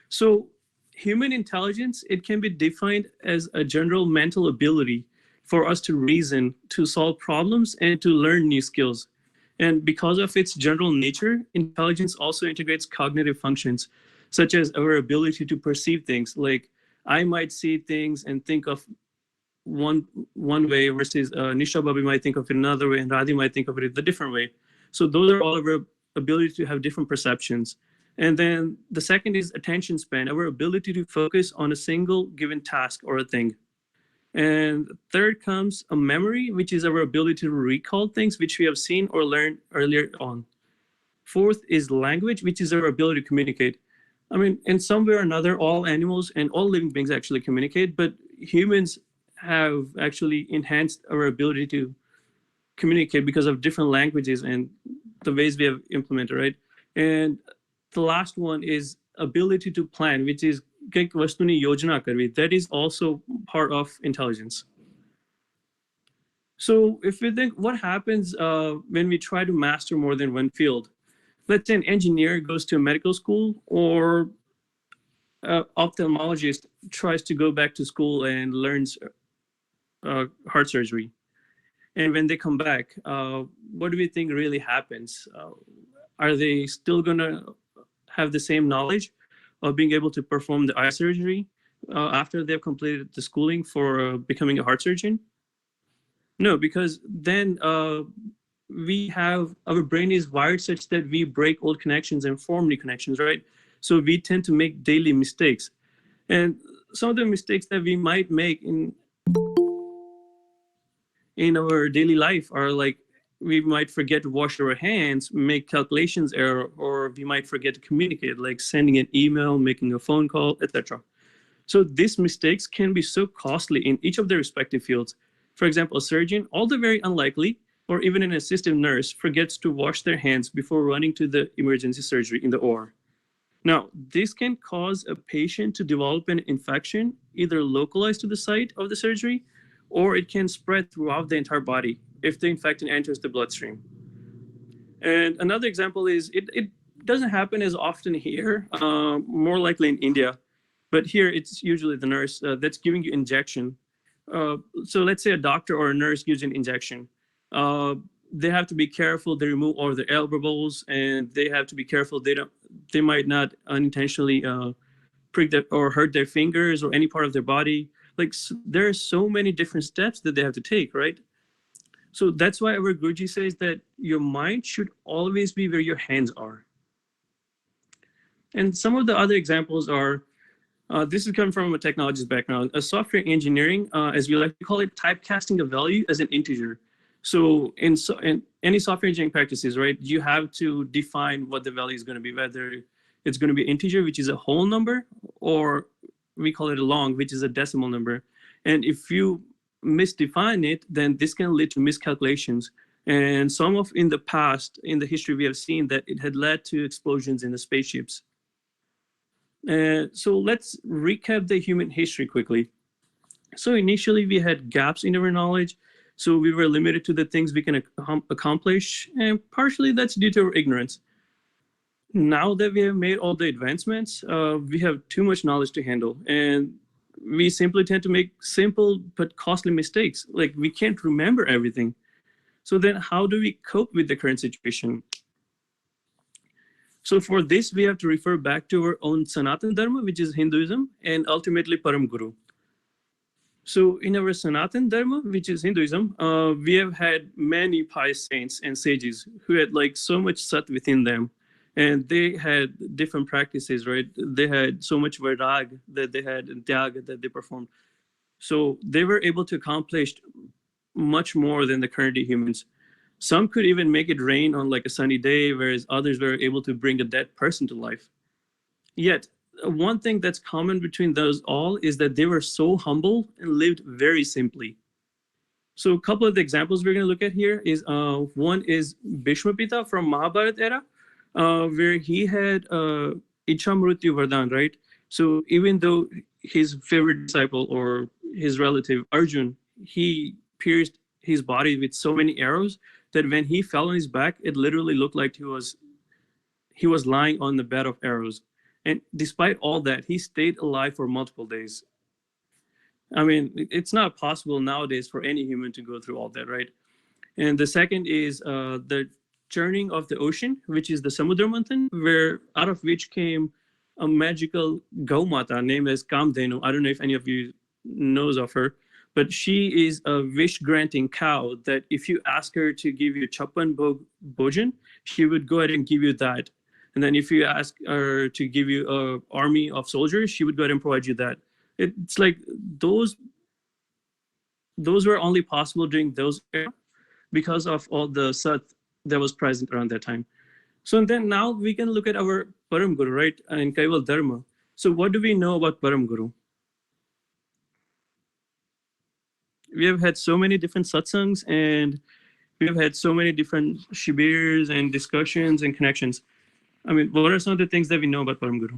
So human intelligence, it can be defined as a general mental ability for us to reason, to solve problems, and to learn new skills. And because of its general nature, intelligence also integrates cognitive functions, such as our ability to perceive things. Like, I might see things and think of one way versus Nisha Babi might think of it another way, and Radhi might think of it a different way. So those are all of our ability to have different perceptions. And then the second is attention span, our ability to focus on a single given task or a thing. And third comes a memory, which is our ability to recall things which we have seen or learned earlier on. Fourth is language, which is our ability to communicate. I mean, in some way or another, all animals and all living beings actually communicate, but humans have actually enhanced our ability to communicate because of different languages and the ways we have implemented, right? And the last one is ability to plan, which is that is also part of intelligence. So if we think what happens when we try to master more than one field, let's say an engineer goes to a medical school, or an ophthalmologist tries to go back to school and learns heart surgery. And when they come back, what do we think really happens? Are they still going to have the same knowledge of being able to perform the eye surgery after they've completed the schooling for becoming a heart surgeon? No, because then we have, our brain is wired such that we break old connections and form new connections, right? So we tend to make daily mistakes. And some of the mistakes that we might make in our daily life are like, we might forget to wash our hands, make calculations error, or we might forget to communicate, like sending an email, making a phone call, etc. So these mistakes can be so costly in each of their respective fields. For example, a surgeon, although very unlikely, or even an assistant nurse, forgets to wash their hands before running to the emergency surgery in the OR. Now, this can cause a patient to develop an infection, either localized to the site of the surgery, or it can spread throughout the entire body if the infection enters the bloodstream. And another example is, it doesn't happen as often here, more likely in India, but here it's usually the nurse that's giving you injection. So let's say a doctor or a nurse gives you an injection. They have to be careful. They remove all the air bubbles, and they have to be careful. They might not unintentionally prick or hurt their fingers or any part of their body. Like, there are so many different steps that they have to take, right? So that's why our Guruji says that your mind should always be where your hands are. And some of the other examples are, this is coming from a technologist background, a software engineering, as we like to call it, typecasting a value as an integer. So in any software engineering practices, right, you have to define what the value is going to be, whether it's going to be integer, which is a whole number, or we call it a long, which is a decimal number. And if you misdefine it, then this can lead to miscalculations. And in the past, in the history, we have seen that it had led to explosions in the spaceships. So let's recap the human history quickly. So initially we had gaps in our knowledge. So we were limited to the things we can accomplish, and partially that's due to our ignorance. Now that we have made all the advancements, we have too much knowledge to handle, and we simply tend to make simple but costly mistakes. Like, we can't remember everything. So then how do we cope with the current situation? So for this, we have to refer back to our own Sanatan Dharma, which is Hinduism, and ultimately Param Guru. So in our Sanatan Dharma, which is Hinduism, we have had many pious saints and sages who had like so much sat within them, and they had different practices, right? They had so much vairag that they had, and tyaga that they performed. So they were able to accomplish much more than the current day humans. Some could even make it rain on like a sunny day, whereas others were able to bring a dead person to life. Yet, one thing that's common between those all is that they were so humble and lived very simply. So a couple of the examples we're going to look at here is, one is Bhishmapita from Mahabharata era, where he had Ichamrutyu Vardhan, right? So even though his favorite disciple or his relative Arjun, he pierced his body with so many arrows that when he fell on his back, it literally looked like he was lying on the bed of arrows. And despite all that, he stayed alive for multiple days. I mean, it's not possible nowadays for any human to go through all that, right? And the second is the churning of the ocean, which is the Samudra Manthan, where out of which came a magical Gaumata named as Kamdhenu. I don't know if any of you knows of her, but she is a wish-granting cow that if you ask her to give you Chappan Bhojan, she would go ahead and give you that. And then if you ask her to give you an army of soldiers, she would go ahead and provide you that. It's like those were only possible during those era because of all the sat that was present around that time. So then now we can look at our Param Guru, right, and Kaival Dharma. So what do we know about Param Guru? We have had so many different satsangs, and we have had so many different shibirs and discussions and connections. I mean, what are some of the things that we know about Param Guru?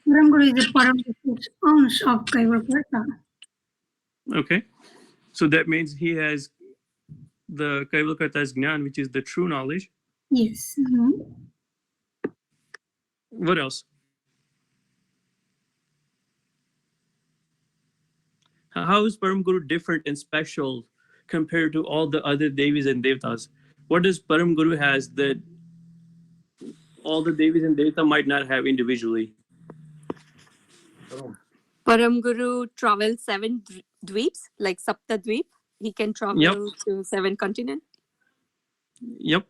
Param Guru is a Param Ansh of Kaivalkarta. Okay, so that means he has the Kaivalkarta's Jnana, which is the true knowledge. Yes. What else? How is Param Guru different and special compared to all the other Devis and Devtas? What does Param Guru has that all the Devis and Devta might not have individually? Param Guru travels 7 dweeps, like Sapta Dweep. He can travel to 7 continents. Yep.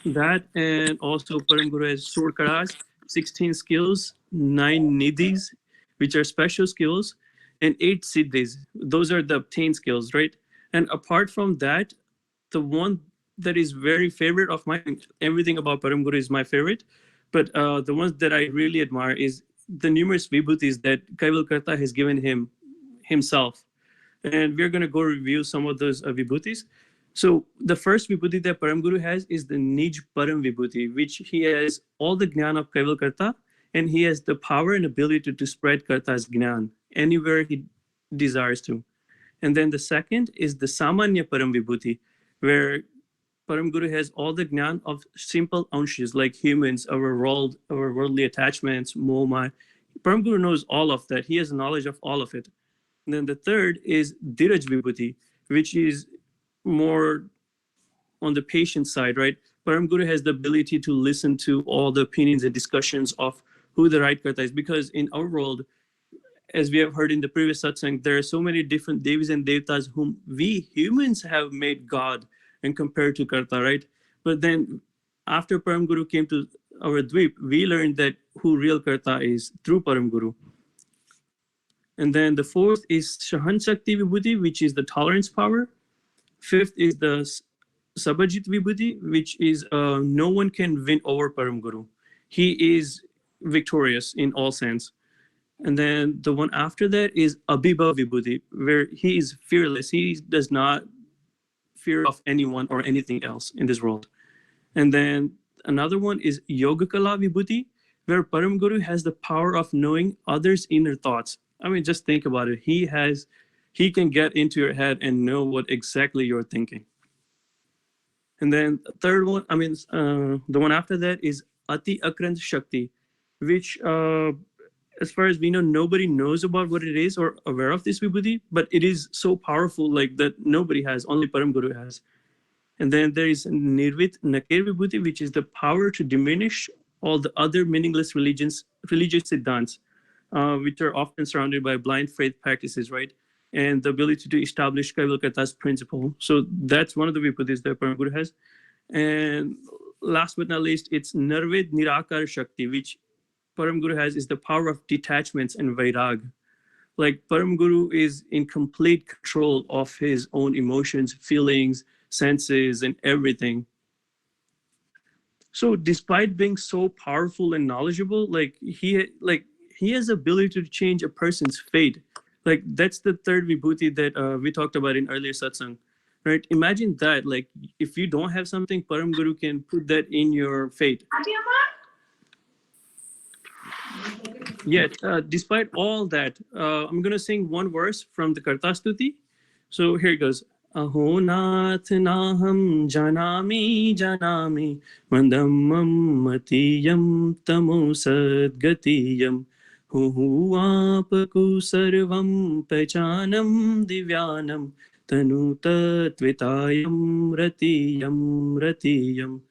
That, and also Param Guru has Surkaras, 16 skills, 9 nidhis, which are special skills, and 8 siddhis. Those are the obtained skills, right? And apart from that, the one that is very favorite of mine, everything about Param Guru is my favorite, but the ones that I really admire is the numerous vibhutis that Kaival Karta has given himself. And we're going to go review some of those vibhutis. So the first vibhuti that Param Guru has is the Nij Param vibhuti, which he has all the Gnan of Kaival Karta, and he has the power and ability to spread Karta's Gnan anywhere he desires to. And then the second is the Samanya Param vibhuti, where Param Guru has all the Gnan of simple anshas like humans, our worldly attachments, Moma. Param Guru knows all of that. He has knowledge of all of it. And then the third is Dhiraj Vibhuti, which is more on the patient side, right? Param Guru has the ability to listen to all the opinions and discussions of who the right Karta is, because in our world, as we have heard in the previous satsang, there are so many different Devis and Devtas whom we humans have made God and compared to Karta, right? But then after Param Guru came to our Dweep, we learned that who real Karta is through Param Guru. And then the fourth is Shahan Shakti Vibhuti, which is the tolerance power. Fifth is the Sabhajit Vibhuti, which is no one can win over Param Guru. He is victorious in all sense. And then the one after that is Abhibhav Vibhuti, where he is fearless. He does not fear of anyone or anything else in this world. And then another one is Yogakala Vibhuti, where Param Guru has the power of knowing others' inner thoughts. I mean, just think about it. He can get into your head and know what exactly you're thinking. And then the third one, the one after that is Ati Akrant Shakti, which, as far as we know, nobody knows about what it is or aware of this vibhuti, but it is so powerful, like that nobody has, only Param Guru has. And then there is Nirvit Nakir Vibhuti, which is the power to diminish all the other meaningless religious siddhants, which are often surrounded by blind faith practices, right? And the ability to establish Kaival Karta's principle. So that's one of the vibhutis that Param Guru has. And last but not least, it's Nirvid Nirakar Shakti, which Param Guru has, is the power of detachments and Vairag. Like Param Guru is in complete control of his own emotions, feelings, senses, and everything. So despite being so powerful and knowledgeable, he has ability to change a person's fate. Like that's the third vibhuti that we talked about in earlier satsang, right? Imagine that, like if you don't have something, Param Guru can put that in your fate. Yet, despite all that, I'm going to sing one verse from the Karta Stuti. So here it goes. Aho nath naham janami janami mandam matiyam tamo sadgatiyam hu apaku sarvam pechanam divyanam tanu tatvitayam ratiyam.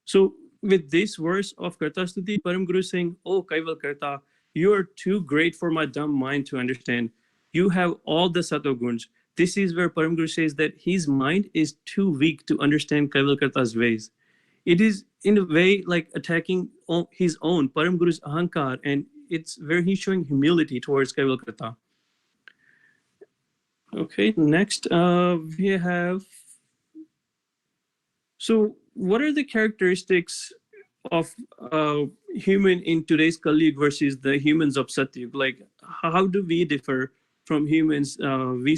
So with this verse of Karta Stuti, Param Guru is saying, oh Kaival Karta, you are too great for my dumb mind to understand. You have all the Satoguns. This is where Param Guru says that his mind is too weak to understand Kaival Karta's ways. It is in a way like attacking his own, Param Guru's ahankar, and it's where he's showing humility towards Kaival Karta. Okay, next we have... So what are the characteristics of human in today's Kali Yuga versus the humans of Satyug? Like, how do we differ from humans we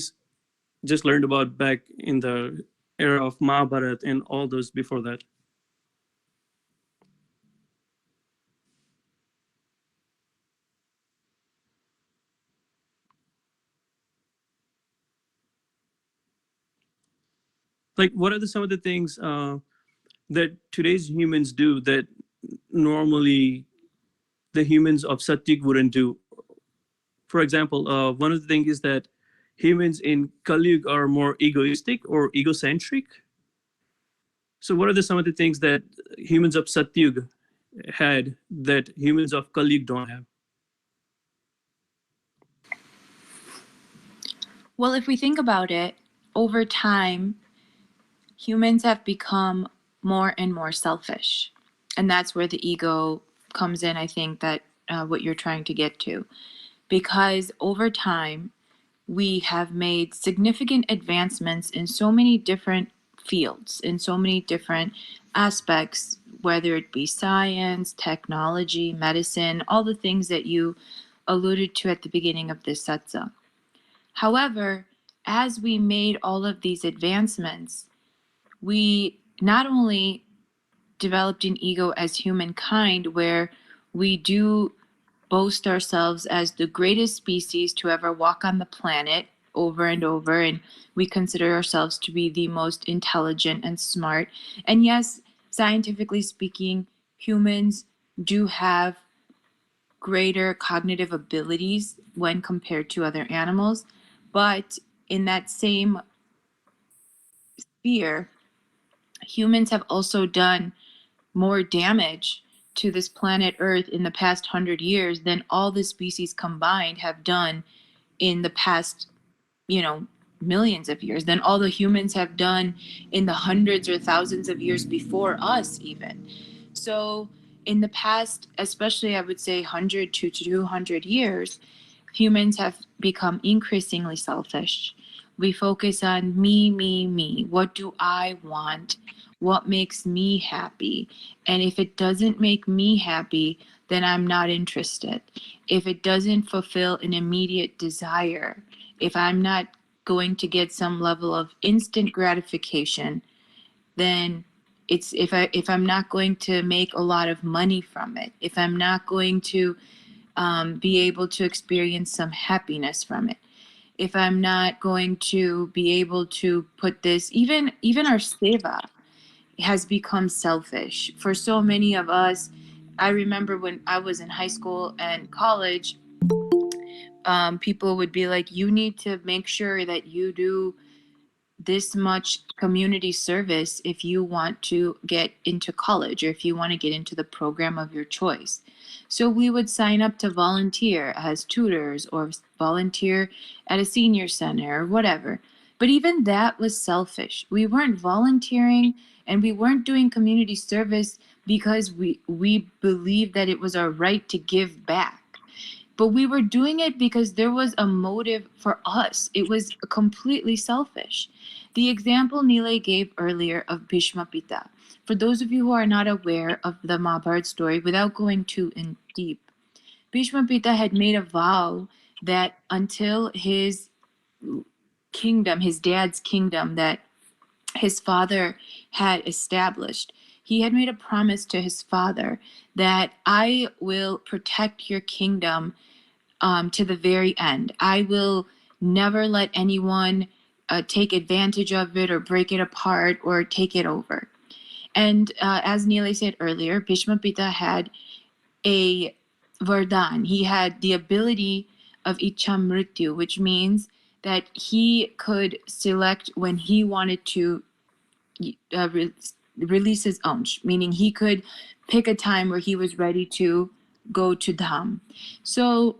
just learned about back in the era of Mahabharat and all those before that? Like, what are some of the things that today's humans do that normally the humans of Satyug wouldn't do? For example, one of the things is that humans in Kali Yuga are more egoistic or egocentric. So what are some of the things that humans of Satyuga had that humans of Kali Yuga don't have? Well, if we think about it, over time, humans have become more and more selfish. And that's where the ego comes in, I think, that what you're trying to get to. Because over time, we have made significant advancements in so many different fields, in so many different aspects, whether it be science, technology, medicine, all the things that you alluded to at the beginning of this satsang. However, as we made all of these advancements, we not only developed an ego as humankind, where we do boast ourselves as the greatest species to ever walk on the planet over and over, and we consider ourselves to be the most intelligent and smart. And yes, scientifically speaking, humans do have greater cognitive abilities when compared to other animals, but in that same sphere, humans have also done more damage to this planet Earth in the past 100 years than all the species combined have done in the past, millions of years, than all the humans have done in the hundreds or thousands of years before us, even. So, in the past, especially I would say 100 to 200 years, humans have become increasingly selfish. We focus on me, me, me. What do I want? What makes me happy? And if it doesn't make me happy, then I'm not interested. If it doesn't fulfill an immediate desire, if I'm not going to get some level of instant gratification, then if I'm not going to make a lot of money from it, if I'm not going to be able to experience some happiness from it, if I'm not going to be able to put this, even our seva has become selfish for so many of us. I remember when I was in high school and college, people would be like, you need to make sure that you do this much community service if you want to get into college or if you want to get into the program of your choice. So we would sign up to volunteer as tutors or volunteer at a senior center or whatever. But even that was selfish. We weren't volunteering and we weren't doing community service because we believed that it was our right to give back. But we were doing it because there was a motive for us. It was completely selfish. The example Nilay gave earlier of Bhishma Pita. For those of you who are not aware of the Mahabharata story, without going too in deep, Bhishma Pita had made a vow that until his kingdom, his dad's kingdom that his father had established, he had made a promise to his father that I will protect your kingdom to the very end. I will never let anyone take advantage of it or break it apart or take it over. And as Nilay said earlier, Bhishma Pita had a vardhan. He had the ability of Ichamrityu, which means that he could select when he wanted to release his ansh, meaning he could pick a time where he was ready to go to Dham. So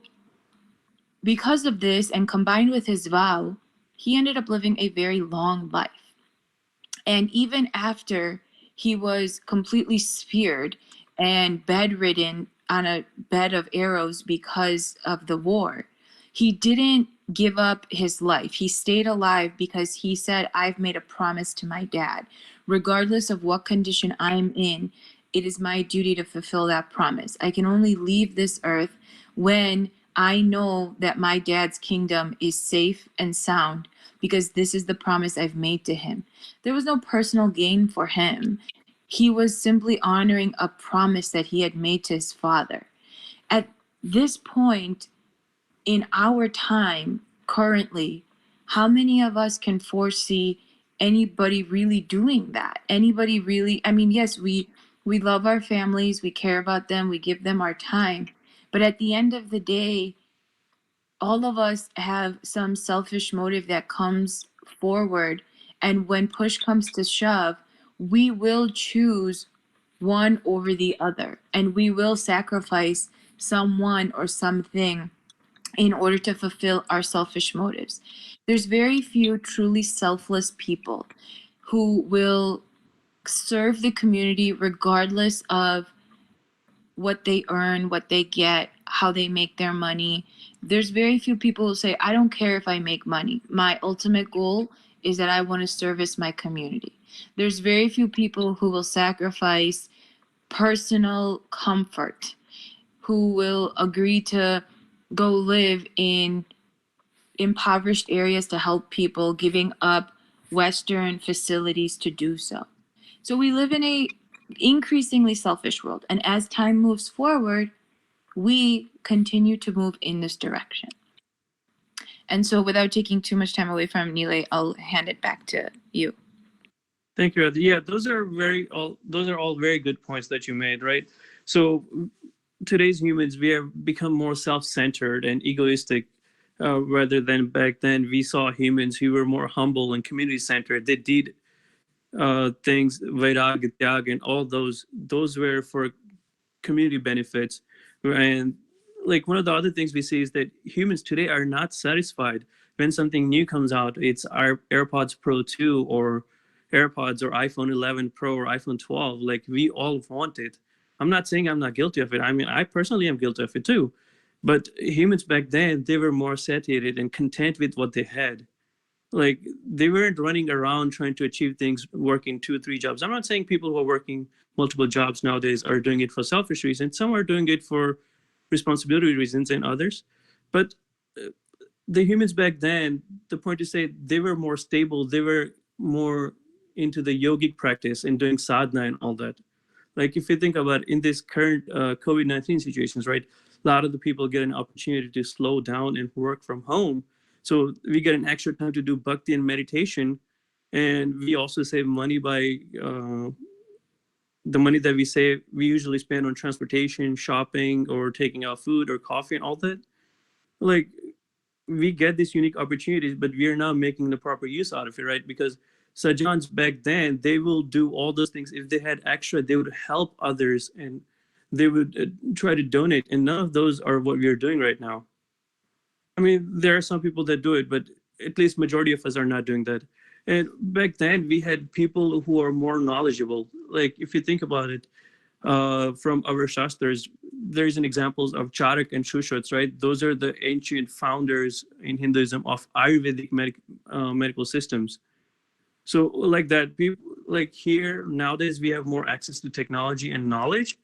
because of this, and combined with his vow, he ended up living a very long life. And even after he was completely speared and bedridden on a bed of arrows because of the war, he didn't give up his life. He stayed alive because he said, I've made a promise to my dad. Regardless of what condition I'm in, it is my duty to fulfill that promise. I can only leave this earth when I know that my dad's kingdom is safe and sound, because this is the promise I've made to him. There was no personal gain for him. He was simply honoring a promise that he had made to his father. At this point in our time, currently, how many of us can foresee anybody really doing that? Anybody really, I mean, yes, we love our families, we care about them, we give them our time. But at the end of the day, all of us have some selfish motive that comes forward, and when push comes to shove, we will choose one over the other, and we will sacrifice someone or something in order to fulfill our selfish motives. There's very few truly selfless people who will serve the community regardless of what they earn, what they get, how they make their money. There's very few people who say, I don't care if I make money. My ultimate goal is that I want to service my community. There's very few people who will sacrifice personal comfort, who will agree to go live in impoverished areas to help people, giving up Western facilities to do so. So we live in a increasingly selfish world, and as time moves forward, we continue to move in this direction. And so without taking too much time away from Nile, I'll hand it back to you. Thank you, Adi. Yeah, those are all very good points that you made, right? So today's humans, we have become more self-centered and egoistic, rather than back then. We saw humans who were more humble and community-centered. They did things, Vairag, Tyag, and all those were for community benefits. And like one of the other things we see is that humans today are not satisfied when something new comes out. It's our AirPods Pro 2 or AirPods or iPhone 11 Pro or iPhone 12. Like, we all want it. I'm not saying I'm not guilty of it. I mean, I personally am guilty of it too. But humans back then, they were more satiated and content with what they had. Like, they weren't running around trying to achieve things, working 2 or 3 jobs. I'm not saying people who are working multiple jobs nowadays are doing it for selfish reasons. Some are doing it for responsibility reasons and others. But the humans back then, the point is say they were more stable. They were more into the yogic practice and doing sadhana and all that. Like, if you think about in this current COVID-19 situations, right? A lot of the people get an opportunity to slow down and work from home. So we get an extra time to do bhakti and meditation. And we also save money by the money that we save, we usually spend on transportation, shopping, or taking out food or coffee and all that. Like, we get these unique opportunities, but we are not making the proper use out of it, right? Because Sajjans back then, they will do all those things. If they had extra, they would help others and they would try to donate. And none of those are what we are doing right now. I mean, there are some people that do it, but at least majority of us are not doing that. And back then, we had people who are more knowledgeable. Like, if you think about it, from our Shastras, there's an examples of Charak and Shushruts, right? Those are the ancient founders in Hinduism of Ayurvedic medical systems. So like that, people like here nowadays, we have more access to technology and knowledge,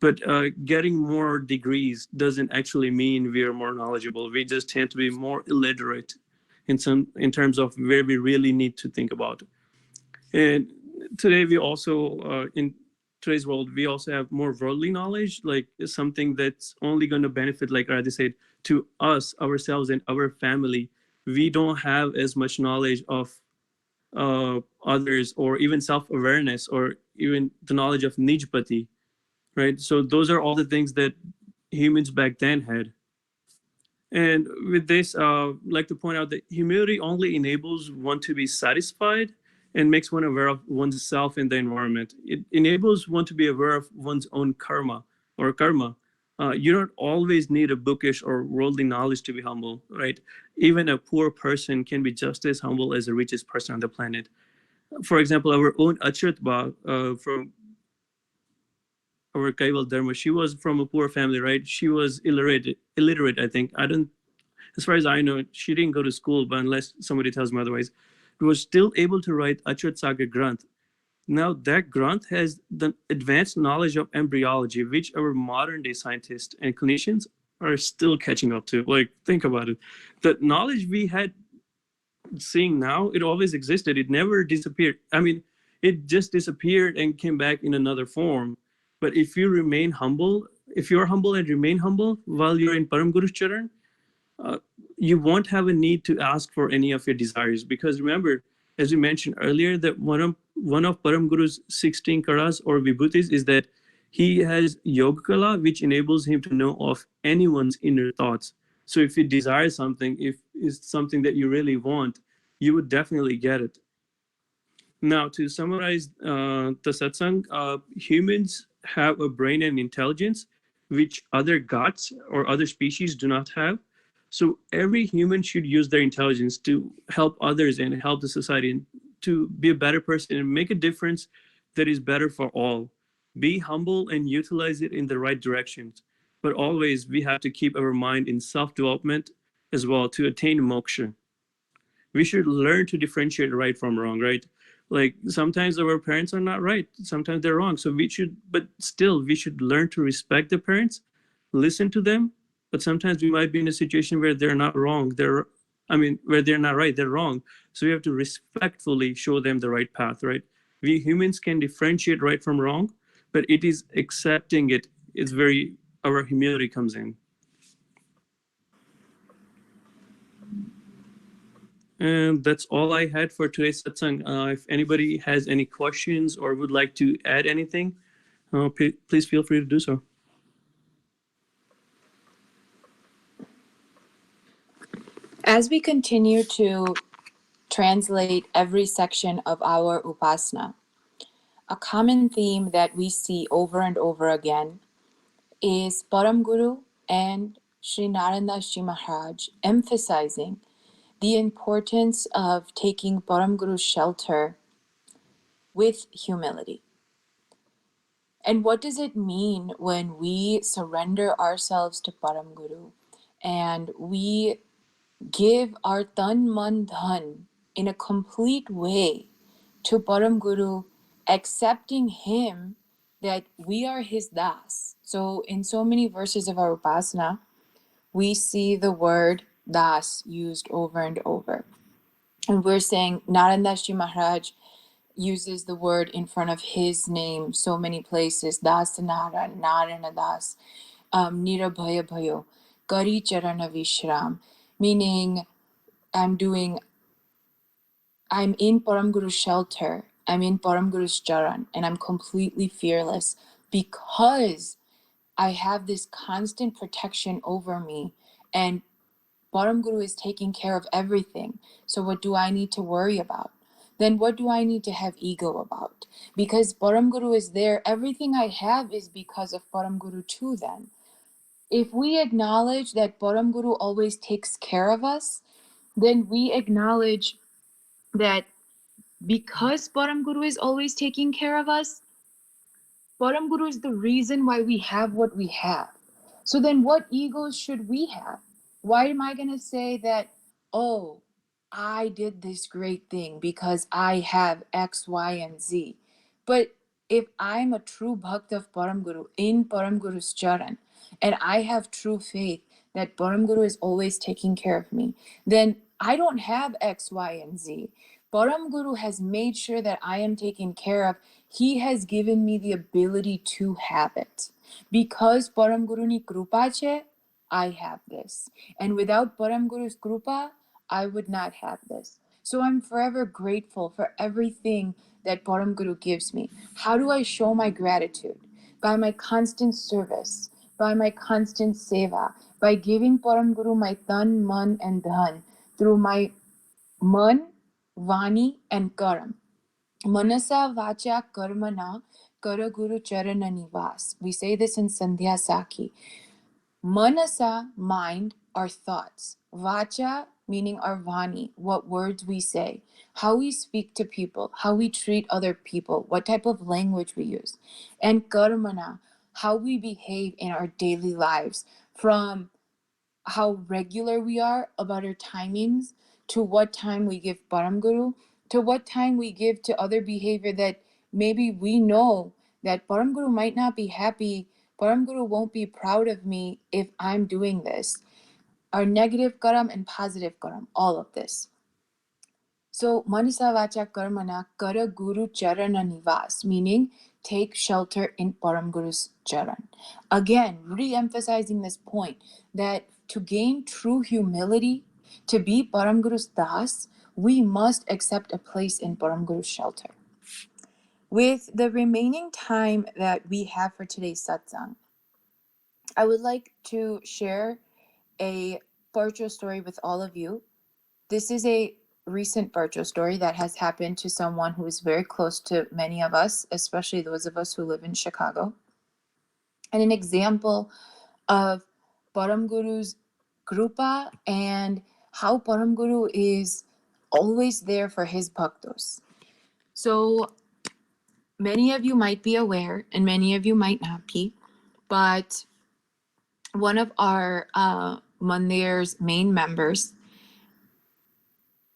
but getting more degrees doesn't actually mean we are more knowledgeable. We just tend to be more illiterate in terms of where we really need to think about. And today we also, in today's world, we also have more worldly knowledge, like something that's only going to benefit, like Radhi said, to us, ourselves, and our family. We don't have as much knowledge of others, or even self-awareness, or even the knowledge of Nijpati, right? So those are all the things that humans back then had. And with this, I'd like to point out that humility only enables one to be satisfied and makes one aware of oneself and the environment. It enables one to be aware of one's own karma. You don't always need a bookish or worldly knowledge to be humble, right? Even a poor person can be just as humble as the richest person on the planet. For example, our own Achyutba from our Kaival Dharma, she was from a poor family, right? She was illiterate, I think. As far as I know, she didn't go to school, but unless somebody tells me otherwise, was still able to write Achyut Sagar Granth. Now that Granth has the advanced knowledge of embryology, which our modern day scientists and clinicians are still catching up to. Like, think about it. The knowledge we had seeing now, it always existed. It never disappeared. I mean, it just disappeared and came back in another form. But if you remain humble, if you're humble and remain humble while you're in Param Guru's Charan, you won't have a need to ask for any of your desires. Because remember, as we mentioned earlier, that one of Param Guru's 16 karas or vibhutis is that he has yoga kala, which enables him to know of anyone's inner thoughts. So if you desire something, if it's something that you really want, you would definitely get it. Now, to summarize the satsang, humans have a brain and intelligence which other gods or other species do not have. So every human should use their intelligence to help others and help the society and to be a better person and make a difference that is better for all. Be humble and utilize it in the right directions. But always we have to keep our mind in self-development as well to attain moksha. We should learn to differentiate right from wrong, right? Like sometimes our parents are not right, sometimes they're wrong. So we should, but still we should learn to respect the parents, listen to them. But sometimes we might be in a situation where they're not wrong. Where they're not right, they're wrong. So we have to respectfully show them the right path, right? We humans can differentiate right from wrong, but it is accepting it is very, our humility comes in. And that's all I had for today's satsang. If anybody has any questions or would like to add anything, please feel free to do so. As we continue to translate every section of our Upasana, a common theme that we see over and over again is Param Guru and Sri Narayana Ji Maharaj emphasizing the importance of taking Param Guru's shelter with humility. And what does it mean when we surrender ourselves to Param Guru and we give our tan man dhan in a complete way to Param Guru, accepting him that we are his das? So in so many verses of our Upasana, we see the word das used over and over. And we're saying Narayana Ji Maharaj uses the word in front of his name so many places. Das Nara, Narayana Das, Nirabhaya Bhayo, Gari Charana Vishram, meaning I'm in Param Guru's shelter, I'm in Param Guru's charan, and I'm completely fearless because I have this constant protection over me, and Param Guru is taking care of everything. So what do I need to worry about? Then what do I need to have ego about? Because Param Guru is there, everything I have is because of Param Guru too then. If we acknowledge that Param Guru always takes care of us, then we acknowledge that because Param Guru is always taking care of us, Param Guru is the reason why we have what we have. So then what egos should we have? Why am I going to say that, oh, I did this great thing because I have X, Y, and Z? But if I'm a true bhakt of Param Guru in Param Guru's charan, and I have true faith that Param Guru is always taking care of me, then I don't have X, Y, and Z. Param Guru has made sure that I am taken care of. He has given me the ability to have it. Because Param Guru ni krupa che, I have this. And without Param Guru's krupa, I would not have this. So I'm forever grateful for everything that Param Guru gives me. How do I show my gratitude? By my constant service, by my constant seva, by giving Param Guru my tan, man, and dhan through my man, vani, and karam. Manasa vacha karmana kara guru charana nivas. We say this in Sandhya Sakhi. Manasa, mind, our thoughts. Vacha, meaning our vani, what words we say, how we speak to people, how we treat other people, what type of language we use. And karmana, how we behave in our daily lives, from how regular we are about our timings, to what time we give Param Guru, to what time we give to other behavior that maybe we know that Param Guru might not be happy, Param Guru won't be proud of me if I'm doing this. Our negative karam and positive karam, all of this. So manasa vacha karmana kara guru charana nivas, meaning take shelter in Param Guru's charan. Again, re-emphasizing this point that to gain true humility, to be Param Guru's das, we must accept a place in Param Guru's shelter. With the remaining time that we have for today's satsang, I would like to share a Barcho story with all of you. This is a recent Barcho story that has happened to someone who is very close to many of us, especially those of us who live in Chicago. And an example of Param Guru's Krupa and how Param Guru is always there for his bhaktos. So many of you might be aware and many of you might not be, but one of our Mandir's main members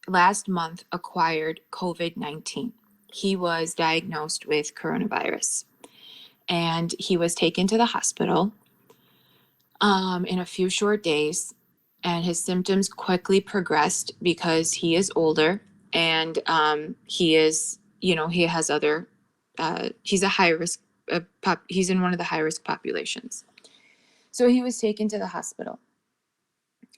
last month acquired COVID-19. He was diagnosed with coronavirus and he was taken to the hospital in a few short days, and his symptoms quickly progressed because he is older and he is, he has other, he's a high risk, he's in one of the high risk populations. So he was taken to the hospital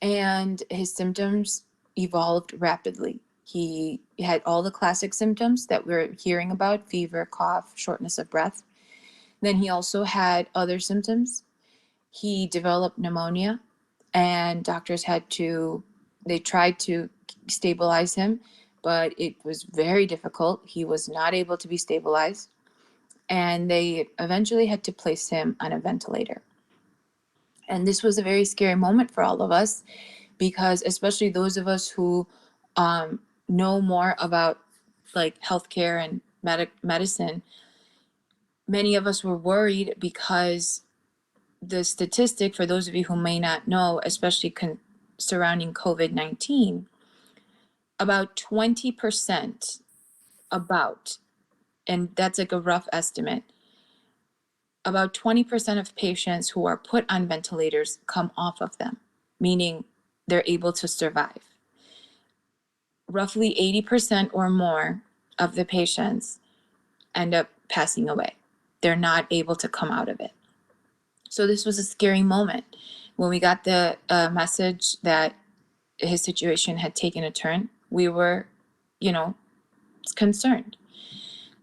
and his symptoms evolved rapidly. He had all the classic symptoms that we're hearing about: fever, cough, shortness of breath. Then he also had other symptoms. He developed pneumonia, and doctors they tried to stabilize him, but it was very difficult. He was not able to be stabilized, and they eventually had to place him on a ventilator. And this was a very scary moment for all of us, because especially those of us who know more about like healthcare and medicine, many of us were worried because the statistic, for those of you who may not know, especially surrounding COVID-19, about 20%, and that's like a rough estimate, about 20% of patients who are put on ventilators come off of them, meaning they're able to survive. Roughly 80% or more of the patients end up passing away. They're not able to come out of it. So this was a scary moment. When we got the message that his situation had taken a turn, we were, concerned.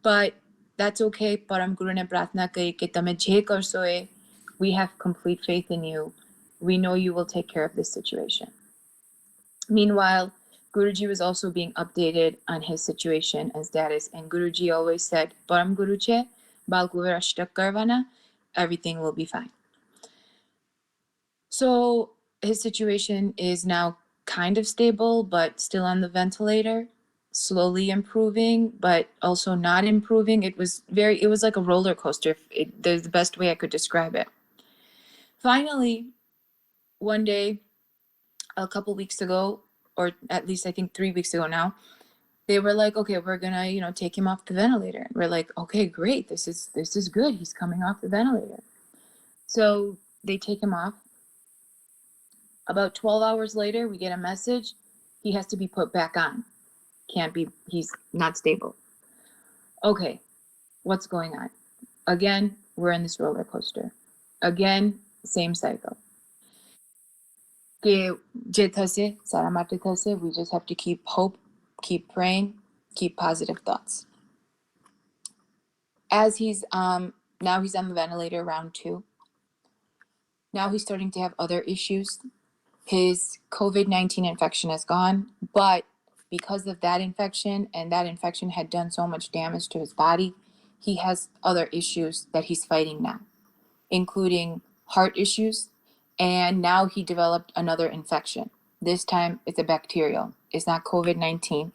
But that's okay. Param Guru ne pratna kari ke tame je karso hai. We have complete faith in you. We know you will take care of this situation. Meanwhile, Guruji was also being updated on his situation and status, and Guruji always said, Param Guru che, bal ashtak karvana, everything will be fine. So his situation is now kind of stable, but still on the ventilator, slowly improving, but also not improving. It was like a roller coaster. There's the best way I could describe it. Finally, one day, a couple weeks ago, or at least I think 3 weeks ago now, they were like, okay, we're gonna, take him off the ventilator. And we're like, okay, great. This is good. He's coming off the ventilator. So they take him off. About 12 hours later, we get a message. He has to be put back on. He's not stable. Okay, what's going on? Again, we're in this roller coaster. Again, same cycle. We just have to keep hope, keep praying, keep positive thoughts. As he's now he's on the ventilator, round 2. Now he's starting to have other issues. His COVID-19 infection is gone, but because of that infection, and that infection had done so much damage to his body, he has other issues that he's fighting now, including heart issues, and now he developed another infection. This time it's a bacterial. It's not COVID-19,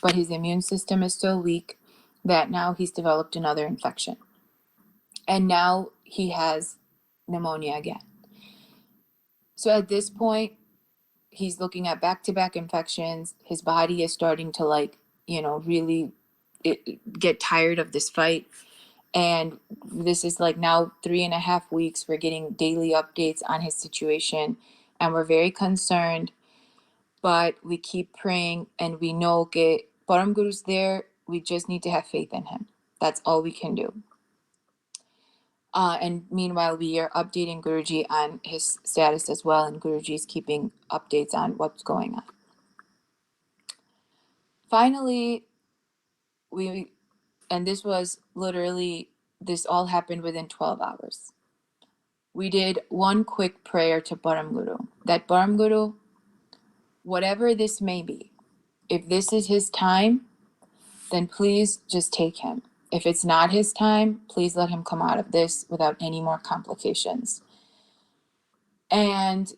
but his immune system is so weak that now he's developed another infection. And now he has pneumonia again. So at this point, he's looking at back-to-back infections. His body is starting to really get tired of this fight. And this is like now 3.5 weeks. We're getting daily updates on his situation, and we're very concerned, but we keep praying, and we know that Param Guru's there. We just need to have faith in him. That's all we can do. And meanwhile, we are updating Guruji on his status as well, and Guruji is keeping updates on what's going on. Finally, and this was literally, this all happened within 12 hours. We did one quick prayer to Param Guru, that Param Guru, whatever this may be, if this is his time, then please just take him. If it's not his time, please let him come out of this without any more complications. And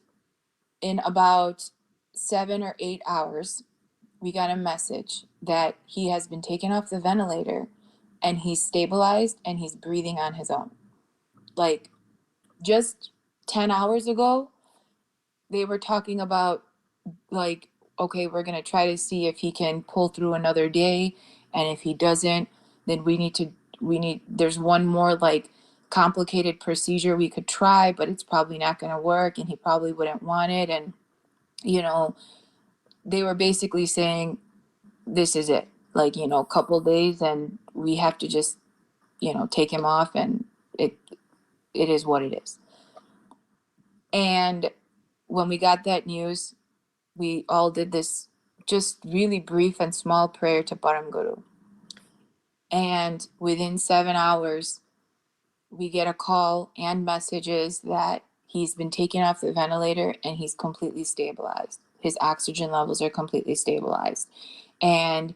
in about 7 or 8 hours, we got a message that he has been taken off the ventilator and he's stabilized and he's breathing on his own. Like, just 10 hours ago, they were talking about, like, okay, we're going to try to see if he can pull through another day. And if he doesn't, then there's one more, like, complicated procedure we could try, but it's probably not going to work and he probably wouldn't want it. And, you know, they were basically saying, this is it. Like, you know, a couple days and we have to just, you know, take him off, and it is what it is. And when we got that news, we all did this just really brief and small prayer to Param Guru. And within 7 hours, we get a call and messages that he's been taken off the ventilator and he's completely stabilized. His oxygen levels are completely stabilized. And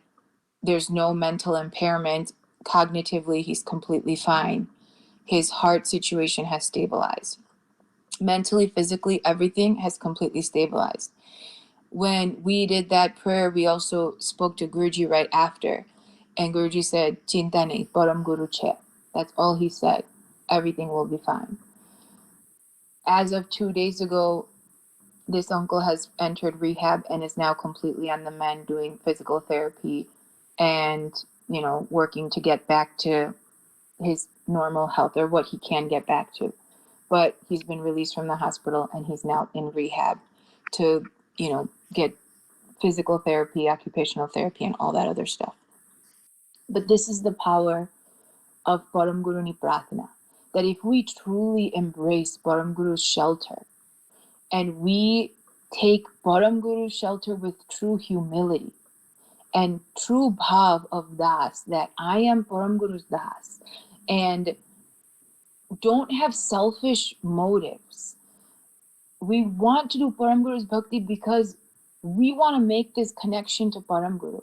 there's no mental impairment. Cognitively, he's completely fine. His heart situation has stabilized. Mentally, physically, everything has completely stabilized. When we did that prayer, we also spoke to Guruji right after. And Guruji said, Chinta nahi, Param Guru che. That's all he said. Everything will be fine. As of 2 days ago, this uncle has entered rehab and is now completely on the mend, doing physical therapy and, you know, working to get back to his normal health, or what he can get back to. But he's been released from the hospital and he's now in rehab to, you know, get physical therapy, occupational therapy, and all that other stuff. But this is the power of Param Guru Ni Pratna, that if we truly embrace Param Guru's shelter and we take Param Guru's shelter with true humility and true bhav of das, that I am Param Guru's das, and don't have selfish motives. We want to do Param Guru's bhakti because we want to make this connection to Param Guru.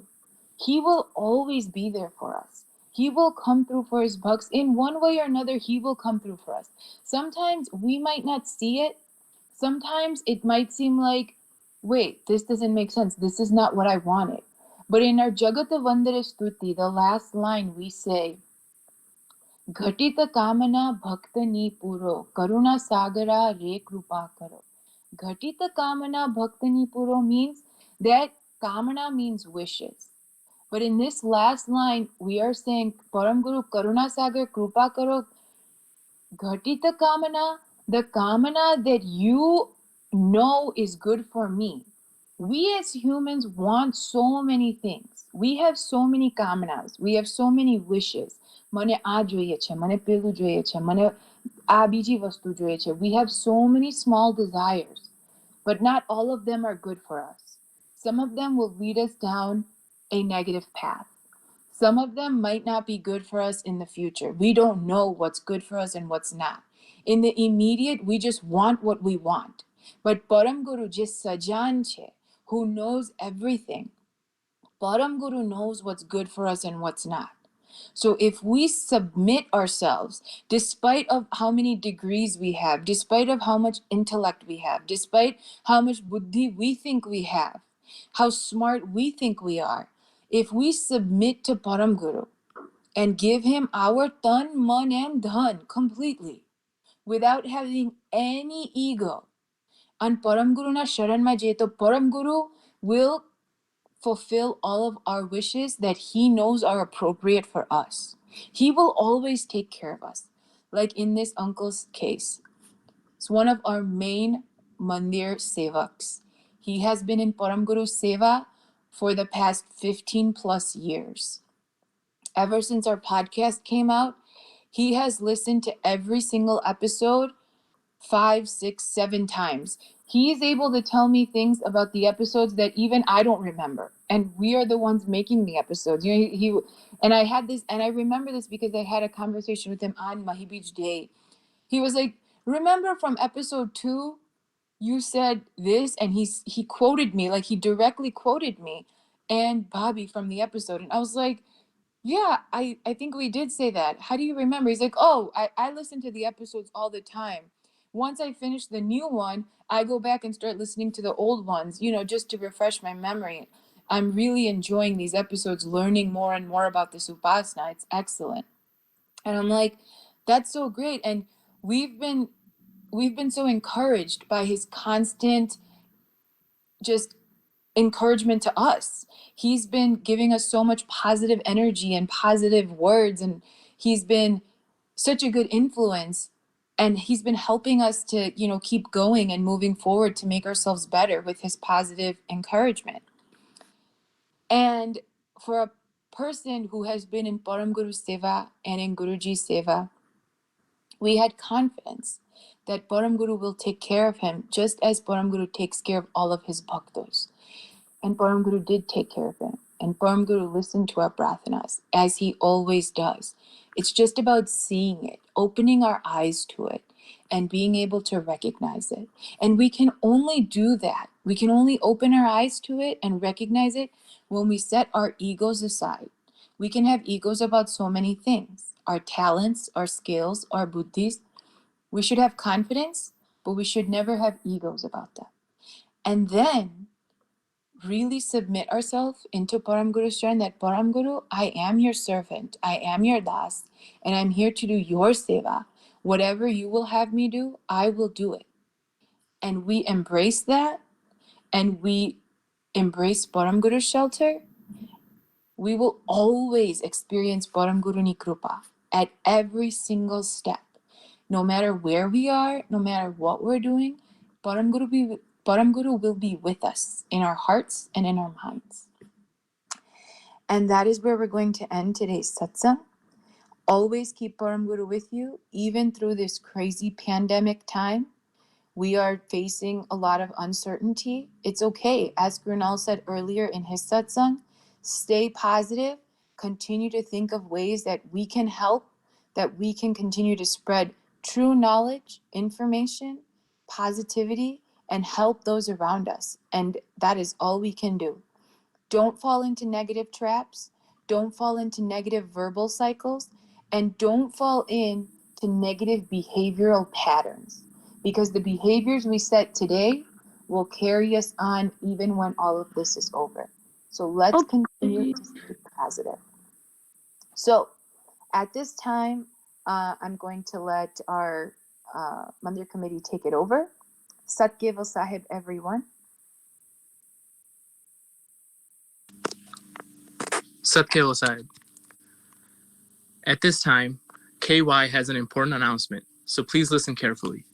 He will always be there for us. He will come through for his bhakts. In one way or another, he will come through for us. Sometimes we might not see it. Sometimes it might seem like, wait, this doesn't make sense. This is not what I wanted. But in our Jagata Vandara Stuti, the last line, we say, Ghatita kamana bhaktani puro, karuna sagara re krupa karo. Ghatita kamana bhaktani puro means that kamana means wishes. But in this last line, we are saying, Param Guru karuna sagar krupa karo. Ghatita kamana, the kamana that you know is good for me. We as humans want so many things. We have so many kamanas. We have so many wishes. Mane aa જોઈએ છે, મને પેલું જોઈએ છે, મને આ બીજી વસ્તુ જોઈએ છે. We have so many small desires, but not all of them are good for us. Some of them will lead us down a negative path. Some of them might not be good for us in the future. We don't know what's good for us and what's not. In the immediate, we just want what we want. But Param Guru just sajan che, who knows everything. Param Guru knows what's good for us and what's not. So if we submit ourselves, despite of how many degrees we have, despite of how much intellect we have, despite how much buddhi we think we have, how smart we think we are, if we submit to Param Guru and give him our tan, man and dhan completely, without having any ego, and Param Guru na sharan ma je, to Param Guru will fulfill all of our wishes that he knows are appropriate for us. He will always take care of us. Like in this uncle's case, it's one of our main Mandir sevaks. He has been in Param Guru's seva for the past 15 plus years. Ever since our podcast came out, he has listened to every single episode 5, 6, 7 times. He is able to tell me things about the episodes that even I don't remember. And we are the ones making the episodes. You know, he and I had this, and I remember this because I had a conversation with him on Mahi Beach Day. He was like, remember from episode 2 you said this, and he quoted me, like he directly quoted me and Bobby from the episode. And I was like, yeah, I think we did say that. How do you remember? He's like, oh, I listen to the episodes all the time. Once I finish the new one, I go back and start listening to the old ones, you know, just to refresh my memory. I'm really enjoying these episodes, learning more and more about this Upasana. It's excellent. And I'm like, that's so great. And we've been so encouraged by his constant just encouragement to us. He's been giving us so much positive energy and positive words, and he's been such a good influence, and he's been helping us to, you know, keep going and moving forward to make ourselves better with his positive encouragement. And for a person who has been in Param Guru Seva and in Guruji Seva, we had confidence that Param Guru will take care of him just as Param Guru takes care of all of his bhaktos. And Param Guru did take care of him. And Param Guru listened to our prathanas, as he always does. It's just about seeing it, opening our eyes to it, and being able to recognize it. And we can only do that. We can only open our eyes to it and recognize it when we set our egos aside. We can have egos about so many things. Our talents, our skills, our buddhis. We should have confidence, but we should never have egos about that. And then really submit ourselves into Param Guru's chरण, that Param Guru, I am your servant, I am your das, and I'm here to do your seva. Whatever you will have me do, I will do it. And we embrace that, and we embrace Param Guru's shelter. We will always experience Param Guru Ni Krupa at every single step. No matter where we are, no matter what we're doing, Param Guru will be with us in our hearts and in our minds. And that is where we're going to end today's satsang. Always keep Param Guru with you, even through this crazy pandemic time. We are facing a lot of uncertainty. It's okay. As Grunal said earlier in his satsang, stay positive, continue to think of ways that we can help, that we can continue to spread true knowledge, information, positivity, and help those around us. And that is all we can do. Don't fall into negative traps. Don't fall into negative verbal cycles. And don't fall into negative behavioral patterns. Because the behaviors we set today will carry us on even when all of this is over. So let's continue to stay positive. So at this time, I'm going to let our Mandir committee take it over. Sat Keval Sahib, everyone. Sat Keval Sahib. At this time, KY has an important announcement, so please listen carefully.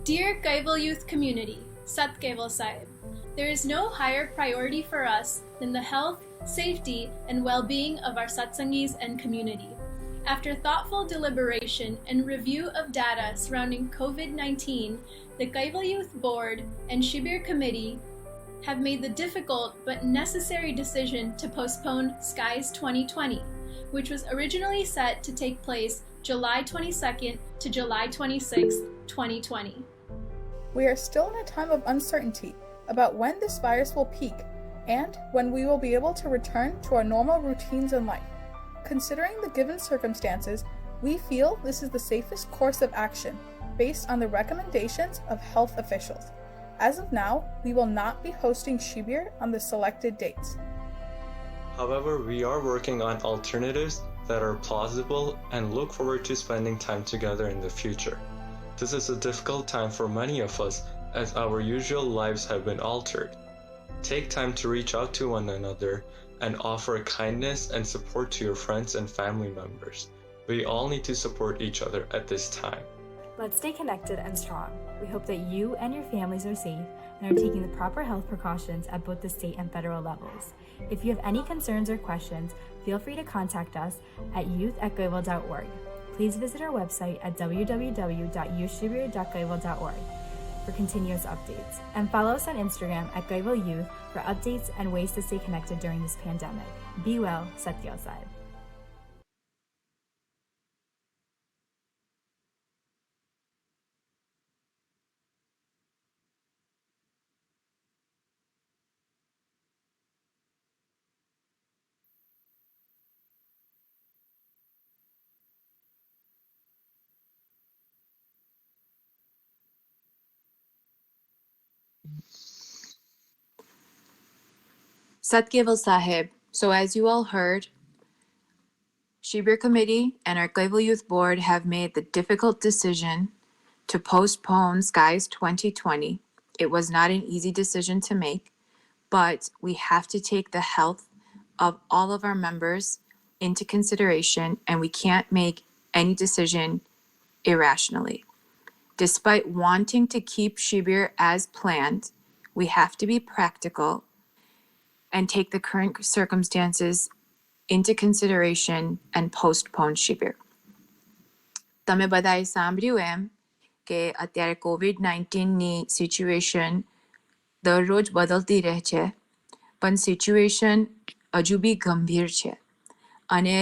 Dear Kaival Youth Community, Sat Keval Sahib, there is no higher priority for us than the health, safety, and well-being of our satsangis and community. After thoughtful deliberation and review of data surrounding COVID-19, the Kaival Youth Board and Shibir Committee have made the difficult but necessary decision to postpone SKIES 2020, which was originally set to take place July 22nd to July 26th, 2020. We are still in a time of uncertainty about when this virus will peak and when we will be able to return to our normal routines in life. Considering the given circumstances, we feel this is the safest course of action based on the recommendations of health officials. As of now, we will not be hosting Shibir on the selected dates. However, we are working on alternatives that are plausible and look forward to spending time together in the future. This is a difficult time for many of us as our usual lives have been altered. Take time to reach out to one another and offer kindness and support to your friends and family members. We all need to support each other at this time. Let's stay connected and strong. We hope that you and your families are safe and are taking the proper health precautions at both the state and federal levels. If you have any concerns or questions, feel free to contact us at youth@kaival.org. Please visit our website at www.youthshibir.kaival.org. for continuous updates. And follow us on Instagram at Kaival Youth for updates and ways to stay connected during this pandemic. Be well, Satya Sahib. Satkeval Sahib. So as you all heard, Shibir Committee and our Global Youth Board have made the difficult decision to postpone Skies 2020. It was not an easy decision to make, but we have to take the health of all of our members into consideration, and we can't make any decision irrationally. Despite wanting to keep Shibir as planned, we have to be practical and take the current circumstances into consideration and postpone Shibir. તમે બધાએ સાંભળ્યું એમ કે અત્યારે COVID-19ની situation દરરોજ બદલતી રહે છે, પણ situation હજુ બી ગંભીર છે અને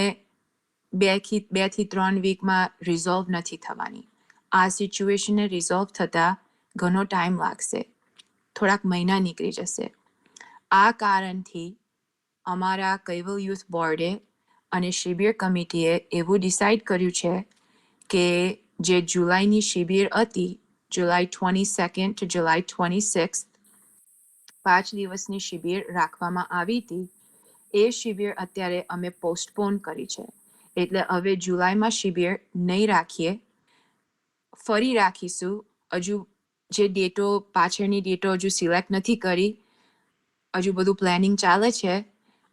2 થી 3 વીકમાં રિઝોલ્વ નથી થવાની. આ સિચ્યુએશનને રિઝોલ્વ થતાં ઘણો ટાઈમ લાગશે, થોડાક મહિના નીકળી જશે. આ કારણથી અમારા કૈવલ યુથ બોર્ડે અને શિબિર કમિટીએ એવું ડિસાઇડ કર્યું છે કે જે જુલાઈની શિબિર હતી, July 22nd to July 26th, 5 દિવસની શિબિર રાખવામાં આવી હતી. એ શિબિર અત્યારે અમે પોસ્ટપોન કરી છે. એટલે હવે જુલાઈમાં શિબિર નહીં રાખીએ, ફરી રાખીશું. હજુ જે ડેટો પાછળની ડેટો હજુ સિલેક્ટ નથી કરી, હજુ બધું પ્લાનિંગ ચાલે છે,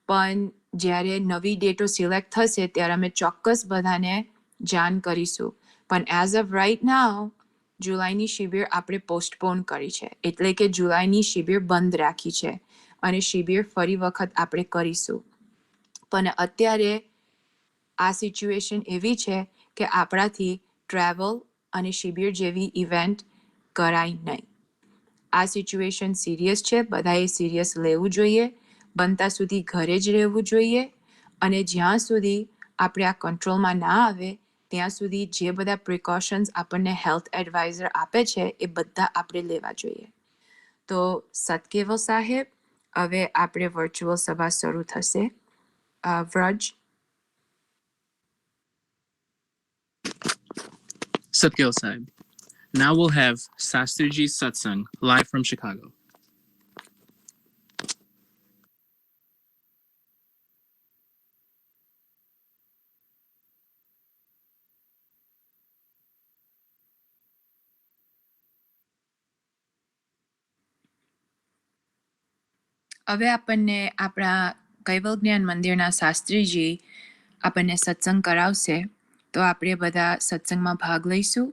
પણ જ્યારે નવી ડેટો સિલેક્ટ થશે ત્યારે અમે ચોક્કસ બધાને જાણ કરીશું. પણ એઝ ઓફ રાઇટ નાઉ જુલાઈની શિબિર આપણે પોસ્ટપોન કરી છે, એટલે કે જુલાઈની શિબિર બંધ રાખી છે અને શિબિર ફરી વખત આપણે કરીશું. પણ અત્યારે આ સિચ્યુએશન એવી છે કે આપણાથી ટ્રાવેલ અને શિબિર જેવી ઇવેન્ટ કરાય નહીં. આ સિચ્યુએશન સિરિયસ છે, બધાએ સિરિયસ લેવું જોઈએ, બનતા સુધી ઘરે જ રહેવું જોઈએ અને જ્યાં સુધી આપણે આ કંટ્રોલમાં ના આવે ત્યાં સુધી જે બધા પ્રિકોશન્સ આપણને હેલ્થ એડવાઇઝર આપે છે એ બધા આપણે લેવા જોઈએ. તો સતકેવલ સાહેબ, હવે આપણે વર્ચ્યુઅલ સભા શરૂ થશે. Vraj. Satgil Sahib. Now we'll have Sashtriji's Satsang live from Chicago. હવે આપણને આપણા કૈવલ જ્ઞાન મંદિરના શાસ્ત્રીજી આપણને સત્સંગ કરાવશે. તો આપણે બધા સત્સંગમાં ભાગ લઈશું.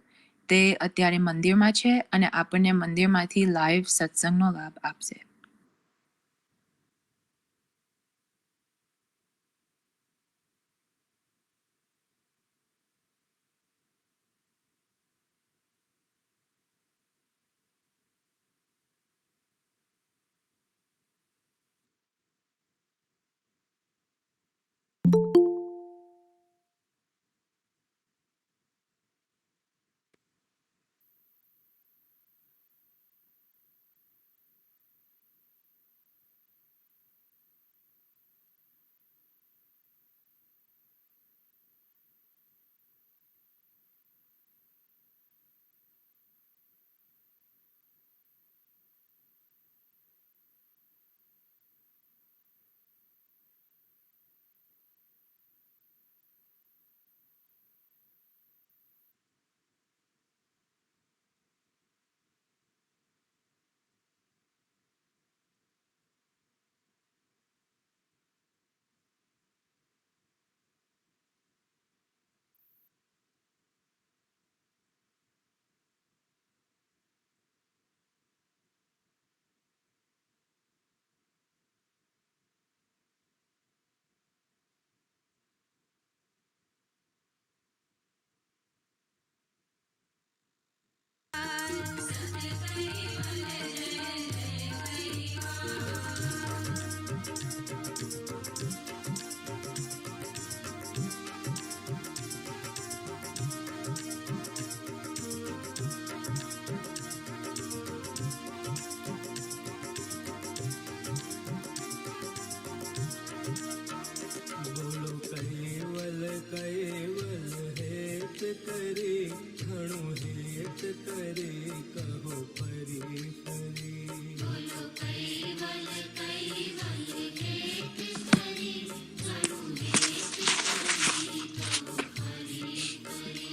તે અત્યારે મંદિરમાં છે અને આપણને મંદિરમાંથી લાઈવ સત્સંગનો લાભ આપશે. हेत करे कहो परी परी। बोलो कैवल कैवल हेत करी घणो हेत करी कहो परी परी।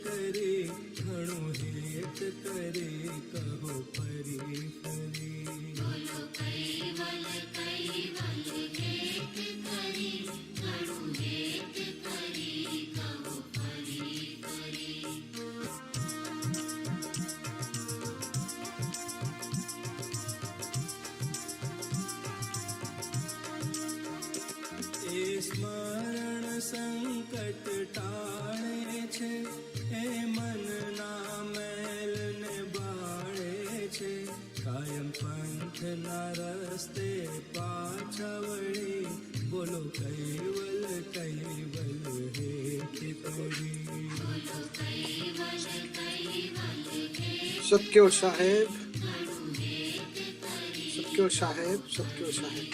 करे घणो हेत करे कहो परी સ્મરણ સંકટ ટાળે છે, એ મનના મેલને બાળે છે. કાયમ પંથના રસ્તે પાછા વળી, બોલો કૈવલ કૈવલ હે ખીતરી. સત્યો સાહેબ, સત્યો સાહેબ, સત્યો સાહેબ.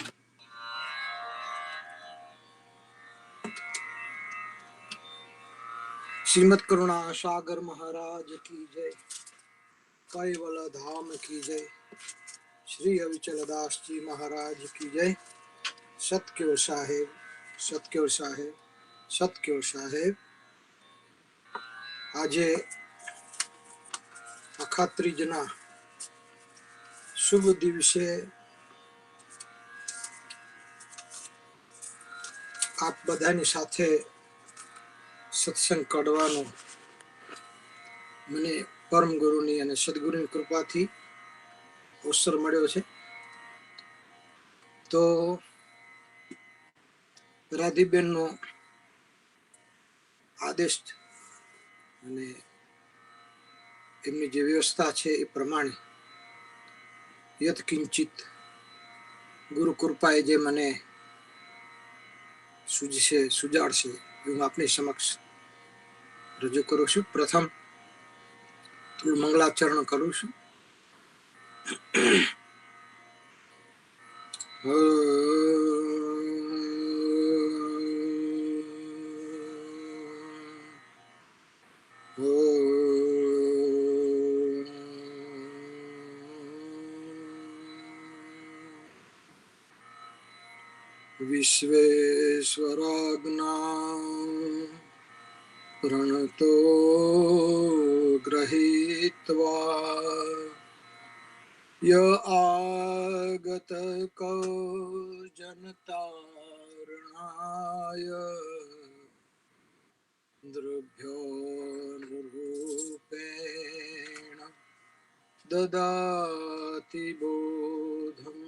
શ્રીમદ કરુણા સાગર મહારાજ કી જય. કૈવલ ધામ કી જય. શ્રી અવિચલદાસજી મહારાજ કી જય. સત્યો સાહેબ, સત્યો સાહેબ, સત્યો સાહેબ. આજે અખાત્રીજના શુભ દિવસે આપ બધાની સાથે સત્સંગ કરવાનો મને પરમ ગુરુની અને સદગુરુની કૃપાથી અવસર મળ્યો છે. તો રાધીબેનનો આદેશ અને એમની જે વ્યવસ્થા છે એ પ્રમાણે યત્કિંચિત ગુરુ કૃપાએ જે મને સૂઝશે, સુજાડશે, હું આપની સમક્ષ રજૂ કરું છું. પ્રથમ થોડું મંગલાચરણ કરું છું. વિશ્વેશ્વરાજ્ઞા પ્રણતો ગ્રહીત્વા ય આગત કો જનતારણાય દ્રભ્યોનુરૂપેણ દદાતિ બોધમ.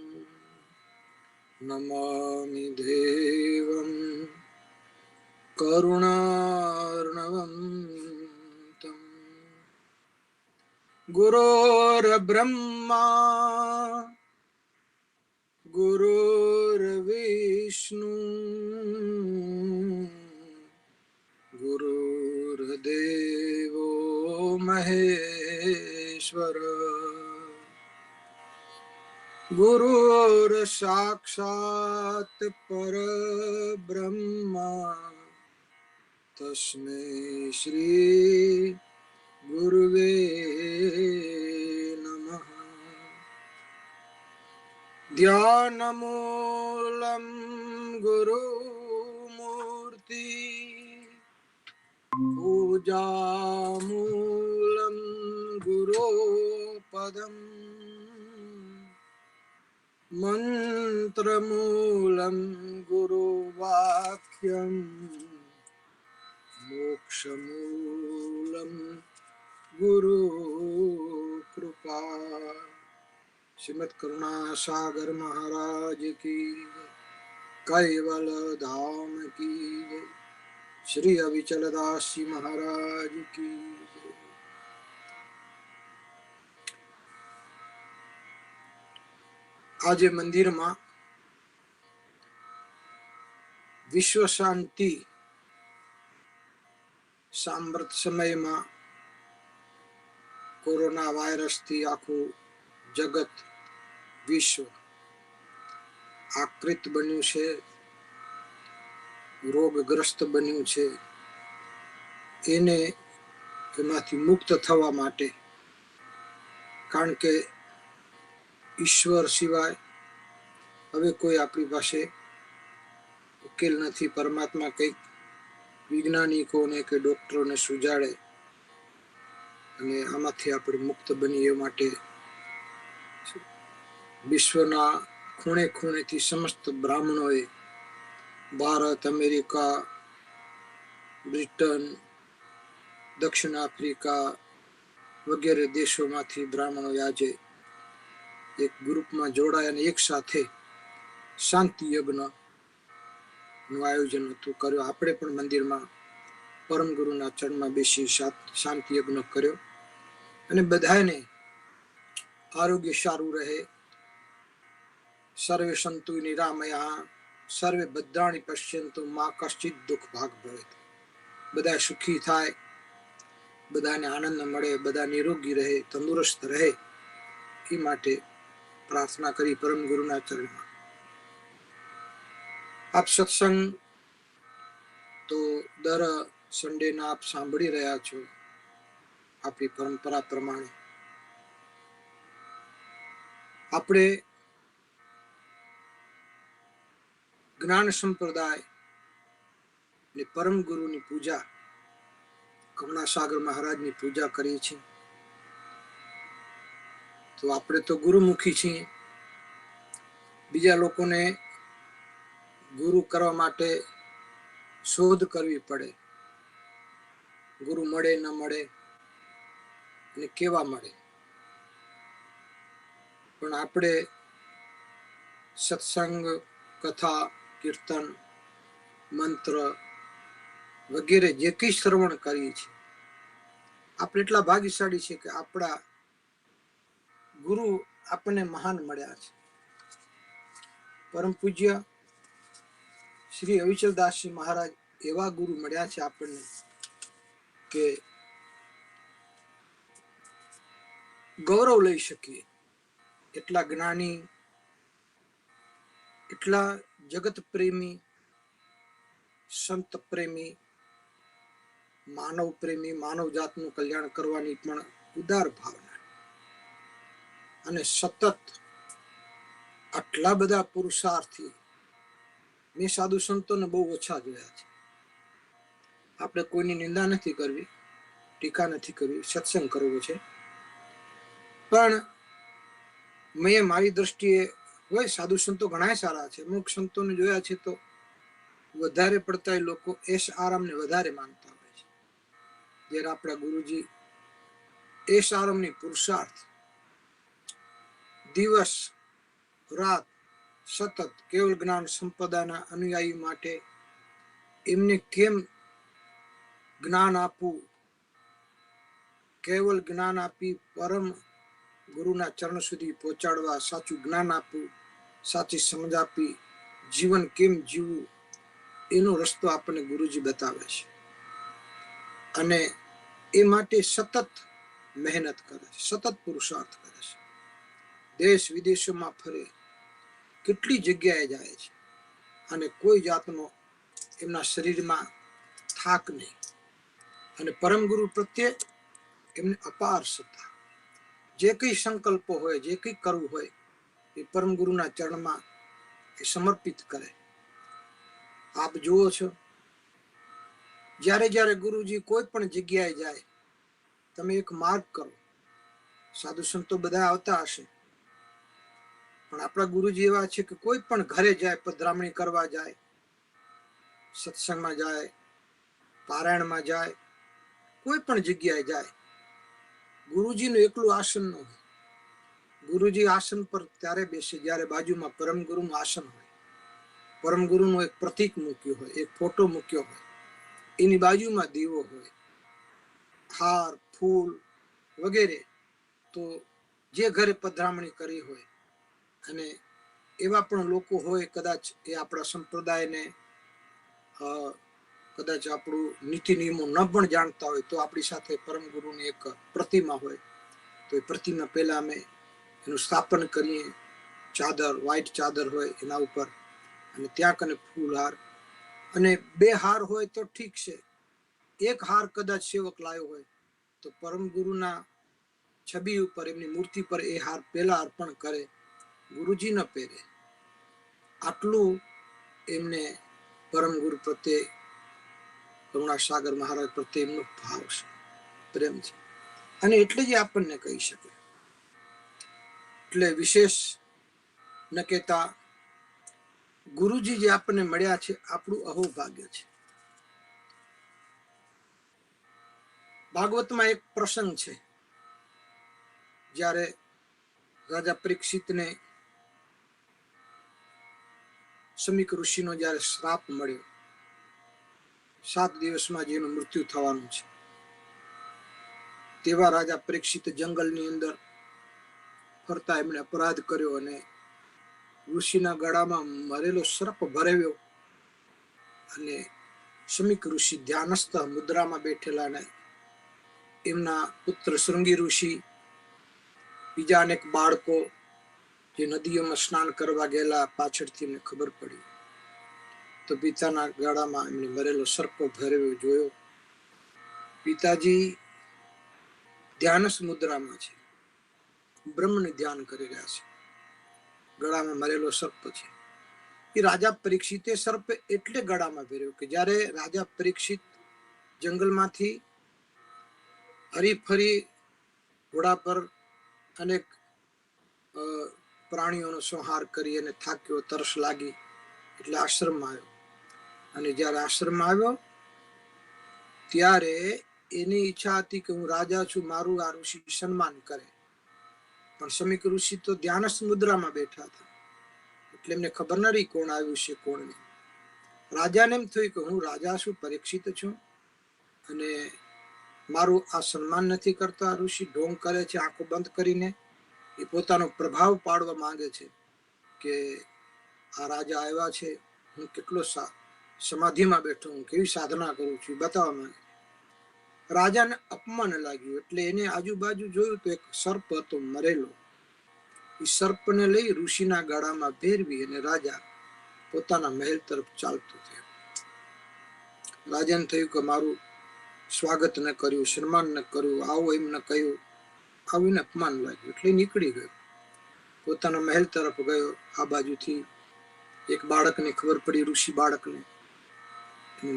નમામિ દેવં કરુણાર્ણવંતં. ગુરોર્બ્રહ્મા ગુરુર્વિષ્ણુ ગુરુર્દેવો મહેશ્વર. ગુરુર સાક્ષાત પરબ્રહ્મા તસ્મૈ શ્રી ગુરુવે નમઃ. ધ્યાનમૂલં ગુરુમૂર્તિ પૂજામૂલં ગુરોપદમ મંત્રમૂલં ગુરુવાક્યમ મોક્ષમૂલં ગુરુ કૃપા. શ્રીમદ કરુણા સાગર મહારાજ કી જય. કૈવલ ધામ કી જય. શ્રી અવિચલદાસજી મહારાજ કી જય. આજે મંદિરમાં વિશ્વ શાંતિ સાંપ્રત સમયમાં કોરોના વાયરસથી આખું જગત વિશ્વ આક્રિત બન્યું છે, રોગગ્રસ્ત બન્યું છે. એને એમાંથી મુક્ત થવા માટે, કારણ કે ઈશ્વર સિવાય હવે કોઈ આપણી પાસે ઉકેલ નથી. પરમાત્મા કંઈક વૈજ્ઞાનિકોને કે ડોક્ટરોને સુજાડે અને આમાંથી આપણે મુક્ત બનીએ માટે વિશ્વના ખૂણે ખૂણેથી સમસ્ત બ્રાહ્મણોએ ભારત, અમેરિકા, બ્રિટન, દક્ષિણ આફ્રિકા વગેરે દેશોમાંથી બ્રાહ્મણોએ આજે એક ગ્રુપમાં જોડાય અને એક સાથે શાંતિ યજ્ઞ નું આયોજન હતું કર્યો. આપણે પણ મંદિરમાં પરમ ગુરુના ચરણમાં બેસી શાંતિ યજ્ઞ કર્યો અને બધાને આરોગ્ય સારું રહે. સર્વે સંતુ નિરામયા સર્વે ભદ્રાણી પશ્યંતુ માં કશ્ચિત દુઃખ ભાગ ભવેત. બધા સુખી થાય, બધાને આનંદ મળે, બધા નિરોગી રહે, તંદુરસ્ત રહે, એ માટે પ્રાર્થના કરી પરમ ગુરુના ચરણમાં. આપ સત્સંગ તો દર સન્ડેના આપ સાંભળી રહ્યા છો. આપણી પરંપરા પ્રમાણે આપણે જ્ઞાન સંપ્રદાય ને પરમ ગુરુની પૂજા, કરુણાસાગર મહારાજની પૂજા કરીએ છીએ. તો આપણે તો ગુરુમુખી છીએ. બીજા લોકોને ગુરુ કરવા માટે શોધ કરવી પડે. ગુરુ મળે ન મળે અને કેવા મળે. પણ આપણે સત્સંગ, કથા, કીર્તન, મંત્ર વગેરે જે કંઈ શ્રવણ કરીએ છીએ, આપણે એટલા ભાગ્યશાળી છે કે આપણા ગુરુ આપણને મહાન મળ્યા છે. પરમ પૂજ્ય શ્રી અવિચલદાસજી મહારાજ એવા ગુરુ મળ્યા છે આપણને કે ગૌરવ લઈ શકીએ. એટલા જ્ઞાની, એટલા જગત પ્રેમી, સંત પ્રેમી, માનવ પ્રેમી, માનવ જાતનું કલ્યાણ કરવાની પણ ઉદાર ભાવના અને સતત આટલા બધા પુરુષાર્થી. મેં સાધુ સંતોને બહુ ઓછા જોયા છે. આપણે કોઈની નિંદા નથી કરવી, ટીકા નથી કરવી, સત્સંગ કરવો છે. પણ મેં મારી દ્રષ્ટિએ હોય સાધુ સંતો ઘણા સારા છે. અમુક સંતોને જોયા છે તો વધારે પડતા એ લોકો એશ આરામને વધારે માનતા હોય છે. જ્યારે આપણા ગુરુજી એશ આરામની પુરુષાર્થ દિવસ રાત સતત કેવળ જ્ઞાન સંપદાના અનુયાયી માટે એમને કેમ જ્ઞાન આપવું, કેવળ જ્ઞાન આપી પરમ ગુરુના ચરણ સુધી પહોંચાડવા, સાચું જ્ઞાન આપવું, સાચી સમજ આપી જીવન કેમ જીવવું, એનો રસ્તો આપણને ગુરુજી બતાવે છે. અને એ માટે સતત મહેનત કરે છે, સતત પુરુષાર્થ કરે છે. દેશ વિદેશોમાં ફરે, કેટલી જગ્યાએ જાય છે અને કોઈ જાતનો એમના શરીરમાં થાક નહીં. અને પરમ ગુરુ પ્રત્યે એમને અપાર શ્રદ્ધા. જે કંઈ સંકલ્પો હોય, જે કંઈ કરવું હોય એ પરમ ગુરુના ચરણમાં એ સમર્પિત કરે. આપ જુઓ છો, જ્યારે જ્યારે ગુરુજી કોઈ પણ જગ્યાએ જાય, તમે એક માર્ગ કરો. સાધુ સંતો બધા આવતા હશે, પણ આપણા ગુરુજી એવા છે કે કોઈ પણ ઘરે જાય, પધરામણી કરવા જાય, સત્સંગમાં જાય, પારાયણમાં જાય, કોઈ પણ જગ્યાએ જાય, ગુરુજીનું એકલું આસન ન હોય. ગુરુજી આસન પર ત્યારે બેસે જ્યારે બાજુમાં પરમ ગુરુનું આસન હોય. પરમ ગુરુનું એક પ્રતીક મૂક્યું હોય, એક ફોટો મૂક્યો હોય, એની બાજુમાં દીવો હોય, હાર, ફૂલ વગેરે. તો જે ઘરે પધરામણી કરી હોય, અને એવા પણ લોકો હોય કદાચ એ આપણા સંપ્રદાયને કદાચ આપણું નીતિ નિયમો ન પણ જાણતા હોય, તો આપણી સાથે પરમ ગુરુની એક પ્રતિમા હોય, તો એ પ્રતિમા પહેલા અમે એનું સ્થાપન કરીએ. ચાદર, વ્હાઈટ ચાદર હોય એના ઉપર, અને ત્યાં કને ફૂલહાર, અને 2 હાર હોય તો ઠીક છે. એક હાર કદાચ સેવક લાવ્યો હોય તો પરમ ગુરુના છબી ઉપર, એમની મૂર્તિ પર એ હાર પહેલા અર્પણ કરે, ગુરુજી ન પહેરે. આટલું એમને પરમ ગુરુ પ્રત્યે, કરુણાસાગર મહારાજ પ્રત્યે એમનો ભાવ છે, પ્રેમ છે. અને એટલે જ આપણને કહી શકે. એટલે વિશેષ ન કહેતા ગુરુજી જે આપણને મળ્યા છે, આપણું અહોભાગ્ય છે. ભાગવતમાં એક પ્રસંગ છે, જ્યારે રાજા પરીક્ષિતને શમીક ઋષિનો જ્યારે શ્રાપ મળ્યો, 7 દિવસમાં જેનું મૃત્યુ થવાનું છે, તેવા રાજા પરીક્ષિત જંગલની અંદર ફરતા એમણે અપરાધ કર્યો અને ઋષિના ગળામાં મરેલો સર્પ ભરાવ્યો અને શમીક ઋષિ ધ્યાનસ્થ મુદ્રામાં બેઠેલા ને એમના પુત્ર શૃંગી ઋષિ, બીજા અનેક બાળકો જે નદીઓમાં સ્નાન કરવા ગયેલા, પાછળથી એમને ખબર પડી તો પિતાના ગળામાં એમને મરેલો સર્પ ભરાવ્યો જોયો. પિતાજી ધ્યાનસ્થ મુદ્રામાં છે, બ્રહ્મને ધ્યાન કરી રહ્યા છે, ગળામાં મરેલો સર્પ છે. એ રાજા પરીક્ષિતે સર્પ એટલે ગળામાં ભર્યો કે જ્યારે રાજા પરીક્ષિત જંગલમાંથી હરીફરી ઘોડા પર અનેક પ્રાણીઓનો સંહાર કરી અને થાક્યો, તરસ લાગી એટલે આશ્રમમાં આવ્યો. અને જ્યારે આશ્રમમાં આવ્યો ત્યારે એની ઈચ્છા હતી કે હું રાજા છું, મારું આ ઋષિ સન્માન કરે. પણ શમીક ઋષિ તો ધ્યાનસ્થ મુદ્રામાં બેઠા હતા એટલે એમને ખબર ન રહી કોણ આવ્યું છે કોણ નહીં. રાજાને એમ થયું કે હું રાજા છું, પરીક્ષિત છું, અને મારું આ સન્માન નથી કરતો. આ ઋષિ ઢોંગ કરે છે આંખો બંધ કરીને. એ પોતાનો પ્રભાવ પાડવા માંગે છે કે આ રાજા આવ્યા છે, હું કેટલો સમાધિમાં બેઠો, હું કેવી સાધના કરું છું, બતાવવા માંગે. રાજાને અપમાન લાગ્યું એટલે એને આજુબાજુ જોયું તો એક સર્પ હતો મરેલો. એ સર્પને લઈ ઋષિના ગળામાં ભેરવી અને રાજા પોતાના મહેલ તરફ ચાલતો થયો. રાજાને થયું કે મારું સ્વાગત ન કર્યું, સન્માન ન કર્યું, આવો એમ ન કહ્યું, આવીને અપમાન લાગ્યું એટલે નીકળી ગયો, પોતાના મહેલ તરફ ગયો. આ બાજુથી એક બાળકને ખબર પડી, ઋષિ બાળકને,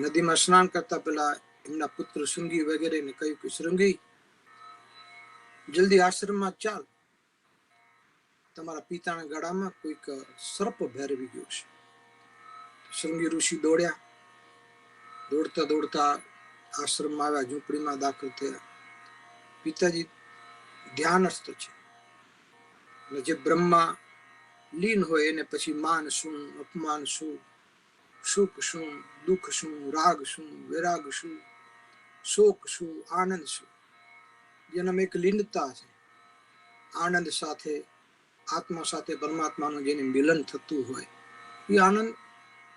નદીમાં સ્નાન કરતા પેલા એમના પુત્ર શૃંગી વગેરેને કહ્યું કે શૃંગી જલ્દી આશ્રમમાં ચાલ, તમારા પિતાના ગળામાં કોઈક સર્પ ભેરવી ગયો છે. શૃંગી ઋષિ દોડ્યા, દોડતા દોડતા આશ્રમમાં આવ્યા, ઝૂંપડીમાં દાખલ થયા. પિતાજી ધ્યાનસ્થ છે અને જે બ્રહ્મા લીન હોય એને પછી માન શું, અપમાન શું, સુખ શું, દુઃખ શું, રાગ શું, વૈરાગ શું, શોક શું, આનંદ શું, જેનામાં એક લીનતા છે. આનંદ સાથે, આત્મા સાથે પરમાત્માનું જેને મિલન થતું હોય એ આનંદ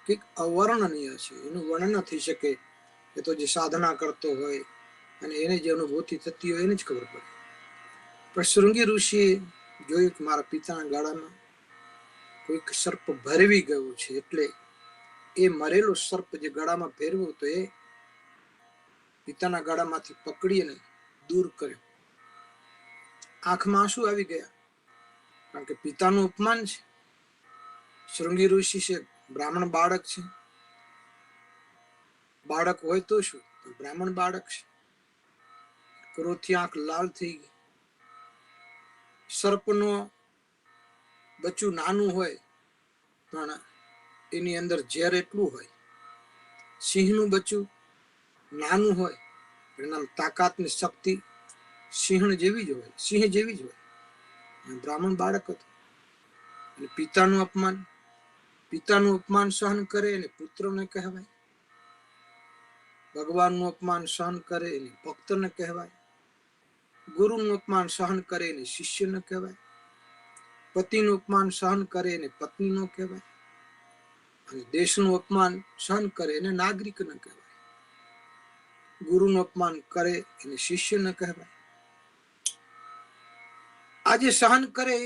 કંઈક અવર્ણનીય છે, એનું વર્ણન ન થઈ શકે. એ તો જે સાધના કરતો હોય અને એને જે અનુભૂતિ થતી હોય એને જ ખબર પડે. પણ શૃંગી ઋષિએ જોયું કે મારા પિતાના ગાળામાં કોઈક સર્પ ભરવી ગયું છે, એટલે એ મરેલો સર્પ જે ગળામાં ભેરવું તો એ પિતાના ગળામાંથી પકડીને દૂર કર્યો. આંખમાં આંસુ આવી ગયા, કારણ કે પિતાનું અપમાન છે. શૃંગી ઋષિ છે, બ્રાહ્મણ બાળક છે, બાળક હોય તો શું, બ્રાહ્મણ બાળક છે. ક્રોધથી આંખ લાલ થઈ ગઈ. સર્પનો બચ્ચું નાનું હોય પણ એની અંદર ઝેર એટલું હોય. સિંહનું બચ્ચું નાનું હોય એના તાકાત ની શક્તિ સિંહ જેવી જ હોય, સિંહ જેવી જ હોય. બ્રાહ્મણ બાળક હતું. અને પિતાનું અપમાન સહન કરે એને પુત્રને કહેવાય, ભગવાનનું અપમાન સહન કરે એને ભક્તને કહેવાય, ગુરુનું અપમાન સહન કરે એને શિષ્યને કહેવાય, પતિનું અપમાન સહન કરે એને પત્નીનો કહેવાય, અને દેશનું અપમાન સહન કરે એને નાગરિકને કહેવાય, ગુરુનું અપમાન કરે એને શિષ્યને કહેવાય. આજે સહન કરે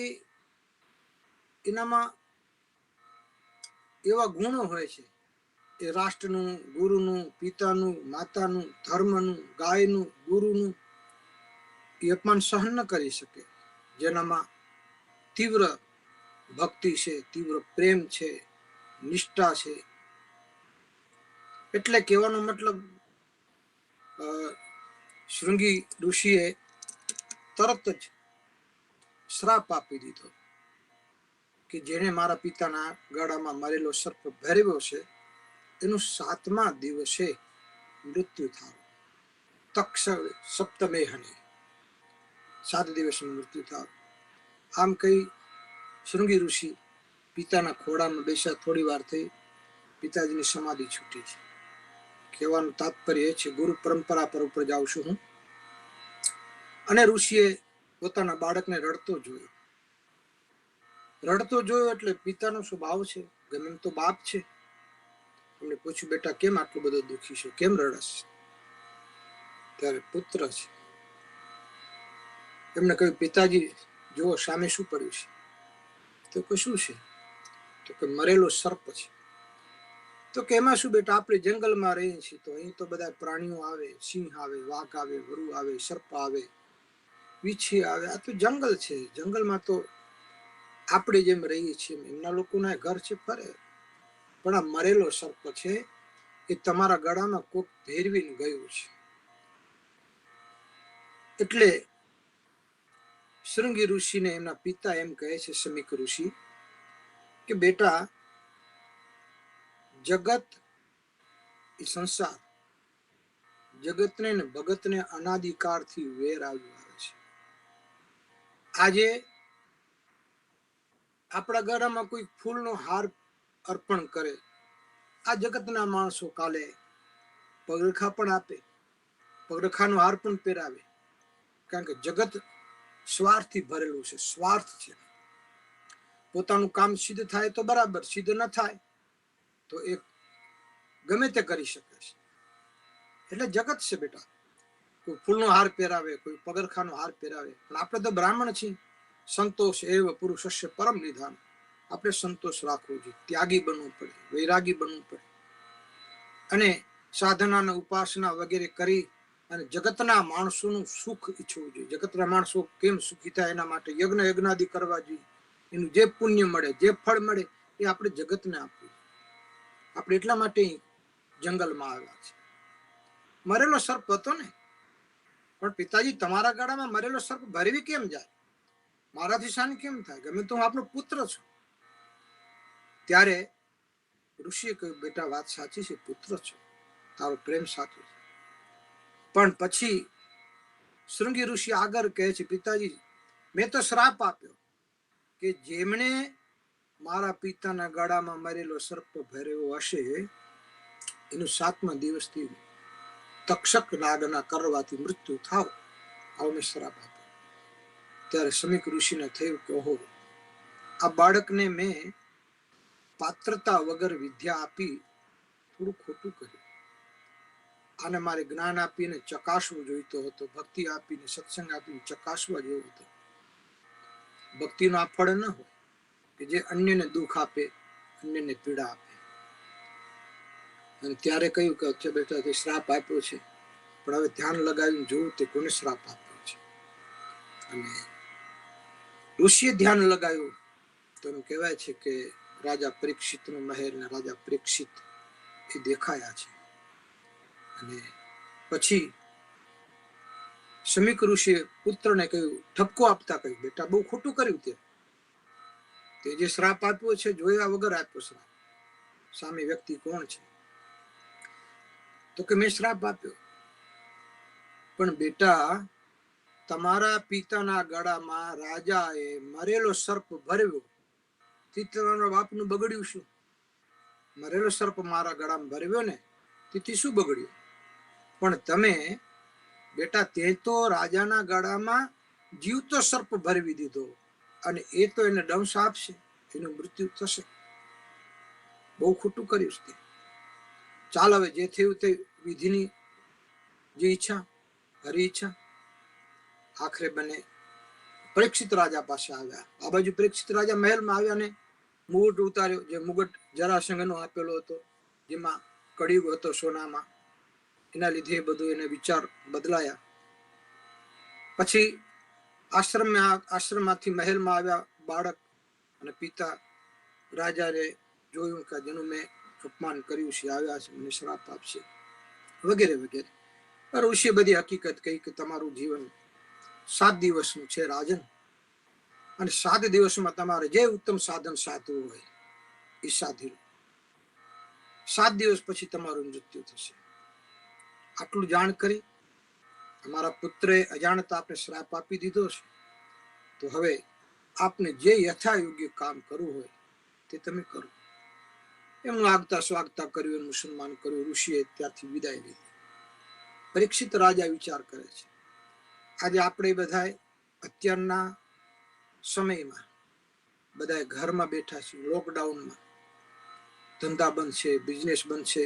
એનામાં એવા ગુણો હોય છે એ રાષ્ટ્રનું, ગુરુનું, પિતાનું, માતાનું, ધર્મનું, ગાયનું, ગુરુનું એ અપમાન સહન ન કરી શકે. જેનામાં તીવ્ર ભક્તિ છે, તીવ્ર પ્રેમ છે, નિષ્ઠા છે. એટલે કહેવાનો મતલબ શૃંગી ઋષિએ તરત જ શ્રાપ આપી દીધો કે જેને મારા પિતાના ગળામાં મરેલો સર્પ ભેરવ્યો છે એનું 7મા દિવસે મૃત્યુ થાય. તક્ષ સપ્તમે હને, 7 દિવસનું મૃત્યુ થાય. આમ કહી શૃંગી ઋષિ પિતાના ખોળામાં બેસ્યા, થોડી વાર થઈ પિતાજીની સમાધિ છૂટી છે. કહેવાનું તાત્પર્ય એ છે, ગુરુ પરંપરા પર ઉપર જાઉં છું હું. અને ઋષિએ પોતાના બાળકને રડતો જોયો. એટલે પિતાનો સ્વભાવ છે, ગમે તો બાપ છે. એમને પૂછ્યું, બેટા કેમ આટલો બધો દુઃખી છે, કેમ રડસ? ત્યારે પુત્ર છે. એમને કહ્યું, પિતાજી જુઓ સામે શું પડ્યું છે? તો કે શું છે? તો કે મરેલો સર્પ છે. તો કે એમાં શું બેટા, આપણે જંગલમાં રહીએ છીએ તો અહીં તો બધા પ્રાણીઓ આવે, સિંહ આવે, વાઘ આવે, વરુ આવે, સર્પ આવે, વીછી આવે. આ તો જંગલ છે. જંગલમાં તો આપણે જેમ રહીએ છીએ એમના લોકોના ઘર છે, ફરે. પણ આ મરેલો સર્પ છે એ તમારા ગળામાં કોક ભેરવીને ગયું છે. એટલે શૃંગી ઋષિને એમના પિતા એમ કહે છે, સમીક ઋષિ, કે બેટા જગત એ સંસાર, જગતને ને ભગતને અનાદિકાળથી વેર આવ્યું આવે છે. આજે આપણા ગળામાં કોઈ ફૂલનો હાર અર્પણ કરે, આ જગતના માણસો કાલે પગરખા પણ આપે, પગરખાનો હાર પણ પહેરાવે. કારણ કે જગત સ્વાર્થથી ભરેલું છે, સ્વાર્થ છે. પોતાનું કામ સિદ્ધ થાય તો બરાબર, સિદ્ધ ન થાય તો એ ગમે તે કરી શકે છે. એટલે જગત છે બેટા. કોઈ ફૂલનો હાર પહેરાવે, કોઈ પગરખાનો હાર પહેરાવે. પણ આપણે તો બ્રાહ્મણ છીએ. સંતોષ એવ પુરુષસ્ય પરમ નિધાન. આપણે સંતોષ રાખવો જોઈએ, ત્યાગી બનવું પડે, વૈરાગી બનવું પડે. અને સાધના અને ઉપાસના વગેરે કરી અને જગતના માણસોનું સુખ ઈચ્છવું જોઈએ. જગતના માણસો કેમ સુખી થાય એના માટે યજ્ઞાદિ કરવા જોઈએ. એનું જે પુણ્ય મળે, જે ફળ મળે એ આપણે જગતને આપવું. આપણે એટલા માટે જંગલમાં આવ્યા છે. મરેલો સર્પ હતો ને, પણ પિતાજી તમારા ગાળામાં મરેલો સર્પ ભરવી કેમ જાય? મારાથી શાન કેમ થાય? ગમે તો હું આપણો પુત્ર છું. ત્યારે ઋષિએ કહ્યું, બેટા વાત સાચી છે, પુત્ર છો, તારો પ્રેમ સાચો છે. પણ પછી શૃંગી ઋષિ આગળ કહે છે, પિતાજી મેં તો શ્રાપ આપ્યો કે જેમણે મારા પિતાના ગળામાં મરેલો સર્પ ભર્યો હશે એનું 7મા દિવસથી તક્ષક નાગના કરવાથી મૃત્યુ થાવ. આવો મેં શ્રાપ આપ્યો. ત્યારે સમીક ઋષિને થયું કે ઓહો, આ બાળકને મેં પાત્રતા વગર વિદ્યા આપી, થોડું ખોટું કર્યું. આને મારે જ્ઞાન આપીને ચકાસવું જોઈતો હતો, ભક્તિ આપીને, સત્સંગ આપીને ચકાસવા જેવો હતો. ભક્તિનો આ ફળ ન હોય કે જે અન્યને દુઃખ આપે, અન્યને પીડા આપે. અને ત્યારે કહ્યું કે અચ્છા બેટા તે શ્રાપ આપ્યો છે, પણ હવે ધ્યાન લગાવીને જોવું તે કોને શ્રાપ આપ્યો છે. અને ઋષિએ ધ્યાન લગાવ્યું તો એમ કહેવાય છે કે રાજા પરીક્ષિતનો મહેલ ને રાજા પરીક્ષિત એ દેખાયા છે. અને પછી સમીક ઋષિએ પુત્રને કહ્યું, ઠપકો આપતા કહ્યું, બેટા બહુ ખોટું કર્યું. તે જે શ્રાપ આપ્યો છે જોયા વગર આપ્યો શ્રાપ. સામે વ્યક્તિ કોણ છે? તો કે મેં શ્રાપ આપ્યો. પણ બેટા તમારા પિતાના ગળામાં રાજાએ મરેલો સર્પ ભર્યો, તમારા બાપનું બગડ્યું શું? મરેલો સર્પ મારા ગળામાં ભર્યો ને, તેથી શું બગડ્યું? પણ તમે બેટા તે તો રાજાના ગળામાં જીવતો સર્પ ભરવી દીધો, અને એ તો એને દંશ આપશે, એનું મૃત્યુ થશે. બહુ ખોટું કર્યું છે. ચાલ હવે જે થયું તે વિધિની જે ઈચ્છા, હરી ઈચ્છા. આખરે બને પરીક્ષિત રાજા પાસે આવ્યા. આ બાજુ પરીક્ષિત રાજા મહેલમાં આવ્યા ને મુગટ ઉતાર્યો, જે મુગટ જરાસંઘનો આપેલો હતો, જેમાં કળિયુગ હતો સોનામાં. એના લીધે બધું એને વિચાર બદલાયા. પછી આશ્રમમાંથી મહેલમાં આવ્યા બાળક અને પિતા. રાજાને જોયું કે જેનું મેં અપમાન કર્યું છે આવ્યા છે, મને શ્રાપ આપશે વગેરે વગેરે. ઋષિએ બધી હકીકત કહી કે તમારું જીવન 7 દિવસનું છે રાજન, અને 7 દિવસમાં તમારે જે ઉત્તમ સાધન સાધવું હોય એ સાધી લો. 7 દિવસ પછી તમારું મૃત્યુ થશે. આટલું જાણ કરી અમારા પુત્રે અજાણતા આપણે શ્રાપ આપી દીધો છે, તો હવે આપને જે યથાયોગ્ય કામ કરવું હોય તે તમે કરો. એમનું આગતા સ્વાગતા કર્યું, એમનું સન્માન કર્યું. ઋષિએ ત્યાંથી વિદાય લીધી. પરીક્ષિત રાજા વિચાર કરે છે, આજે આપણે બધા અત્યારના સમયમાં બધા ઘરમાં બેઠા છીએ, લોકડાઉનમાં. ધંધા બંધ છે, બિઝનેસ બંધ છે,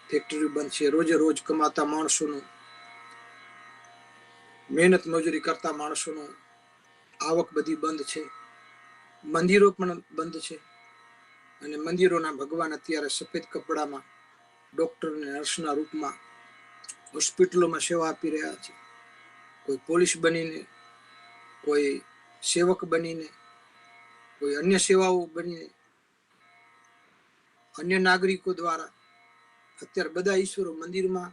ફેક્ટરી બંધ છે. રોજે રોજ કમાતા માણસોનું, મહેનત મજૂરી કરતા માણસોનું આવક બધી બંધ છે. મંદિરો પણ બંધ છે. અને મંદિરોના ભગવાન અત્યારે સફેદ કપડામાં ડોક્ટર અને નર્સના રૂપમાં હોસ્પિટલોમાં સેવા આપી રહ્યા છે. કોઈ પોલીસ બનીને, કોઈ સેવક બનીને, કોઈ અન્ય સેવાઓ બનીને, અન્ય નાગરિકો દ્વારા અત્યારે બધા ઈશ્વરો મંદિરમાં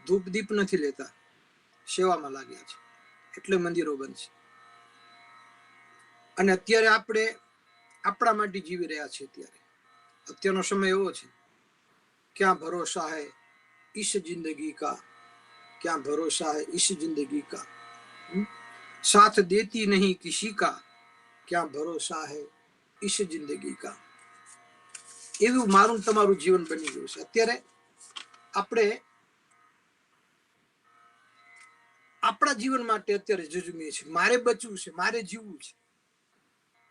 ધૂપ દીપ નથી લેતા, સેવામાં લાગ્યા છે. એટલે મંદિરો બંધ છે. અને અત્યારે આપણે આપણા માટે જીવી રહ્યા છીએ. અત્યારનો સમય એવો છે, ક્યાં ભરોસા હૈ इस जिंदगी का, क्या भरोसा है इस जिंदगी का, साथ देती नहीं किसी का, क्या भरोसा है इस जिंदगी का. એવું મારું તમારું જીવન બની ગયું છે. અત્યારે આપણે આપણા જીવન માટે અત્યારે જજુમીએ છીએ. મારે બચવું છે, મારે જીવવું છે.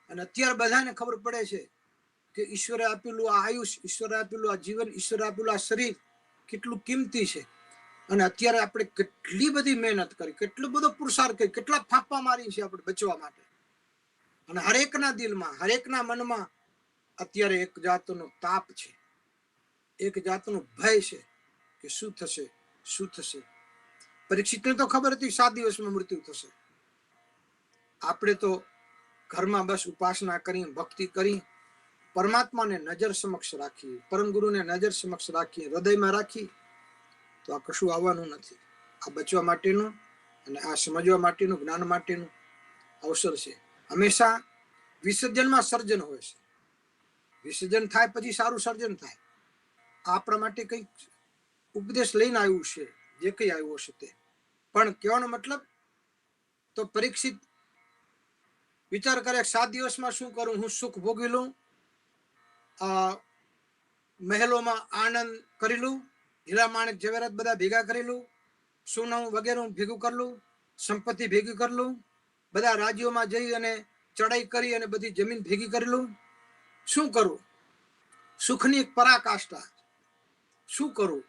અને અત્યારે બધાને ખબર પડે છે કે ઈશ્વરે આપેલું આ આયુષ, ઈશ્વરે આપેલું આ જીવન, ઈશ્વરે આપેલું આ શરીર કેટલું કિંમતી છે. અને અત્યારે આપણે કેટલી બધી મહેનત કરી, કેટલો બધો પુરુષાર્થ કરી, કેટલા ફાંફા મારી છે આપણે બચવા માટે. અને હરેકના દિલમાં, હરેકના મનમાં અત્યારે એક જાતનો તાપ છે, એક જાતનો ભય છે કે શું થશે, શું થશે. પરીક્ષિતને તો ખબર હતી 7 દિવસમાં મૃત્યુ થશે. આપણે તો ઘરમાં બસ ઉપાસના કરી, ભક્તિ કરી, પરમાત્માને નજર સમક્ષ રાખી, પરમ ગુરુને નજર સમક્ષ રાખી, હૃદયમાં રાખી, તો આ કશું આવવાનું નથી. આ બચવા માટેનું અને આ સમજવા માટેનું, જ્ઞાન માટેનું અવસર છે. હંમેશા વિસર્જનમાં સર્જન હોય છે. વિસર્જન થાય પછી સારું સર્જન થાય. આપણા માટે કંઈક ઉપદેશ લઈને આવ્યું છે, જે કંઈ આવ્યો છે તે. પણ કહેવાનો મતલબ તો પરીક્ષિત વિચાર કરે 7 દિવસમાં શું કરું, હું સુખ ભોગવી લઉં, મહેલોમાં આનંદ કરી લઉં, હીરા માણેક જવેરાત બધા ભેગા કરી લઉં, સોનું વગેરે ભેગું કરી લઉં, સંપત્તિ ભેગી કરી લઉં, બધા રાજ્યોમાં જઈ અને ચડાઈ કરી અને બધી જમીન ભેગી કરી લઉં. શું કરું? સુખની એક પરાકાષ્ઠા. શું કરું?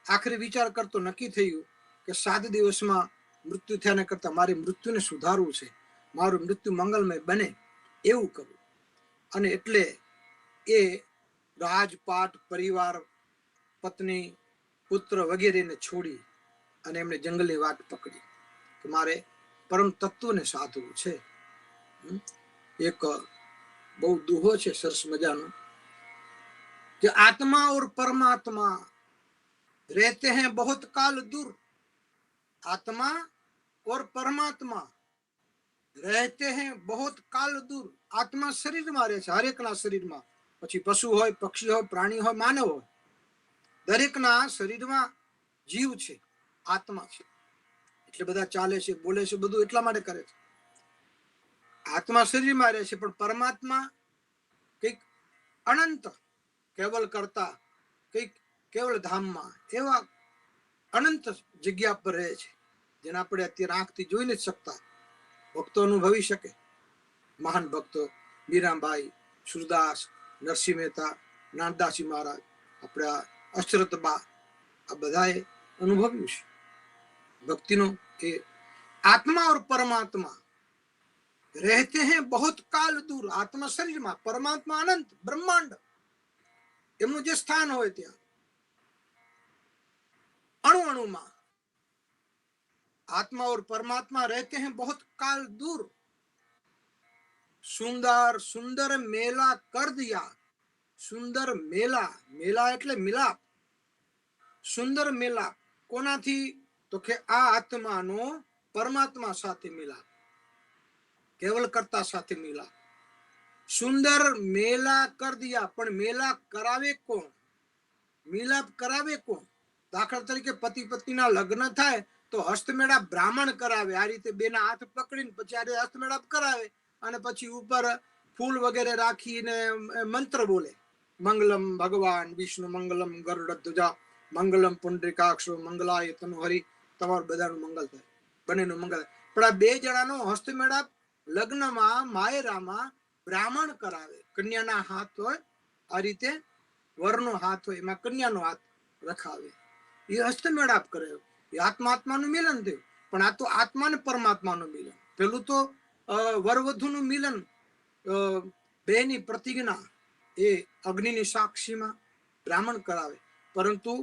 આખરી વિચાર કરતો નક્કી થયું કે 7 દિવસમાં મૃત્યુ થયાને કરતા મારે મૃત્યુને સુધારવું છે, મારું મૃત્યુ મંગલમય બને એવું કરું. અને એટલે એ રાજપાટ, પરિવાર, પત્ની, પુત્ર વગેરેને છોડી અને એમણે જંગલની વાટ પકડી કે મારે પરમ તત્વને સાધવું છે. એક બહુ દુહો છે સરસ મજાનો कि आत्मा और परमात्मा रहते हैं बहुत काल दूर. आत्मा और परमात्मा रहते हैं बहुत काल दूर. आत्मा શરીરમાં રહે છે, હરેકના શરીરમાં. પછી પશુ હોય, પક્ષી હોય, પ્રાણી હોય, માનવ હોય, દરેકના શરીરમાં જીવ છે, આત્મા છે. એટલે બધા ચાલે છે, બોલે છે, બધું એટલા માટે કરે છે. આત્મા શરીરમાં રહે છે, પણ પરમાત્મા કંઈક અનંત કેવલ કરતા, કંઈક કેવલ ધામમાં, એવા અનંત જગ્યા પર રહે છે, જેને આપણે અત્યારે આંખથી જોઈ નથી શકતા. ભક્તો અનુભવી શકે. મહાન ભક્તો મીરાબાઈ, સુરદાસ, નરસિંહ મહેતા, નાનદાસજી મહારાજ, આપણા અશરતબા, આ બધાએ અનુભવ્યું છે ભક્તિનો. કે આત્મા और પરમાત્મા રહેતે हैं बहुत काल दूर. આત્મા શરીરમાં, પરમાત્મા અનંત બ્રહ્માંડ, એમનું જે સ્થાન હોય ત્યાં અણુ અણુમાં. आत्मा और परमात्मा रहते हैं बहुत काल दूर. सुंदर सुंदर मेला कर दिया. सुंदर मेला, मेला એટલે મિલાપ. સુંદર મેલાપ કોનાથી? તો કે આ આત્માનો પરમાત્મા સાથે મિલાપ, કેવલ કરતા સાથે મિલાપ. સુંદર મેલા કર દિયા. પણ મેલા કરાવે કોણ? મિલાપ કરાવે કોણ? દાખલા તરીકે પતિ પત્નીના લગ્ન થાય તો હસ્તમેળાપ બ્રાહ્મણ કરાવે. આ રીતે બેના હાથ પકડીને પછી હસ્તમેળાપ કરાવે અને પછી ઉપર ફૂલ વગેરે રાખીને મંત્ર બોલે, મંગલમ ભગવાન વિષ્ણુ મંગલમ ગરુડ ધ્વજા મંગલમ પુંડરીકાક્ષો મંગલાય તનુ હરિ, તમારું બધાનું મંગલ થાય, બંનેનું મંગલ. પણ આ બે જણાનો હસ્તમેળાપ લગ્નમાં માયરામાં બ્રાહ્મણ કરાવે. કન્યાના હાથ હોય આ રીતે, વરનો હાથ હોય એમાં કન્યાનો હાથ રખાવે, એ હસ્તમેળાપ કરે. એ આત્માનું મિલન થયું. પણ આ તો આત્મા ને પરમાત્માનું મિલન. પેલું તો વરવધુનું મિલન, બેની પ્રતિજ્ઞા એ અગ્નિની સાક્ષીમાં બ્રાહ્મણ કરાવે. પરંતુ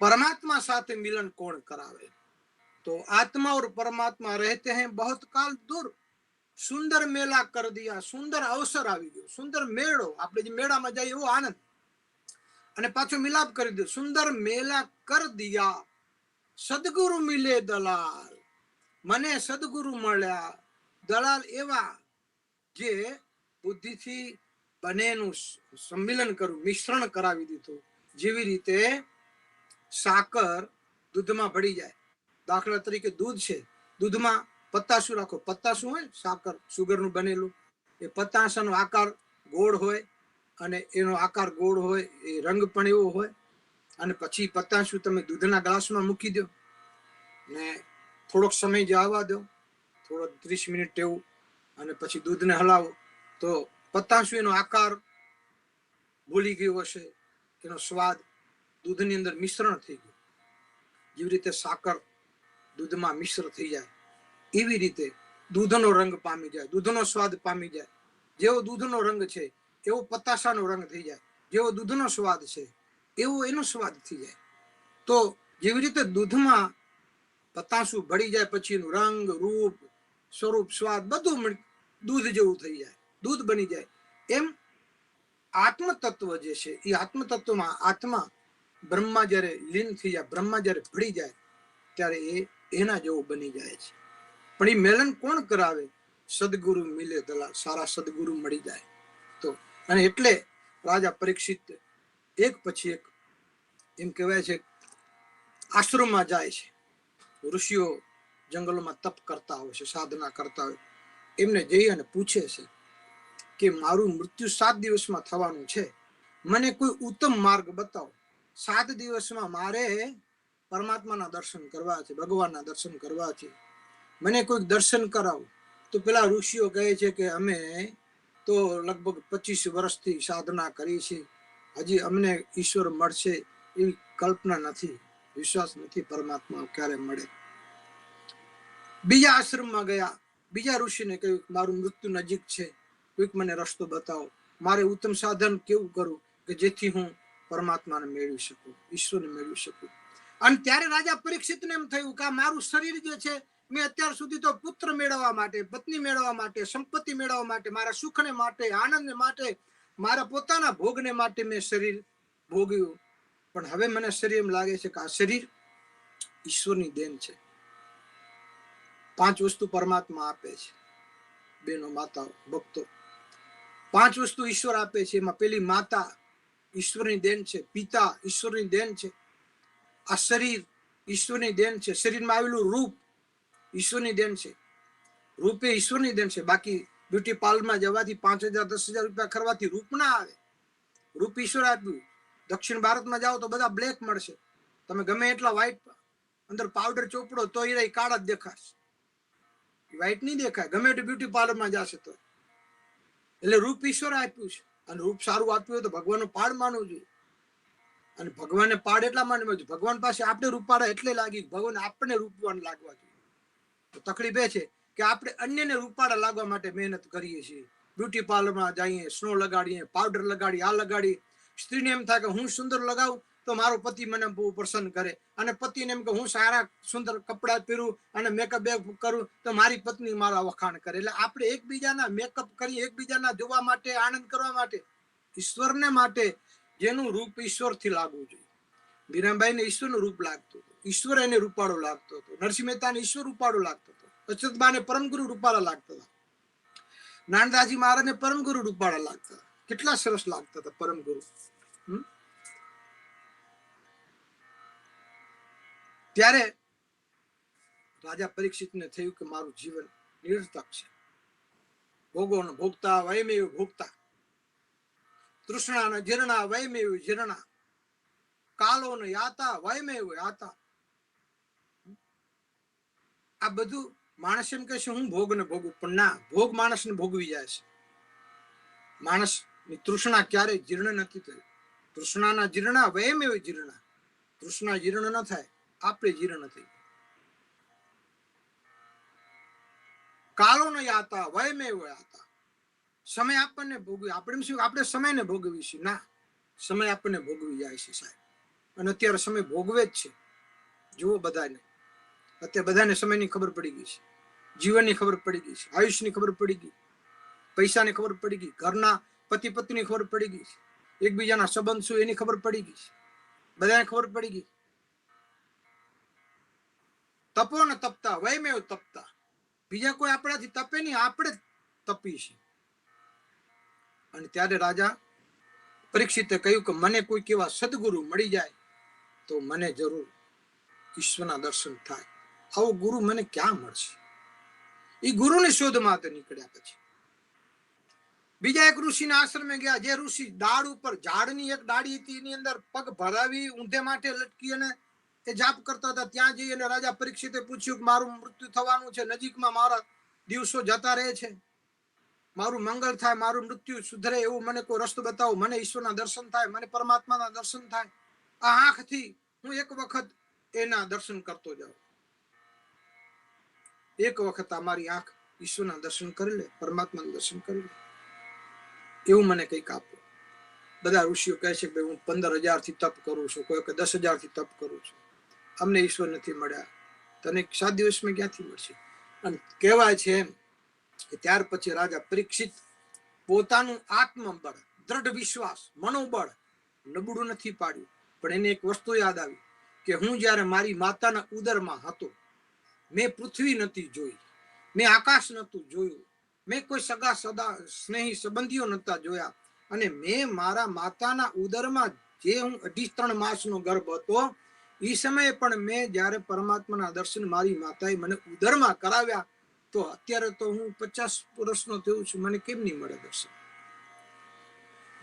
परमात्मा साथ मिलन कौन करावे? तो आत्मा और परमात्मा रहते हैं बहुत काल दूर. सुंदर मेला कर दिया, सुंदर अवसर આવી ગયો, સુંદર મેળો. આપણે જે મેળામાં જઈએ એવો આનંદ, અને પાછો મિલાપ કરી દો. સુંદર મેલા કર દિયા, સદગુરુ મિલે દલાલ. મને સદગુરુ મળ્યા. દલાલ એવા જે બુદ્ધિથી બંનેનું સંમિલન કરું, મિશ્રણ કરાવી દીધું. જેવી રીતે સાકર દૂધમાં ભળી જાય. દાખલા તરીકે દૂધ છે, દૂધમાં પત્તાસું રાખો. પત્તાસું હોય સાકર, સુગરનું બનેલું, એ પત્તાસાનો આકાર ગોળ હોય, અને એનો આકાર ગોળ હોય, એ રંગ પણ એવો હોય. અને પછી પત્તાસું તમે દૂધના ગ્લાસમાં મૂકી દો ને થોડોક સમય જવા દો, થોડો 30 મિનિટ એવું, અને પછી દૂધને હલાવો તો પત્તાસું એનો આકાર ભૂલી ગયો હશે, એનો સ્વાદ દૂધની અંદર મિશ્રણ થઈ ગયું. જેવી રીતે સાકર દૂધમાં મિશ્ર થઈ જાય, એવી રીતે દૂધનો રંગ પામી જાય, દૂધનો સ્વાદ પામી જાય. જેવો દૂધનો રંગ છે એવો પતાસાનો રંગ થઈ જાય, જેવો દૂધનો સ્વાદ છે એવો એનો સ્વાદ થઈ જાય. તો જેવી રીતે દૂધમાં પતાસું ભળી જાય પછી એનું રંગ, રૂપ, સ્વરૂપ, સ્વાદ બધું દૂધ જેવું થઈ જાય, દૂધ બની જાય. એમ આત્મતત્વ જે છે એ આત્મતત્વમાં આત્મા બ્રહ્મા જ્યારે લીન થઈ જાય, બ્રહ્મા જ્યારે ભળી જાય ત્યારે એ એના જેવો બની જાય છે. પણ એ મેલન કોણ કરાવે? સદગુરુ મિલે દલાલ, સારા સદગુરુ મળી જાય તો. અને એટલે રાજા પરીક્ષિત એક પછી એક એમ કહેવાય છે આશ્રમમાં જાય છે. ઋષિઓ જંગલોમાં તપ કરતા હોય છે, સાધના કરતા હોય, એમને જઈ અને પૂછે છે કે મારું મૃત્યુ 7 દિવસમાં થવાનું છે, મને કોઈ ઉત્તમ માર્ગ બતાવો. 7 દિવસમાં મારે પરમાત્માના દર્શન કરવા છે, ભગવાનના દર્શન કરવા છે, મને કોઈ દર્શન કરાવો. તો પેલા ઋષિઓ કહે છે કે અમે તો લગભગ 25 વર્ષથી સાધના કરી છે, હજી અમને ઈશ્વર મળશે એવી કલ્પના નથી, વિશ્વાસ નથી પરમાત્મા ક્યારે મળે. બીજા આશ્રમમાં ગયા, બીજા ઋષિને કહ્યું મારું મૃત્યુ નજીક છે, કોઈક મને રસ્તો બતાવો, મારે ઉત્તમ સાધન કેવું કરું કે જેથી હું પરમાત્માને મેળવી શકું, ઈશ્વરને મેળવી શકું. અને ત્યારે રાજા પરીક્ષિતને એમ થયું કે આ મારું શરીર જે છે, મેં અત્યાર સુધી તો પુત્ર મેળવવા માટે, પત્ની મેળવવા માટે, સંપત્તિ મેળવવા માટે, મારા સુખને માટે, આનંદને માટે, મારા પોતાના ભોગને માટે મેં શરીર ભોગ્યું. પણ હવે મને શરીર એમ લાગે છે કે આ શરીર ઈશ્વરની દેન છે. 5 વસ્તુ પરમાત્મા આપે છે, બેનો, માતાઓ, ભક્તો. 5 વસ્તુ ઈશ્વર આપે છે. એમાં પેલી માતા ઈશ્વરની દેન છે, પિતા ઈશ્વરની દેન છે, આ શરીર ઈશ્વરની દેન છે, શરીરમાં આવેલું રૂપ ઈશ્વરની દેન છે, રૂપે ઈશ્વરની દેન છે. બાકી બ્યુટી પાર્લરમાં જવાથી 5,000 10,000 રૂપિયા ખરવાથી રૂપ ના આવે, રૂપ ઈશ્વર આપ્યું. દક્ષિણ ભારતમાં જાઓ તો બધા બ્લેક મળશે, તમે ગમે એટલા વ્હાઈટ અંદર પાવડર ચોપડો તો એ કાળા જ દેખાશે, વ્હાઈટ નહીં દેખાય ગમે એટલું બ્યુટી પાર્લરમાં જશે તો. એટલે રૂપ ઈશ્વર આપ્યું છે, અને રૂપ સારું આપ્યું હોય તો ભગવાનનો પાડ માનવું જોઈએ. અને ભગવાનને પાડ એટલા માનવું જોઈએ, ભગવાન પાસે આપણે રૂપાળા એટલે લાગી, ભગવાન આપણને રૂપવાન લાગવા જોઈએ. તો તકલીફ એ છે કે આપણે અન્યને રૂપાળા લાગવા માટે મહેનત કરીએ છીએ, બ્યુટી પાર્લરમાં જઈએ, સ્નો લગાડીએ, પાવડર લગાડીએ, આ લગાડીએ. સ્ત્રીને એમ થાય કે હું સુંદર લગાવું તો મારો પતિ મને બહુ પસંદ કરે, અને પતિને એમ કે હું સારા સુંદર કપડાં પહેરું અને મેકઅપ કરું તો મારી પત્ની મારા વખાણ કરે. એટલે આપણે એકબીજાના મેકઅપ કરીએ, એકબીજાના જોવા માટે, આનંદ કરવા માટે, ઈશ્વરને માટે જેનું રૂપ ઈશ્વરથી લાગવું જોઈએ. મીરાબાઈને ઈશ્વરનું રૂપ લાગતું હતું, ઈશ્વર એને રૂપાળો લાગતો હતો. નરસિંહ મહેતાને ઈશ્વર રૂપાળો લાગતો હતો, અચ્યુતબાને પરમગુરુ રૂપાળા લાગતા હતા, નાનદાજી મહારાજને પરમગુરુ રૂપાળા લાગતા હતા. કેટલા સરસ લાગતા હતા પરમગુરુ. ત્યારે રાજા પરીક્ષિતને થયું કે મારું જીવન નિરર્થક છે, ભોગો ને ભોગતા વયમેવ ભોગતા, તૃષ્ણા ને જીર્ણા વયમેવ જીર્ણા, કાલો ને યાતા વયમેવ યાતા. આ બધું માણસ એમ કહે છે હું ભોગ ને ભોગવું, પણ ના, ભોગ માણસ ને ભોગવી જાય છે. માણસ ની તૃષ્ણા ક્યારેય જીર્ણ નથી થઈ. તૃષ્ણાના જીર્ણા વયમેવ જીર્ણા. તૃષ્ણા જીર્ણ ન થાય, આપણે જીર્ણ થઈ. કાલો ન યાતા વયમેવ યાતા. સમય આપણને ભોગવી, આપણે શું આપણે સમયને ભોગવીશું? ના, સમય આપણને ભોગવી જાય છે સાહેબ. અને અત્યારે સમય ભોગવે જ છે. જુઓ બધાને, અત્યારે બધાને સમયની ખબર પડી ગઈ છે, જીવનની ખબર પડી ગઈ છે, આયુષ્યની ખબર પડી ગઈ, પૈસાની ખબર પડી ગઈ, ઘરના પતિ પત્નીની ખબર પડી ગઈ છે, એકબીજાના સંબંધ શું એની ખબર પડી ગઈ છે, બધાને ખબર પડી ગઈ. તપો ને તપતા વયમેવ તપતા. બીજા કોઈ આપણાથી તપે નહીં, આપણે જ તપી છે. અને ત્યારે રાજા પરીક્ષિતે કહ્યું કે મને કોઈ કેવા સદગુરુ મળી જાય તો મને જરૂર ઈશ્વરના દર્શન થાય. આવો ગુરુ મને ક્યાં મળશે? એ ગુરુની શોધમાં તે નીકળ્યા. પછી બીજા એક ઋષિના આશ્રમે ગયા. જે ઋષિ ડાળ ઉપર, ઝાડની એક ડાળી હતી, એની અંદર પગ ભરાવી ઊંધે માટે લટકી અને એ જાપ કરતા હતા. ત્યાં જઈ અને રાજા પરીક્ષિતે પૂછ્યું કે મારું મૃત્યુ થવાનું છે, નજીકમાં મારા દિવસો જતા રહે છે, મારું મંગળ થાય, મારું મૃત્યુ સુધરે એવું મને કોઈ રસ્તો બતાવો, મને ઈશ્વરના દર્શન થાય, મને પરમાત્માના દર્શન થાય. આ આંખથી હું એક વખત એના દર્શન કરતો જાઉં. એક વખત અમારી આંખ ઈશ્વરના દર્શન કરી લે, પરમાત્માના દર્શન કરી લે, એવું મને કંઈક આપો. બધા ઋષિઓ કહે છે કે હું 15,000 થી તપ કરું છું, કોઈ 10,000 થી તપ કરું છું, અમને ઈશ્વર નથી મળ્યા, તને 7 દિવસમાં ક્યાંથી મળશે? અને કહેવાય છે એમ કે ત્યાર પછી રાજા પરીક્ષિત પોતાનું આત્મબળ, દ્રઢ વિશ્વાસ, મનોબળ નબળું નથી પાડ્યું. પણ એને એક વસ્તુ યાદ આવી કે હું જ્યારે મારી માતાના ઉદરમાં હતો, મેં પૃથ્વી નથી જોઈ, મેં આકાશ નહોતું જોયું, મેં કોઈ સગા સદા સ્નેહી સંબંધીઓ નહોતા જોયા, અને મેં મારા માતાના ઉદરમાં જે હું 2.5-3 માસનો ગર્ભ હતો, એ સમયે પણ મેં જ્યારે પરમાત્માના દર્શન મારી માતાએ મને ઉદરમાં કરાવ્યા, તો અત્યારે તો હું 50 વર્ષનો થયો છું, મને કેમ નહીં મળે દર્શન?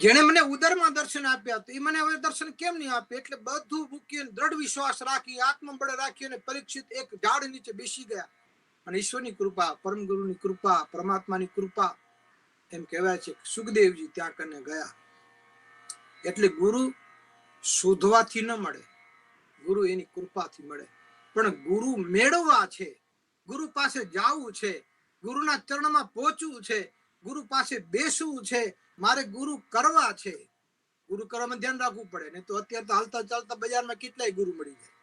જેને મને ઉદરમાં દર્શન આપ્યા તો એ મને હવે દર્શન કેમ નહીં આપે? એટલે બધું મૂકી, દ્રઢ વિશ્વાસ રાખી, આત્મબળ રાખી અને પરીક્ષિત એક ઝાડ નીચે બેસી ગયા. અને ઈશ્વરની કૃપા, પરમ ગુરુની કૃપા, પરમાત્માની કૃપા, એમ કહેવાય છે સુખદેવજી ત્યાં કને ગયા. એટલે ગુરુ શોધવાથી ન મળે, ગુરુ એની કૃપાથી મળે. પણ ગુરુ મેળવવા છે, ગુરુ પાસે જવું છે, ગુરુના ચરણમાં પહોંચવું છે, ગુરુ પાસે બેસવું છે, મારે ગુરુ કરવા છે. ગુરુ કરવામાં ધ્યાન રાખવું પડે, નહીં તો અત્યારે તો હાલતા ચાલતા બજારમાં કેટલાય ગુરુ મળી જાય.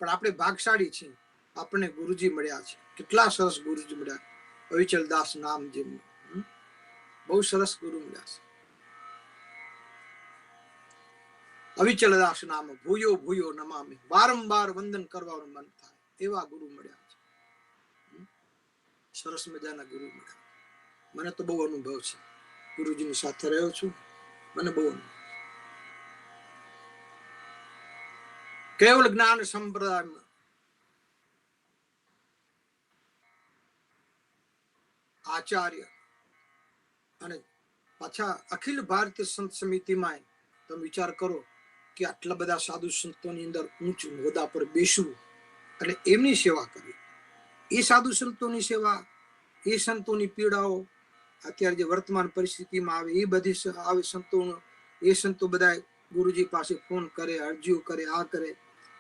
પણ આપણે ભાગશાળી છીએ, આપણને ગુરુજી મળ્યા છે. કેટલા સરસ ગુરુજી મળ્યા. અવિચલ દાસ નામ જેમનું, બહુ સરસ ગુરુ મળ્યા છે. અવિચલ દાસ નામ ભૂયો ભૂયો નમામી, વારંવાર વંદન કરવાનું મન થાય એવા ગુરુ મળ્યા છે. સરસ મજાના ગુરુ મળ્યા. મને તો બહુ અનુભવ છે, ગુરુજીની સાથે રહ્યો છું, મને બહુ અનુભવ. કેવલ જ્ઞાન સંપ્રદાયમાં આચાર્ય અને પાછા અખિલ ભારતીય સંત સમિતિમાં તમે વિચાર કરો કે આટલા બધા સાધુ સંતોની અંદર ઊંચ હોદ્દા પર બેસવું અને એમની સેવા કરવી. એ સાધુ સંતોની સેવા, એ સંતોની પીડાઓ, અત્યારે જે વર્તમાન પરિસ્થિતિમાં આવે એ બધી આવે સંતોનો, એ સંતો બધા ગુરુજી પાસે ફોન કરે, અરજીઓ કરે, આ કરે.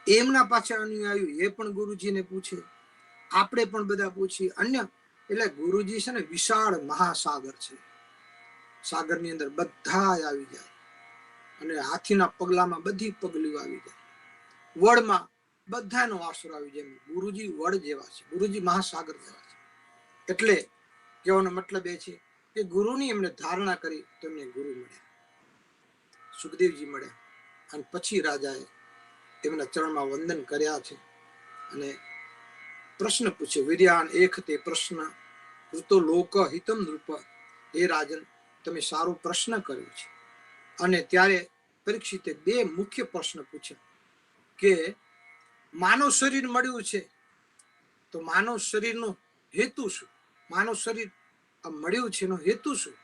એમના પાછળ અનુયાયી એ પણ ગુરુજીને પૂછે, આપણે પણ બધા પૂછીએ. અન્ય એટલે ગુરુજી છે ને વિશાળ મહાસાગર છે. સાગરની અંદર બધા આવી જાય, અને હાથીના પગલામાં બધી પગલીઓ આવી જાય, વડમાં બધાનો આશરો આવી જાય. ગુરુજી વડ જેવા છે, ગુરુજી મહાસાગર જેવા છે. એટલે કહેવાનો મતલબ એ છે કે ગુરુની એમને ધારણા કરી તો એમને ગુરુ મળ્યા, સુખદેવજી મળ્યા. અને પછી રાજાએ એમના ચરણમાં વંદન કર્યા છે અને પ્રશ્ન પૂછ્યો. વિર્યાન એખતે પ્રશ્ન કૃતો લોક હિતમ નૃપ. હે રાજન, તમે સારો પ્રશ્ન કર્યો છે. અને ત્યારે પરીક્ષિતે 2 મુખ્ય પ્રશ્ન પૂછ્યા કે માનવ શરીર મળ્યું છે તો માનવ શરીરનો હેતુ શું? માનવ શરીર આ મળ્યું છે એનો હેતુ શું?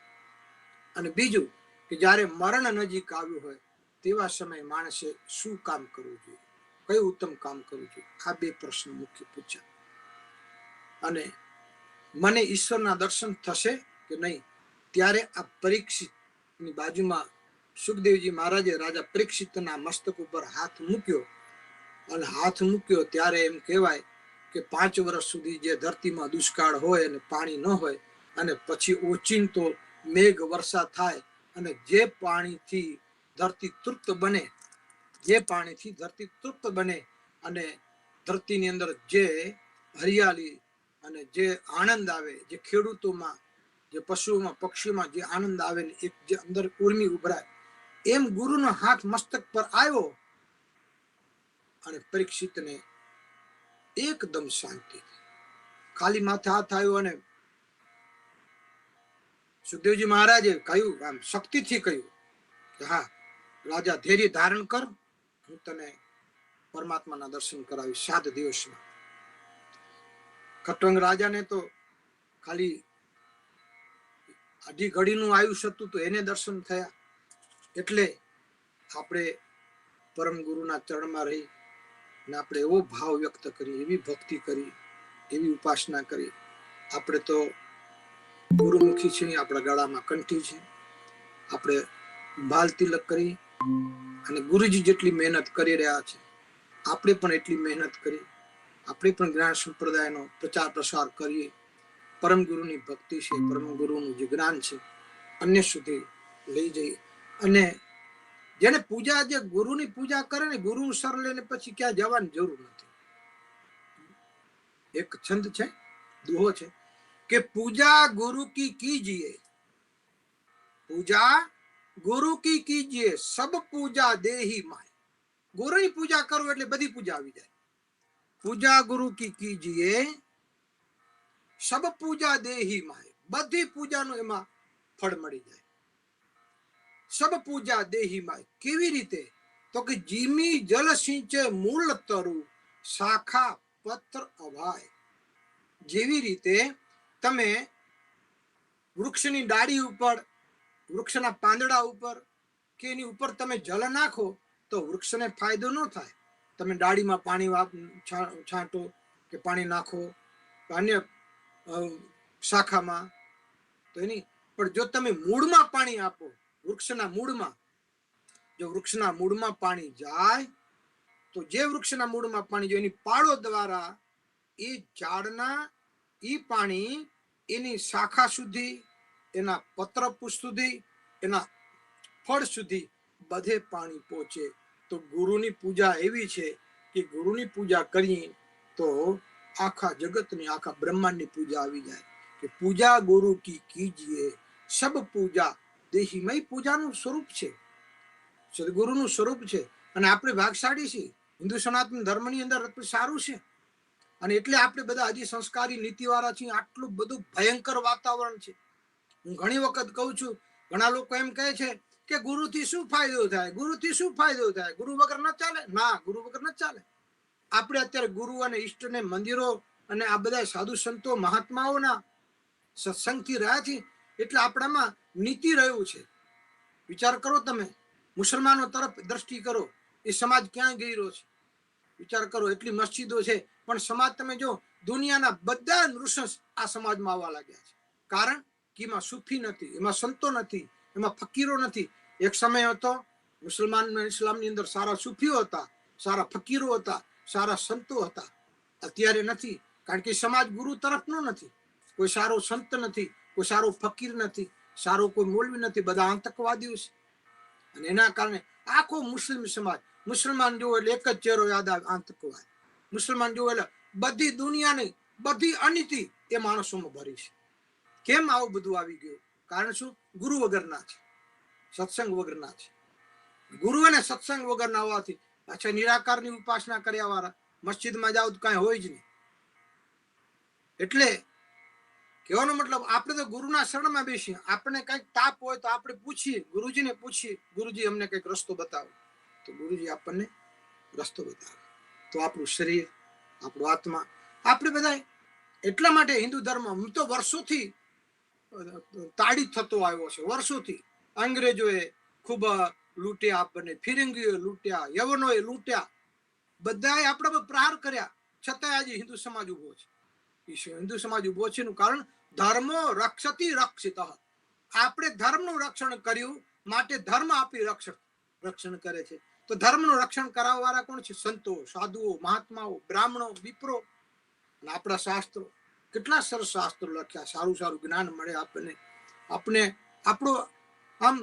અને બીજું કે જ્યારે મરણ નજીક આવ્યું હોય તેવા સમયે માણસે શું કામ કરવું જોઈએ, કયું ઉત્તમ કામ કરવું જોઈએ? આ બે પ્રશ્ન મુખ્ય પૂછ્યા. અને મને ઈશ્વરના દર્શન થશે કે નહીં, ત્યારે આ પરીક્ષિતની બાજુમાં સુખદેવજી મહારાજે રાજા પરીક્ષિતના મસ્તક ઉપર હાથ મૂક્યો. અને હાથ મૂક્યો ત્યારે એમ કહેવાય કે 5 વર્ષ સુધી જે ધરતીમાં દુષ્કાળ હોય અને પાણી ન હોય, અને પછી ઓચિંતો મેઘ વર્ષા થાય, અને જે પાણીથી ધરતી તૃપ્ત બને, જે પાણીથી ધરતી તૃપ્ત બને, અને ધરતીની અંદર જે હરિયાળી અને જે આનંદ આવે, જે ખેડૂતોમાં, જે પશુઓમાં, પક્ષીઓમાં જે આનંદ આવે ને એક જે અંદર ઉર્મી ઉભરાય, એમ ગુરુનો હાથ મસ્તક પર આવ્યો અને પરીક્ષિતને એકદમ શાંતિ, ખાલી માથે હાથ આવ્યો. અને સુખદેવજી મહારાજે કહ્યું, આમ શક્તિથી કહ્યું કે હા રાજા, ધૈર્ય ધારણ કર, હું તને પરમાત્માના દર્શન કરાવીશ 7 દિવસમાં. ખટવંગ રાજાને તો ખાલી અઢી ઘડીનું આયુષ્ય હતું તો એને દર્શન થયા. એટલે આપણે પરમ ગુરુના ચરણમાં રહી ને આપણે એવો ભાવ વ્યક્ત કરી, એવી ભક્તિ કરી, એવી ઉપાસના કરી. આપણે તો ગુરુમુખી છીએ, આપણા ગળામાં કંઠી છે, આપણે બાલ તિલક કરી, અને ગુરુજી જેટલી મહેનત કરી રહ્યા છે આપણે પણ એટલી મહેનત કરી, આપણે પણ જ્ઞાન સંપ્રદાયનો પ્રચાર પ્રસાર કરીએ. પરમ ગુરુની ભક્તિ છે, પરમ ગુરુનું જે જ્ઞાન છે અન્ય સુધી લઈ જઈએ. અને જેને પૂજા, જે ગુરુની પૂજા કરે ને, ગુરુ સર લઈને પછી ક્યાં જવાની જરૂર નથી. એક છંદ છે, દુહો છે કે પૂજા ગુરુ કી કીજીએ, પૂજા ગુરુ કી કીજીએ, સબ પૂજા દેહી માય. ગુરુની પૂજા કરો એટલે બધી પૂજા આવી જાય. પૂજા ગુરુ કી કીજીએ, સબ પૂજા દેહી માય, બધી પૂજાનું એમાં ફળ મળી જાય. સબ પૂજા દેહી માય કેવી રીતે? તો કે જીમી જલ સિંચે મૂળ તરુ, શાખા પત્ર અભાય. જેવી રીતે તમે વૃક્ષની ડાળી ઉપર, વૃક્ષના પાંદડા ઉપર કે એની ઉપર તમે જલ નાખો તો વૃક્ષને ફાયદો ન થાય. તમે ડાળીમાં પાણી છાંટો કે પાણી નાખો અન્ય શાખામાં તો એની, પણ જો તમે મૂળમાં પાણી આપો, વૃક્ષના મૂળમાં, જો વૃક્ષના મૂળમાં પાણી જાય તો જે વૃક્ષના મૂળમાં પાણી જાય એની પાળો દ્વારા એ ઝાડના એ પાણી એની શાખા સુધી, એના પત્ર પુષ્પ સુધી, એના ફળ સુધી બધે પાણી પહોંચે. તો ગુરુની પૂજા એવી છે કે ગુરુની પૂજા કરીએ તો આખા જગતની, આખા બ્રહ્માંડની પૂજા આવી જાય. કે પૂજા ગુરુ કી કીજીએ, સબ પૂજા દેહીમય. પૂજાનું સ્વરૂપ છે, સદગુરુનું સ્વરૂપ છે. અને આપણે ભાગશાળી છીએ, હિન્દુ સનાતન ધર્મની અંદર સારું છે. અને એટલે આપણે બધા હજી સંસ્કારી નીતિવાળા છીએ. આટલું બધું ભયંકર વાતાવરણ છે. હું ઘણી વખત કહું છું, ઘણા લોકો એમ કહે છે કે ગુરુથી શું ફાયદો થાય, ગુરુથી શું ફાયદો થાય, ગુરુ વગર ન ચાલે. ના, ગુરુ વગર ન ચાલે. આપણે અત્યારે ગુરુ અને ઈષ્ટને મંદિરો અને આ બધા સાધુ સંતો મહાત્માઓના સત્સંગથી રહ્યા છે એટલે આપણામાં નીતિ રહ્યું છે. વિચાર કરો, તમે મુસલમાનો તરફ દ્રષ્ટિ કરો, એ સમાજ ક્યાં ગઈ રહ્યો છે? વિચાર કરો, એટલી મસ્જિદો છે પણ સમાજ તમે જો, દુનિયાના બધા નૃશંસ આ સમાજમાં આવવા લાગ્યા છે. કારણ કે એમાં સુફી નથી, એમાં સંતો નથી, એમાં ફકીરો નથી. એક સમય હતો મુસલમાન ઇસ્લામની અંદર સારા સુફીઓ હતા, સારા ફકીરો હતા, સારા સંતો હતા. અત્યારે નથી, કારણ કે સમાજ ગુરુ તરફનો નથી. કોઈ સારો સંત નથી, કોઈ સારો ફકીર નથી, સારો કોઈ મૌલવી નથી, બધા આતંકવાદીઓ છે. અને એના કારણે આખો મુસ્લિમ સમાજ, મુસલમાન જોવો એટલે એક જ ચહેરો યાદ આવે, આતંકવાદ. મુસલમાન જોવો એટલે બધી દુનિયાની બધી અનીતિ એ માણસોમાં ભરી છે. કેમ આવું બધું આવી ગયું? કારણ શું? ગુરુ વગરના છે, સત્સંગ વગરના છે. ગુરુ અને સત્સંગ વગરના હોવાથી પાછા નિરાકારની ઉપાસના કર્યા વાળા મસ્જિદમાં જાવ તો કઈ હોય જ નહીં. એટલે કહેવાનો મતલબ, આપણે તો ગુરુના શરણમાં બેસીએ. આપણે કઈક તાપ હોય તો આપણે પૂછીએ, ગુરુજીને પૂછીએ, ગુરુજી અમને કઈક રસ્તો બતાવો. તો ગુરુજી આપણને રસ્તો બતાવે. તો આપણું શરીર, આપણું આત્મા, આપણે બધા એટલા માટે હિન્દુ ધર્મ, હું તો વર્ષોથી તાડી થતો આવ્યો છે વર્ષોથી. અંગ્રેજોએ ખૂબ લૂંટ્યા આપણને, ફિરંગીઓએ લૂંટ્યા, યવનોએ લૂંટ્યા, બધાએ આપણા પર પ્રહાર કર્યા, છતાંય આજે હિન્દુ સમાજ ઉભો છે. હિન્દુ સમાજ ઉભો છે એનું કારણ ધર્મો રક્ષતી રક્ષિત. આપણે ધર્મનું રક્ષણ કર્યું માટે ધર્મ આપી રક્ષણ કરે છે. તો ધર્મનું રક્ષણ કરાવવા વાળા કોણ છે? સંતો, સાધુઓ, મહાત્માઓ, બ્રાહ્મણો, વિપ્રો. અને આપણા શાસ્ત્રો, કેટલા સરસ શાસ્ત્રો લખ્યા, સારું સારું જ્ઞાન મળે આપણને. આપણે આપણું આમ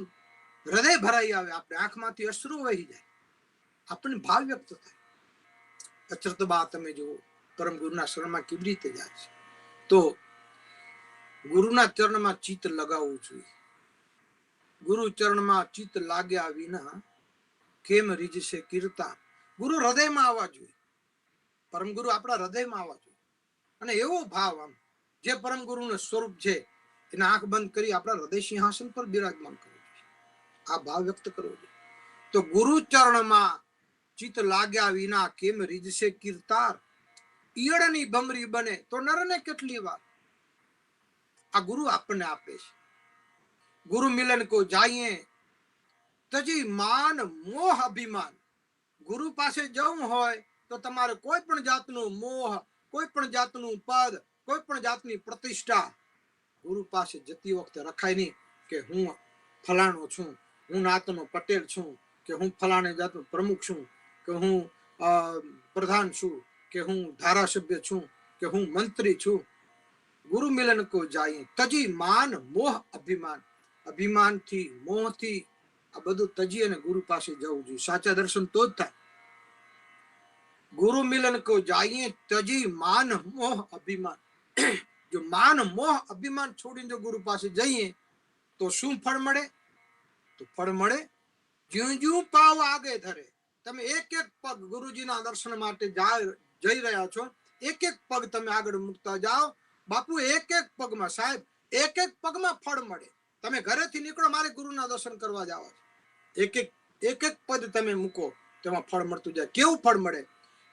હૃદય ભરાઈ આવે, આપણે આંખમાંથી અશ્રુ વહી જાય, આપણને ભાવ વ્યક્ત થાય. અચરતબા તમે જુઓ પરમ ગુરુના શરણમાં કેવી રીતે જાય છે. તો ગુરુના ચરણમાં ચિત્ત લગાવવું જોઈએ. ગુરુ ચરણમાં ચિત્ત લાગ્યા વિના કેમ રીઝશે કીર્તા. ગુરુ હૃદયમાં આવવા જોઈએ, પરમ ગુરુ આપણા હૃદયમાં આવવા જોઈએ. અને એવો ભાવ આમ જે પરમ ગુરુનું સ્વરૂપ છે એને આંખ બંધ કરી આપણા હૃદય સિંહાસન પર બિરાજમાન કરવું જોઈએ. આ ભાવ વ્યક્ત કરવો જોઈએ. તો ગુરુ ચરણમાં ચિત્ત લાગ્યા વિના કેમ રીઝશે કીર્તાર. ઈયળની ભમરી બને તો નરને કેટલી વાર. આ ગુરુ આપણને આપે છે. ગુરુ મિલન કો જાઈએ તજી માન મોહ અભિમાન. ગુરુ પાસે જવું હોય તો તમારે કોઈ પણ જાતનું મોહ, કોઈ પણ જાતનું પદ, કોઈ પણ જાતની પ્રતિષ્ઠા ગુરુ પાસે જતી વખતે રખાય નહીં કે હું ફલાણો છું, હું નાતનો પટેલ છું, કે હું ફલાણી જાતનો પ્રમુખ છું, કે હું પ્રધાન છું, કે હું ધારાસભ્ય છું, કે હું મંત્રી છું. ગુરુ મિલન કો જાય તજી માન મોહ અભિમાન. અભિમાનથી, મોહથી આ બધું તજી અને ગુરુ પાસે જવું જોઈએ. સાચા દર્શન તો જ થાય. ગુરુ મિલન કો જાઈએ તજી માન મોહ અભિમાન. જો માન મોહ અભિમાન છોડીને જો ગુરુ પાસે જઈએ તો શું ફળ મળે? તો ફળ મળે જ્યું જ્યું પાવ આગે ધરે. તમે એક એક પગ ગુરુજીના દર્શન માટે જઈ રહ્યા છો, એક એક પગ તમે આગળ મૂકતા જાઓ. બાપુ એક એક પગમાં, સાહેબ એક એક પગમાં ફળ મળે. તમે ઘરેથી નીકળો, મારે ગુરુના દર્શન કરવા જવા છે, એક એક પદ તમે મૂકો તેમાં ફળ મળતું જાય. કેવું ફળ મળે?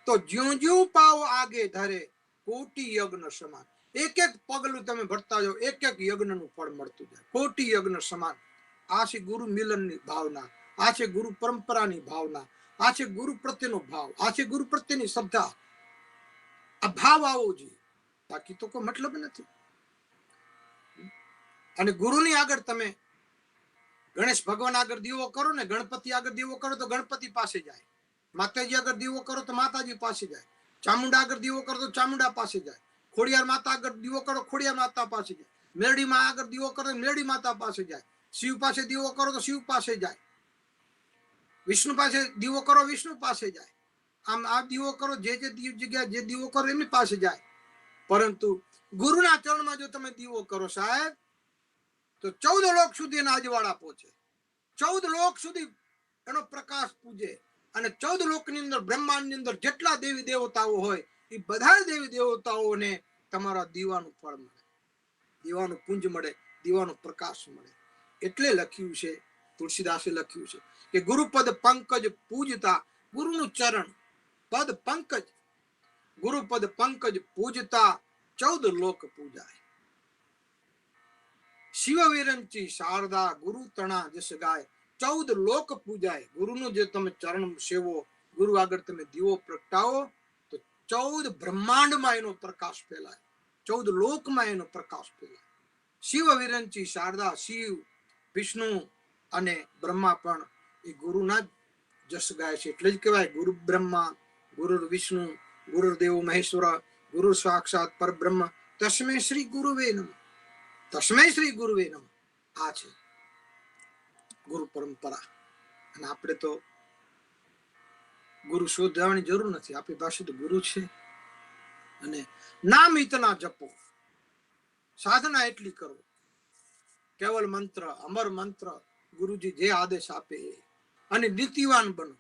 તો જ્યું જ્યું પાવ આગે ધરે કોટી યજ્ઞ સમાન. એક એક પગલું તમે ભરતા જાઓ, એક એક યજ્ઞનું ફળ મળતું જાય, કોટી યજ્ઞ સમાન. આ છે ગુરુ મિલનની ભાવના, આ છે ગુરુ પરંપરાની ભાવના, આ છે ગુરુ પ્રત્યેનો ભાવ, આ છે ગુરુ પ્રત્યેની શ્રદ્ધા. આ ભાવ આવવો જોઈએ, બાકી તો કોઈ મતલબ નથી. અને ગુરુની આગળ તમે ગણેશ ભગવાન આગળ દીવો કરો ને, ગણપતિ આગળ દીવો કરો તો ગણપતિ પાસે જાય. માતાજી આગળ દીવો કરો તો માતાજી પાસે જાય. ચામુંડા આગળ દીવો કરો તો ચામુંડા પાસે જાય. ખોડિયાર માતા આગળ દીવો કરો, ખોડિયાર માતા પાસે જાય. મેરડી માં આગળ દીવો કરો તો મેરડી માતા પાસે જાય. શિવ પાસે દીવો કરો તો શિવ પાસે જાય. વિષ્ણુ પાસે દીવો કરો, વિષ્ણુ પાસે જાય. આમ આ દીવો કરો, જે જગ્યાએ જે દીવો કરો એમની પાસે જાય. પરંતુ ગુરુના ચરણમાં જો તમે દીવો કરો સાહેબ, તો 14 લોક સુધી એના અજવાળા પહોંચે, 14 લોક સુધી એનો પ્રકાશ પૂજે. અને 14 લોકની અંદર, બ્રહ્માંડની અંદર જેટલા દેવી દેવતાઓ હોય એ બધા દેવી દેવતાઓને તમારા દીવાનું ફળ મળે, દીવાનું પુંજ મળે, દીવાનો પ્રકાશ મળે. એટલે લખ્યું છે, તુલસીદાસે લખ્યું છે કે ગુરુપદ પંકજ પૂજતા. ગુરુનું ચરણ પદ પંકજ, ગુરુપદ પંકજ પૂજતા 14 લોક પૂજાય. શિવ વિરંચી શારદા ગુરુ તણા જસ ગાય. 14 લોક પૂજાય. ગુરુનું જે તમે ચરણ સેવો, ગુરુ આગળ તમે દીવો પ્રગટાવો તો 14 બ્રહ્માંડમાં એનો પ્રકાશ ફેલાય, 14 લોકમાં એનો પ્રકાશ ફેલાય. શિવ વિરંચી શારદા, શિવ, વિષ્ણુ અને બ્રહ્મા પણ એ ગુરુના જસ ગાય છે. એટલે જ કહેવાય ગુરુ બ્રહ્મા, ગુરુ વિષ્ણુ, ગુરુદેવ મહેશ્વર, ગુરુ સાક્ષાત પરબ્રહ્મ, તસ્મૈ શ્રી ગુરુવે નમઃ. તસ્મૈ શ્રી ગુરુવે નમઃ. આ છે ગુરુ પરંપરા. અને આપણે તો ગુરુ શોધવાની જરૂર નથી, આપણી પાસે તો ગુરુ છે. અને નામ ઇતના જપો, સાધના એટલી કરો, કેવલ મંત્ર, અમર મંત્ર, ગુરુજી જે આદેશ આપે. અને નીતિવાન બનો,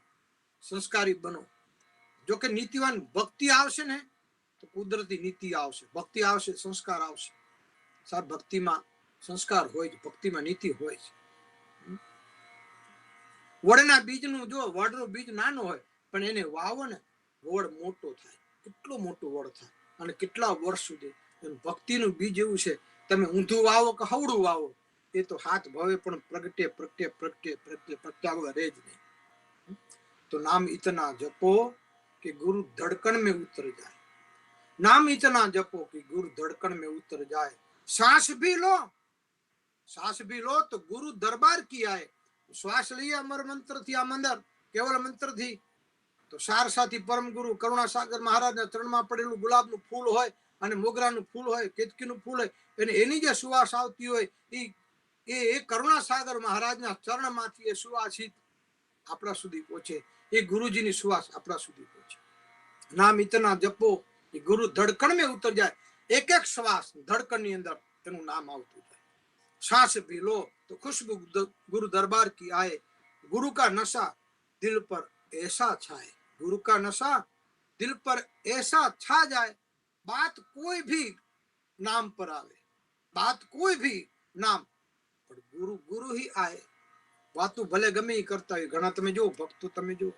સંસ્કારી બનો. જો કે નીતિવાન ભક્તિ આવશે ને તો કુદરતી નીતિ આવશે, ભક્તિ આવશે, સંસ્કાર આવશે. સાહેબ ભક્તિમાં સંસ્કાર હોય છે, ભક્તિમાં નીતિ હોય છે. વડના બીજનું જો વડનું બીજ નાનું હોય પણ એને વાવો ને વડ મોટો થાય, કેટલો મોટો વડ થાય. અને કેટલા વર્ષ સુધી ભક્તિનું બીજ એવું છે તમે ઊંધું વાવો કે હવડું વાવો એ તો હાથ ભવે પણ પ્રગટે પ્રગટે પ્રગટે પ્રગટે પ્રગટાવવા રહે જ નહીં. तो नाम इतना जपो कि गुरु धड़कन में उतर जाए. नाम इतना जपो कि गुरु धड़कन में उतर जाए. सांस भी लो तो गुरु दरबार की आए. श्वास लिए अमर मंत्र थी आ मंदर केवल मंत्र थी तो सार साथी परम गुरु करुणा सागर महाराज ना चरण में पड़ेલું ગુલાબનું ફૂલ હોય અને મોગરાનું ફૂલ હોય કેતકીનું ફૂલ હોય અને એની જે સુવાસ આવતી હોય એ કરુણા સાગર મહારાજના ચરણમાંથી એ સુવાસિત આપણા સુધી પહોંચે. એ ગુરુજીની સુવાસ આપણા સુધી પહોંચે. નામ ઇતના જપો એ ગુરુ ધડકણ में उतर जाए. एक एक श्वास ધડકણની અંદર તેનું નામ આવતું જાય. सांस भी लो तो खुशबू गुरु दरबार की आए. गुरु का नशा दिल पर ऐसा छाए. गुरु का नशा दिल पर ऐसा छा जाए. बात कोई भी नाम पर आवे. बात कोई भी नाम पर गुरु गुरु ही आए. वातु भले गमे करता હોય. ઘણા તમે જો ભક્તો તમે જો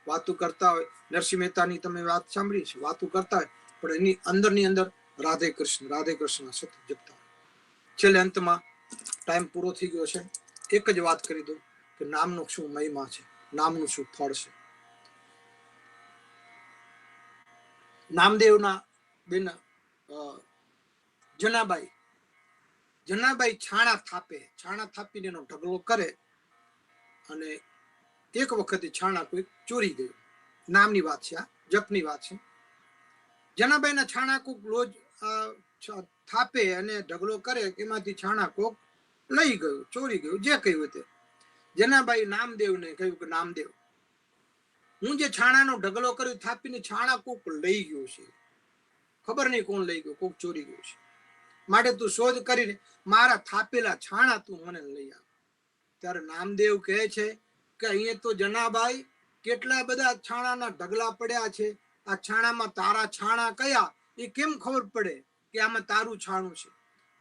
વાતો કરતા હોય. નરસિંહ મહેતાની તમે વાત સાંભળી છે. વાતો કરતા હોય પણ એની અંદરની અંદર રાધે કૃષ્ણ સતત જપતા હોય. છેલ્લે અંતમાં ટાઈમ પૂરો થઈ ગયો છે. એક જ વાત કરી દઉં કે નામનો શું મહિમા છે, નામનું શું ફળ છે. નામદેવના બેન જનાબાઈ છાણા થાપીને એનો ઢગલો કરે અને એક વખતે છાણા કોઈ ચોરી ગયું. નામની વાત છે, આ જપની વાત છે. જનાબાઈના છાણા કોક રોજ થાપે અને ઢગલો કરે એમાંથી છાણા કોક લઈ ગયું, ચોરી ગયું, જે કહ્યું તે. જનાબાઈ નામદેવને કહ્યું કે નામદેવ, હું જે છાણાનો ઢગલો કર્યો થાપીને છાણા કોક લઈ ગયો છે. ખબર નહીં કોણ લઈ ગયું, કોક ચોરી ગયું છે. માટે તું શોધ કરીને મારા થાપેલા છાણા તું મને લઈ આવ. ત્યારે નામદેવ કહે છે કે અહીંયા તો જનાબાઈ કેટલા બધા છાણાના ઢગલા પડ્યા છે. આ છાણામાં તારા છાણા કયા એ કેમ ખબર પડે કે આમાં તારું છાણું છે?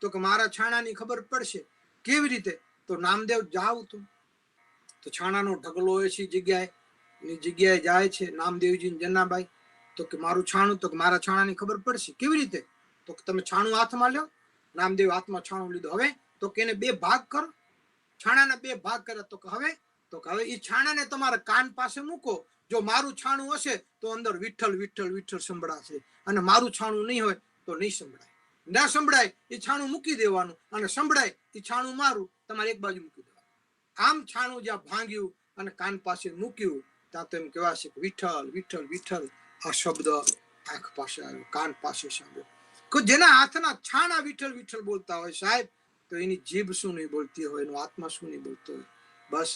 તો કે મારા છાણાની ખબર પડશે. કેવી રીતે? તો નામદેવ જાવ તું. તો છાણાનો ઢગલો હોય છે જગ્યાએ જાય છે નામદેવજી જનાબાઈ. તો કે મારું છાણું? તો કે મારા છાણાની ખબર પડશે. કેવી રીતે? તો કે તમે છાણું હાથમાં લ્યો. નામદેવ હાથમાં છાણું લીધું. હવે તો કે એને બે ભાગ કરો. છાણાના બે ભાગ કર્યા. તો કે હવે એ છાણાને તમારા કાન પાસે મૂકો. જો મારું છાણું હશે તો અંદર વિઠ્ઠલ વિઠ્ઠલ વિઠ્ઠલ સંભળાશે અને મારું છાણું નહીં હોય તો નહીં સંભળાય. ના સંભળાય એ છાણું મૂકી દેવાનું અને સંભળાય એ છાણું મારું તમારે એક બાજુ મૂકી દેવાનું. આમ છાણું જ્યાં ભાંગ્યું અને કાન પાસે મૂક્યું ત્યાં તો એમ કહેવાશે કે વિઠ્ઠલ વિઠ્ઠલ વિઠ્ઠલ આ શબ્દ આંખ પાસે આવ્યો, કાન પાસે સાંભળ્યો. જેના હાથના છાણા વિઠ્ઠલ વિઠ્ઠલ બોલતા હોય સાહેબ, તો એની જીભ શું નહીં બોલતી હોય, એનો આત્મા શું નહીં બોલતો હોય. બસ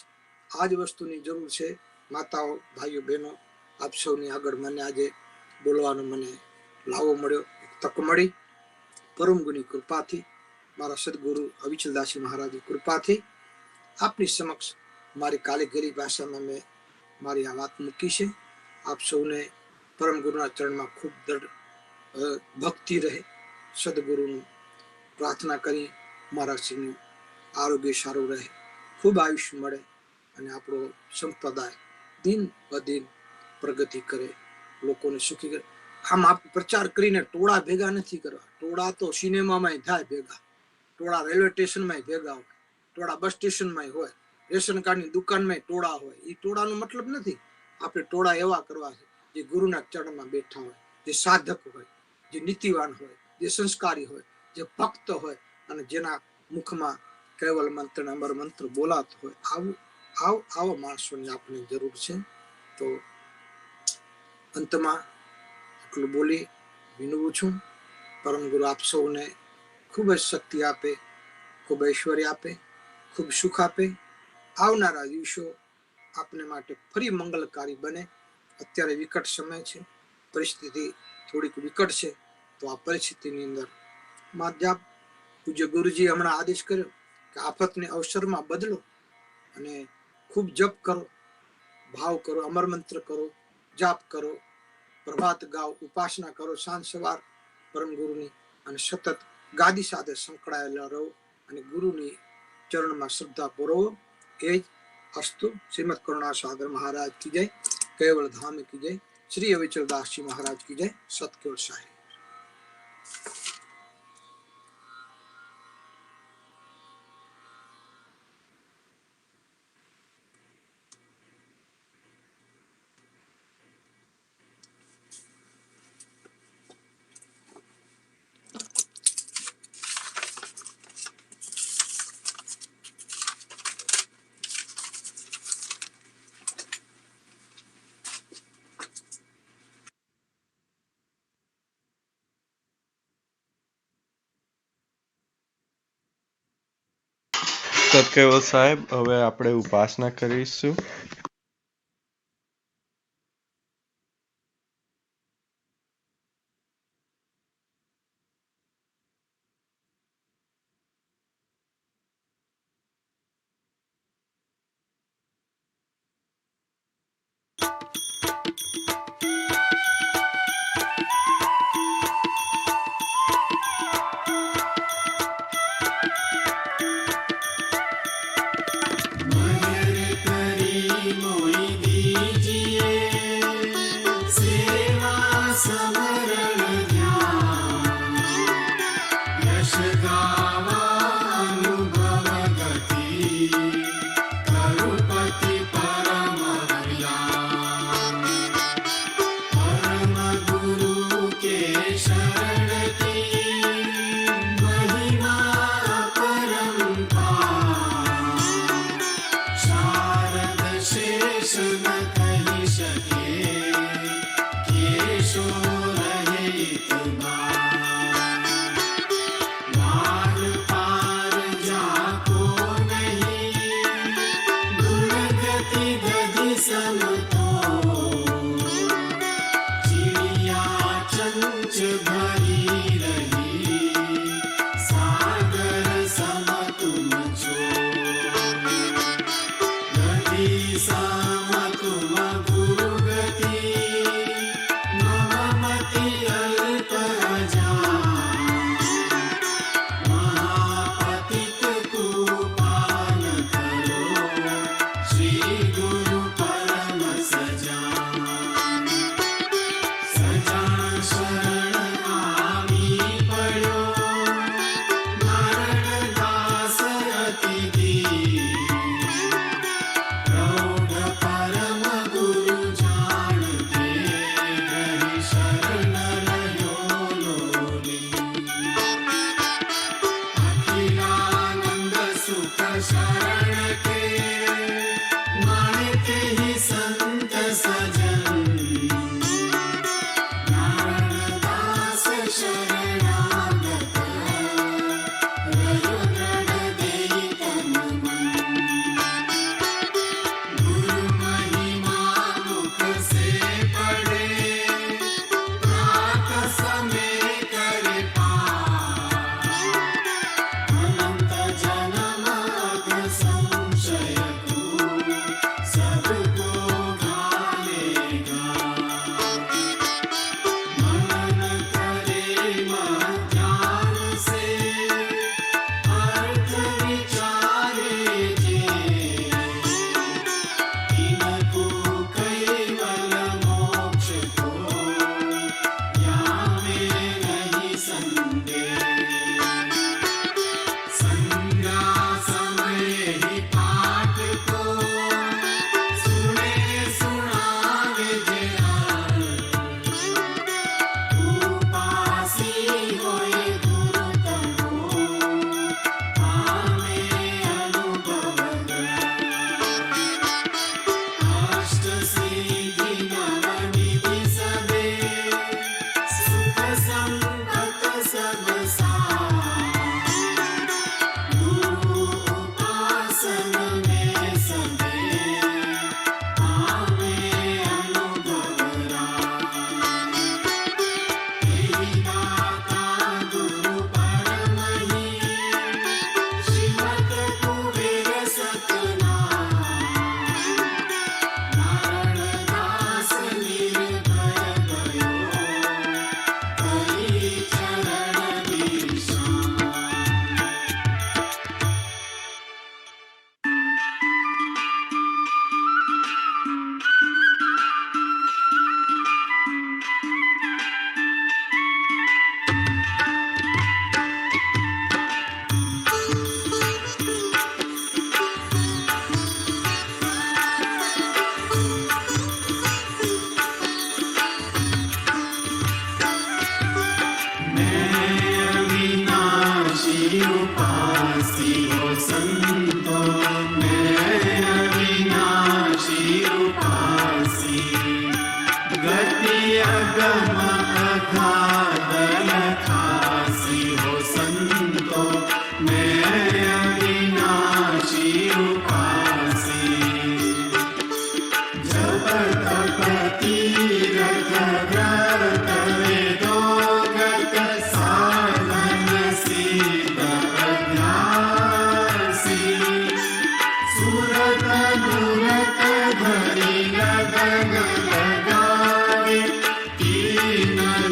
આ જ વસ્તુની જરૂર છે. માતાઓ, ભાઈઓ, બહેનો, આપ સૌની આગળ મને આજે બોલવાનો મને લાવો મળ્યો, તક મળી. પરમ ગુરુની કૃપાથી, મારા સદગુરુ અવિચલદાસજી મહારાજની કૃપાથી આપની સમક્ષ મારી કાલીગરી ભાષામાં મેં મારી આ વાત મૂકી છે. આપ સૌને પરમ ગુરુના ચરણમાં ખૂબ ભક્તિ રહે. સદગુરુનું પ્રાર્થના કરી મારા શ્રીનું આરોગ્ય સારું રહે, ખૂબ આયુષ્ય મળે અને આપણો સંપ્રદાય દિન બદિન પ્રગતિ કરે, લોકોને સુખી કરે. આમ આપ પ્રચાર કરીને ટોળા ભેગા નથી કરવા. ટોળા તો સિનેમામાં થાય ભેગા, ટોળા રેલવે સ્ટેશનમાં ભેગા હોય, ટોળા બસ સ્ટેશનમાં હોય, રેશન કાર્ડની દુકાનમાં ટોળા હોય. એ ટોળાનો મતલબ નથી. આપણે ટોળા એવા કરવા છે જે ગુરુના ચરણમાં બેઠા હોય, જે સાધક હોય, જે નીતિવાન હોય, જે સંસ્કારી હોય, જે ભક્ત હોય અને જેના મુખમાં કેવલ મંત્ર અમર મંત્ર બોલાતો હોય. આવા માણસોની આપણે જરૂર છે. તો અંતમાં એટલું બોલી વિનવું છું. પરમ ગુરુ આપ સૌને ખૂબ જ શક્તિ આપે, ખૂબ ઐશ્વર્ય આપે, ખૂબ સુખ આપે. આવનારા દિવસો આપને માટે ફરી મંગલકારી બને. અત્યારે વિકટ સમય છે, પરિસ્થિતિ થોડીક વિકટ છે. તો આ પરિસ્થિતિની અંદર માધ્યાપ પૂજ્ય ગુરુજી હમણાં આદેશ કર્યો કે આફતને અવસરમાં બદલો અને ખૂબ જપ કરો, ભાવ કરો, અમર મંત્ર કરો, જાપ કરો, પ્રભાત ગાઓ, ઉપાસના કરો સાંજ સવાર પરમ ગુરુની, અને સતત ગાદી સાથે સંકળાયેલા રહો અને ગુરુની ચરણમાં શ્રદ્ધા પૂરવો. એ જ અસ્તુ. શ્રીમદ કરુણા સાગર મહારાજ કી જય, કેવળ ધામ કી જય, શ્રી અવિચલદાસજી મહારાજ કી જય. સતકેવળ સાહેબ. સતકેવલ સાહેબ, હવે આપણે ઉપાસના કરીશું.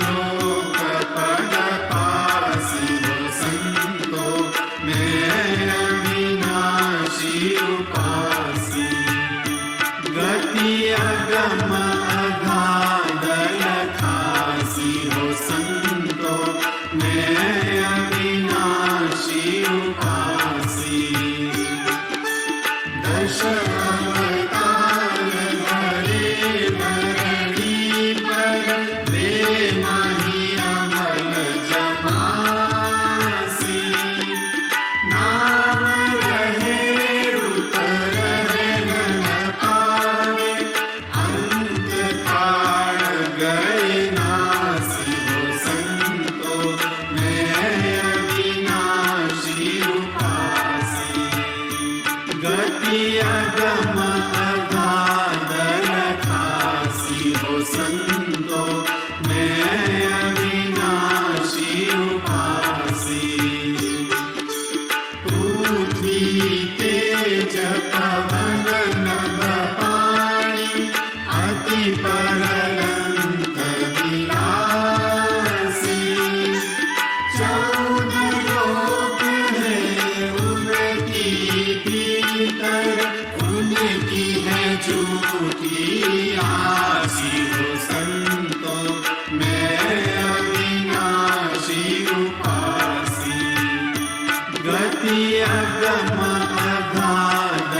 लोक पद पासी हो संतो मैं अविनाशी उपासी गति अगम अगाध खासी हो संतो मैं अविनाशी उपासी दश अवतार धरे धरणी पर वे माही अमल जमासी नाम रहे रूप रहे न पावे अंत काल गए नासी हो संतो मैं अविनाशी उपासी गति अगम अगाध खासी हो संतो मैं अविनाशी उपासी पृथ्वी तेज पवन नभ पाणी अति परलंक विलासी चौदह लोक है उनकी भीतर उनकी है झूठी आसी हो संतो मैं अविनाशी उपासी गति अगम अगाध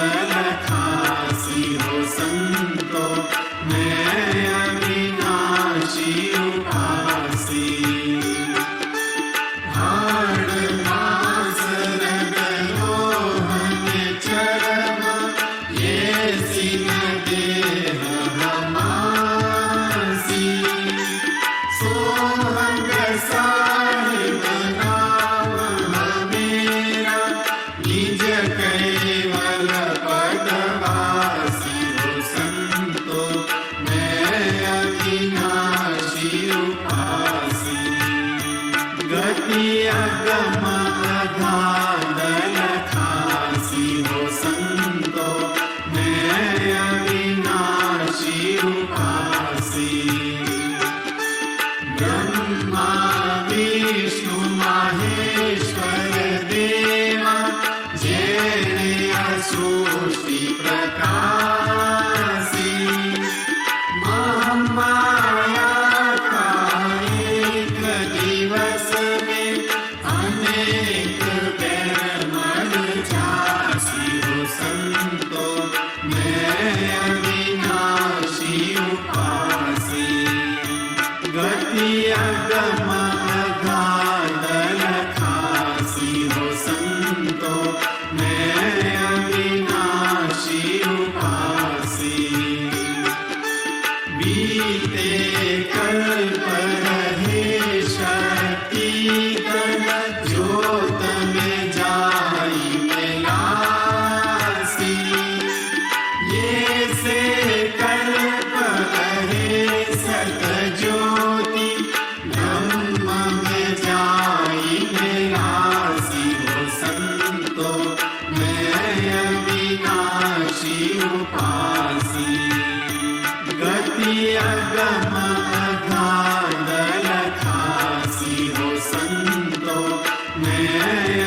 खासी हो संतो मैं अविनाशी उपासी हाड़ मास रगलोहन चरम ये सिन देह हमासी सोहंग साहिब नाम हमेरा निज कैवल पदवासी हो संतो मैं अविनाशी उपासी गति अगम अगाध खासी हो संतो मैं अविनाशी उपासी ब्रह्मा विष्णु महेश्वर देवा जेने सृष्टि प्रकाशी महामाया का एक दिवस में अनेक बैरमल झांसी हो संतो मैं अविनाशी उपासी गति अगम अगाध खासी हो संतो मैं अविनाशी उपासी बीते कल्प रहे शक्ति गण ज्योत में जाई मिलासी ये से कल्प रहे सत ज्योति ब्रह्म में जाई मिलासी हो संतो मैं अविनाशी उपासी गति अगम अगाध खासी हो संतो मैं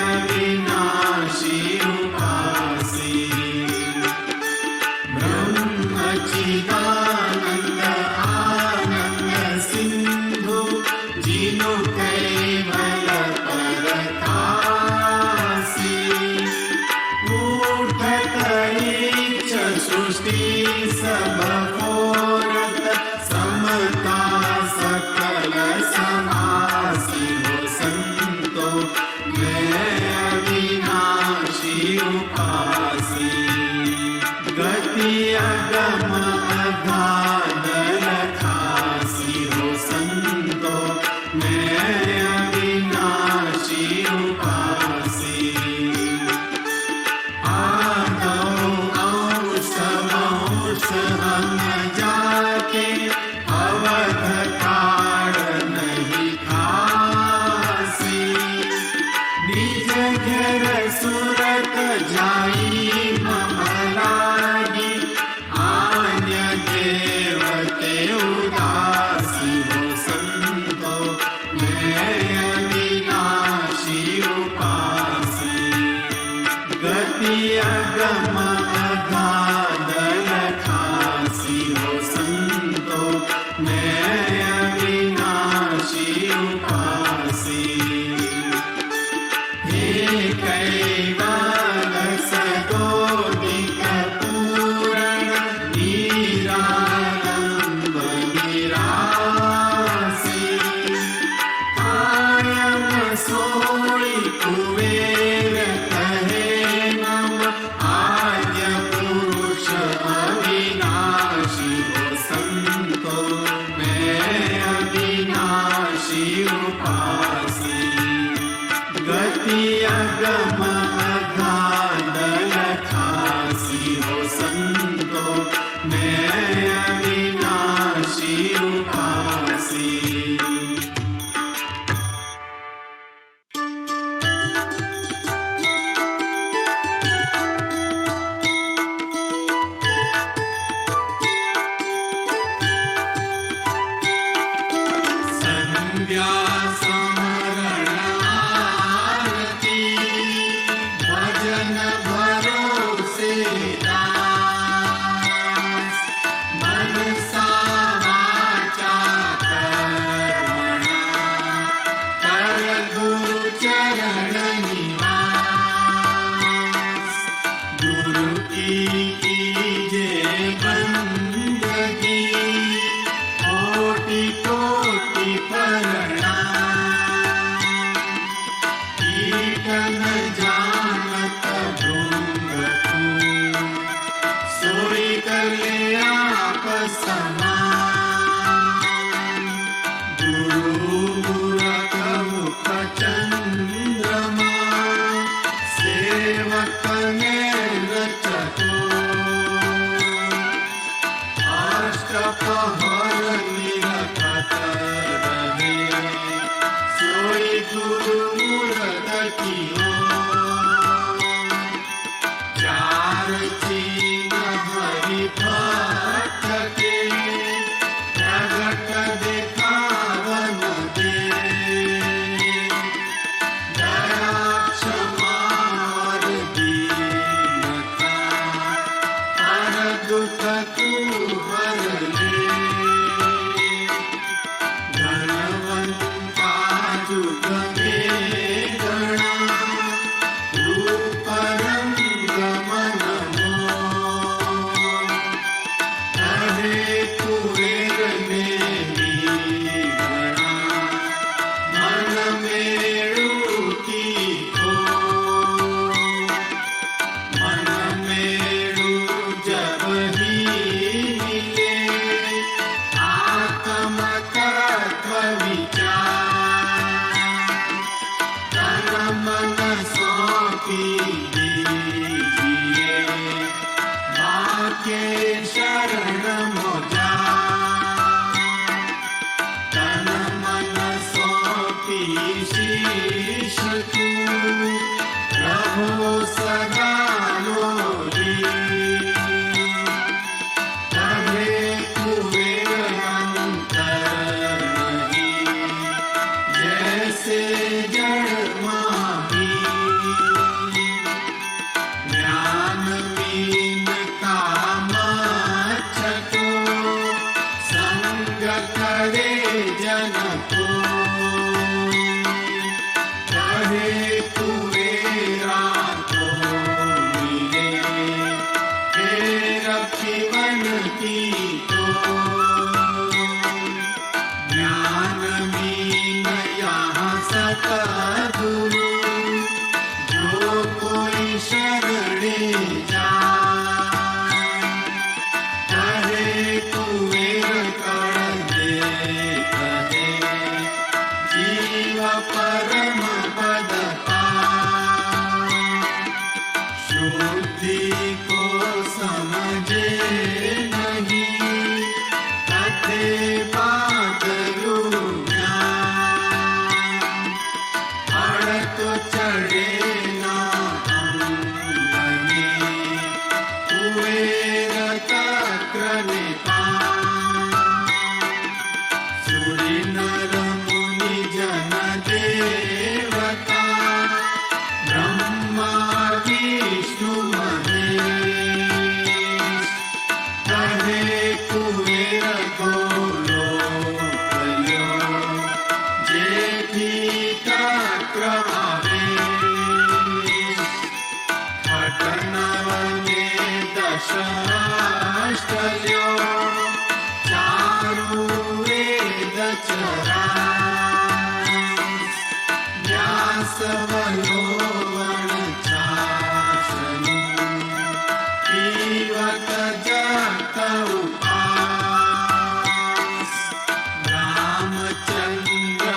अविनाशी उपासी ब्रह्मचिदानंद आनंद सिंधु जिनु कैवल परकासी उठत इच्छ सृष्टि सब फोरत समता सकल समासी हो संतो मैं अविनाशी उपासी गति अगम अगाध खासी हो संतो मैं उपासी गति अगम अगाध लखासी हो संतो मैं अविनाशी उपासी संध्या समरण आरती भजन भरोसे दास मनसा वाचा कर्मणा कर गुरु चरण निवास गुरु की कीजे बंदगी कोटि कोटि प्रणाम कीर्तन जानत भृंग तू सोई कल्याप समान गुरु मूरख मुख चंद्रमा सेवक नेत्र चतुर अष्टपहर निरखत रहे सोई गुरु मूरत कियो चार चीन हरि भक्त के प्रगट देखावन दे दया क्षमा और दीनता पर दुख तू हर ले धनवंता जुग में गणा रूप रंग मन मोह कहे कुबेर ने गणा मन मेरु की को मन मेरु जब ही मिले आत्म तत्व विचार तन मन सौंपी दीजिए बाके शरण मोजा तन मन सौंपी शीश तू प्रभु सदा लोरी तबे कुबेर अंतर नहीं जैसे जड़ माही ज्ञान मीन काम छको संग करे जन को कहे कुबेरा को मिले फेर जीवन की तो ज्ञान मीन यहाँ सतगुरु जो कोई शरणे जाए कहे कुबेर कर दे कहे जीव परम पद पाए शुद्धि को समझे नहीं कथे बादलू ज्ञान अड़ तो चढ़े ना अंगने कुबेर तक्र निपान सूरि नर मुनि जन देवता ब्रह्मा विष्णु महेश कहे कुबेर को लोकयो जेठी तक्र आवेश घटनवने दशाष्टल्यो चारु वेद चरास व्यासवलोवन चाशनु पीवत जगत उपास रामचंद्र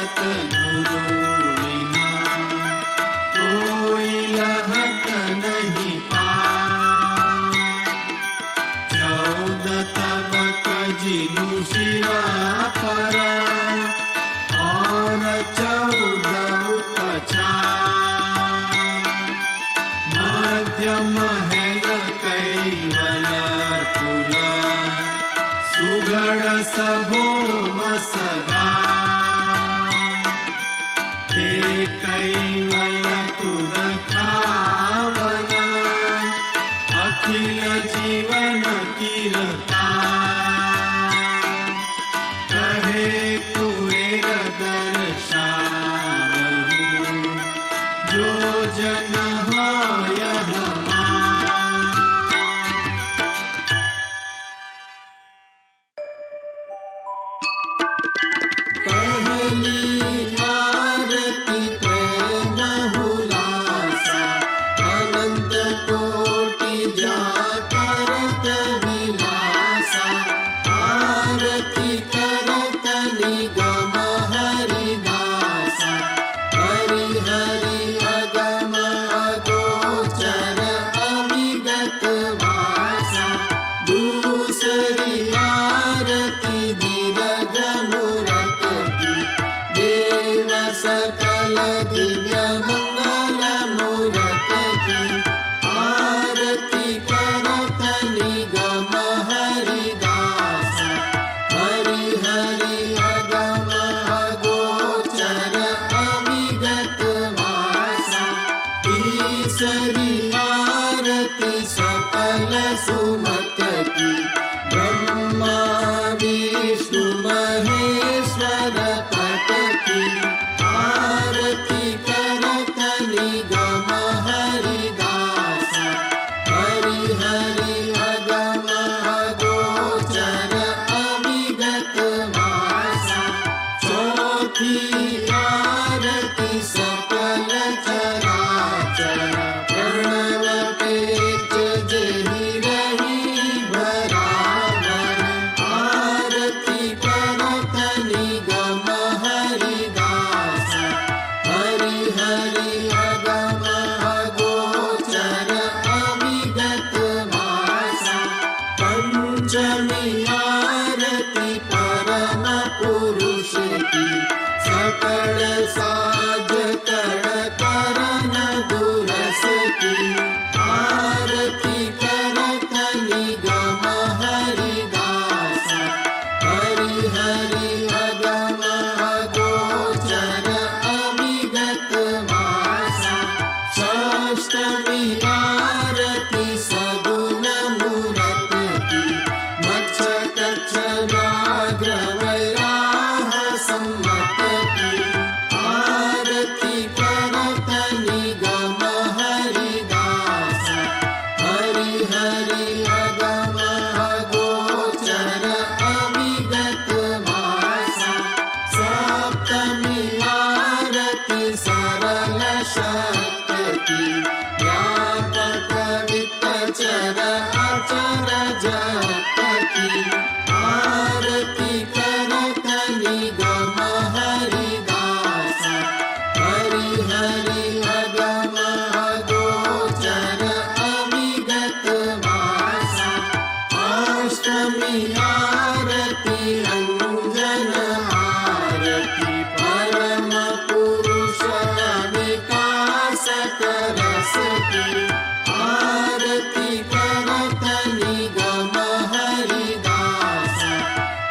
सतगुरु बिना कोई लहत नहीं पार। 14 तबक जिनु शिवा पर और 14 उपचार। मध्यम हेल कैवल कुल सुगढ़ सभोम सदा। ते कैवल तुद खावन अखिल जीवन कीरता। कहे कुएर दर्शावहु जो जन होय हमार। पहली आरती प्रेम हुलासा अनंत कोटि जाकरत विलासा। आरती करत निगम हरिदासा हरि हरि अगम अगोचर अविगत वासा। दूसरी आरती दीर्घ मूरत की देव सकल दिव्य मंगल मूरत की। आरती करत निगम हरिदासा हरि हरि अगम अगोचर अविगत वासा। तीसरी आरती सकल सुमत की ब्रह्मा विष्णु महेश्वर पट की। आरती करत निगम हरिदासा हरि हरि अगम अगोचर अविगत वासा। चौथी आरती सकल चराचर प्रणव पेच जेहि रही बराबर। आरती करत निगम हरिदासा हरि हरि अगम अगोचर अविगत वासा। पंचमी आरती परम पुरुष की सकल साज कर करन दुरस की। आरती करत निगम हरिदासा हरि हरि अगम अगोचर अविगत वासा। षष्ठमी आरती सगुण मूरत की मच्छ कच्छ व्याघ्र वैराह सम्मत की। आरती करत निगम हरिदासा हरि हरि अगम अगोचर अविगत वासा। सप्तमी आरती सरल शक्त की व्यापक वित्त चर अचर जप की। आरती करत निगम हरिदासा हरि हरि अगम अगोचर अविगत वासा। अष्टमी आरती अंजन आरती परम पुरुष विकास रस की। आरती करत निगम हरिदासा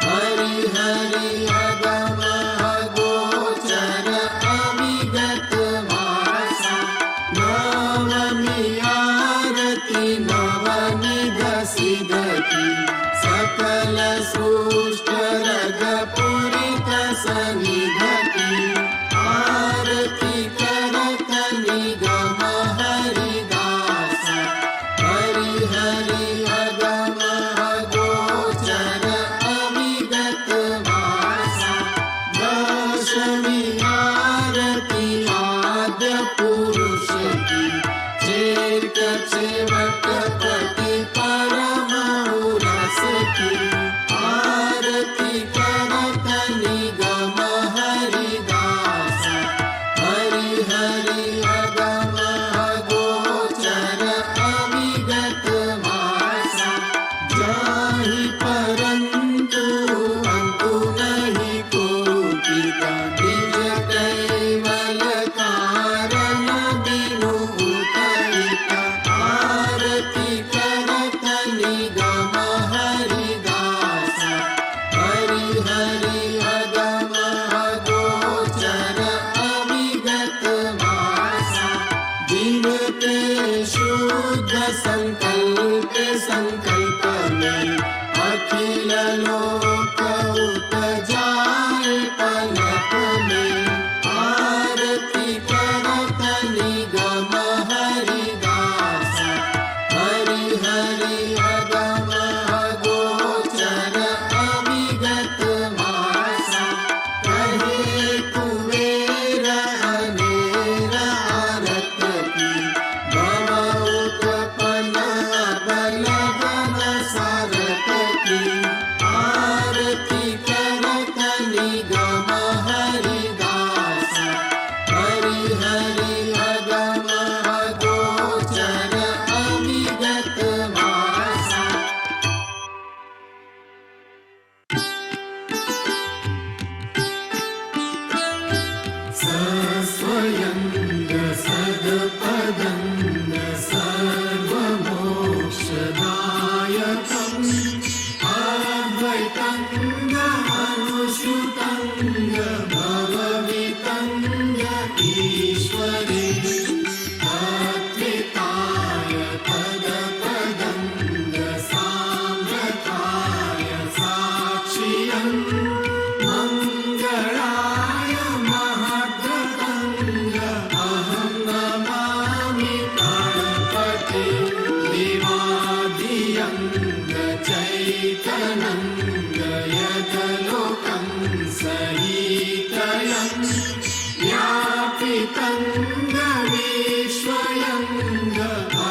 हरि हरि अगम अगोचर अविगत वासा। नवमी आरती नवनिध सिद्ध की सकल सृष्ट रग पूरित सनिध की। आरती करत निगम हरिदासा हरि हरि अगम अगोचर अविगत वासा। दशमी आरती आद्य पुरुष की चेत चेवट पति परम रस की। आरती करत निगम हरि वितङ्ग अनुश्रुतङ्ग भववितङ्ग ईश्वरे तत्त्विताय पदपदङ्ग साम्रताय साक्षियम् मङ्गलाय महद्गतङ्ग अहं नमामि गणपते देवादियङ्ग चैतनङ्ग यदलोकं सहितयम् व्यापितङ्ग विश्वयङ्ग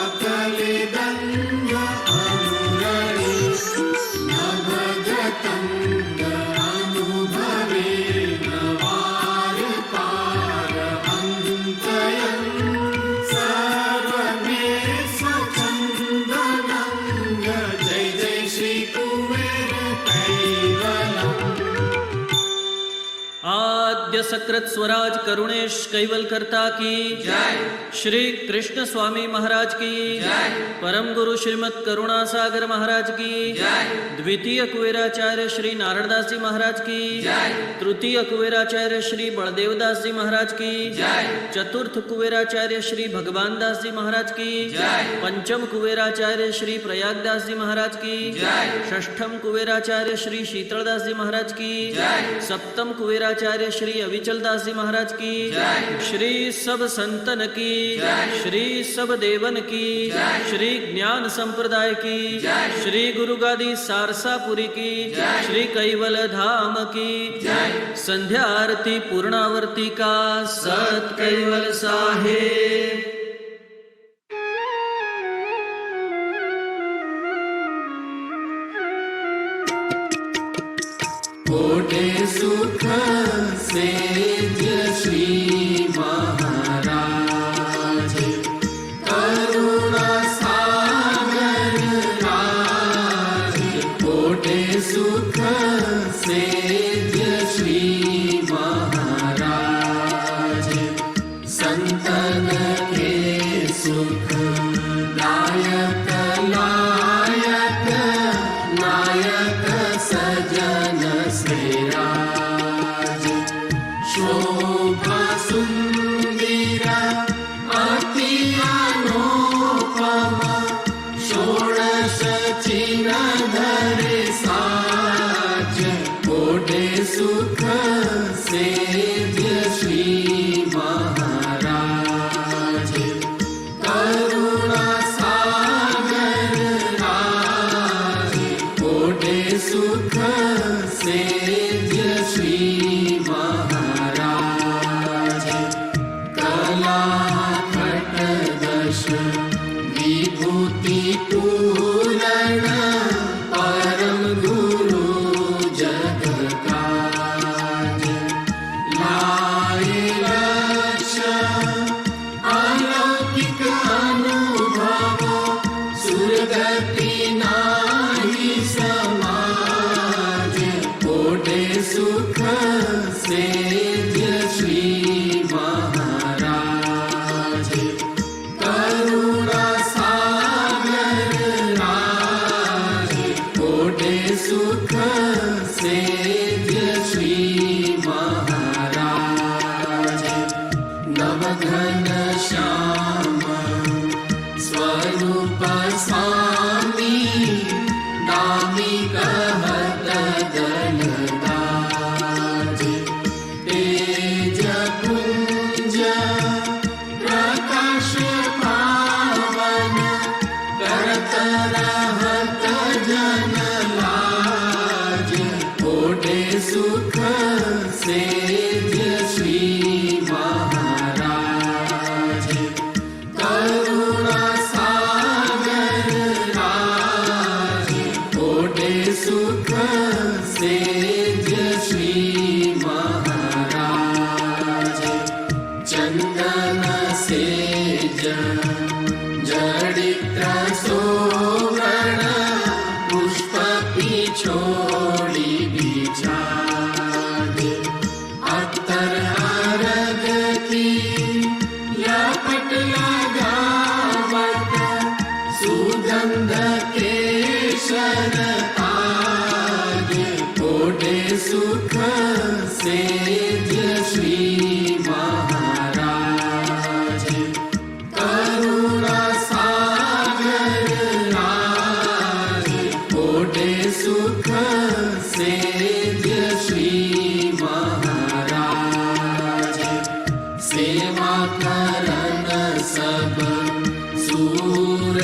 अकलिदङ्ग अनुरणे नवगतङ्ग अनुभवेन वारपार अन्तयम् सर्वमे स्वच्छन्दनङ्ग जय जय श्री कुबेर कैवलम् आद्य सकृत स्वराज करुणेश कैवल करता की जय। श्री कृष्ण स्वामी महाराज की जय। परम गुरु श्रीमद करुणा सागर महाराज की जय। द्वितीय कुबेराचार्य श्री नारायणदास जी महाराज की जय। तृतीय कुबेराचार्य श्री बलदेवदास जी महाराज की जय। चतुर्थ कुबेराचार्य श्री भगवान दास जी महाराज की जय। पंचम कुबेराचार्य श्री प्रयागदास जी महाराज की जय। षष्ठम कुबेराचार्य श्री शीतलदास जी महाराज की जय। सप्तम कुबेराचार्य श्री अविचल दास जी महाराज की जय। श्री सब संतन की जय। श्री सब देवन की जय। श्री ज्ञान संप्रदाय की जय। श्री गुरु गादी सारसापुरी की जय। श्री कैवल धाम की जय। संध्या आरती पूर्णावर्ती का सत कैवल साहेब। कोटे सुख सेज श्री महाराज करुणा सागर राज कोटे सुख सेज श्री महाराज संतन के सुख दायक लायक नायक सजन श्रीराज शोभा सुंदर अति अनुपम षोडश चिन्ह धरे साज कोटे सुख सेज श्री महाराज करुणा सागर राज कोटे सुख सेज श्री महाराज कला खटदश विभूति पूरण परम गुरु जग काज लाए लक्ष्य अलौकिक अनुभव सुरगति नाही समाज कोटे सुख सेज श्री महाराज करुणा सागर राज कोटे सुख सेज श्री महाराज नवघन श्याम स्वरूप स्वामी दामी कहत दलदाज तेज पुंज प्रकाश पावन करत रहत जन लाज कोटे सुख सेज श्री महाराज करुणा सागर राज कोटे सुख सेज श्री महाराज चंदन सेज जडित्र सोवर्ण पुष्प पिछोड़ी बिछाद अत्तर अरग की लपट लगावत सुगंध केशर ताज सुख सेज श्री महाराज करुणा सागर राज कोटे सुख सेज श्री महाराज सेवा करन सब सूर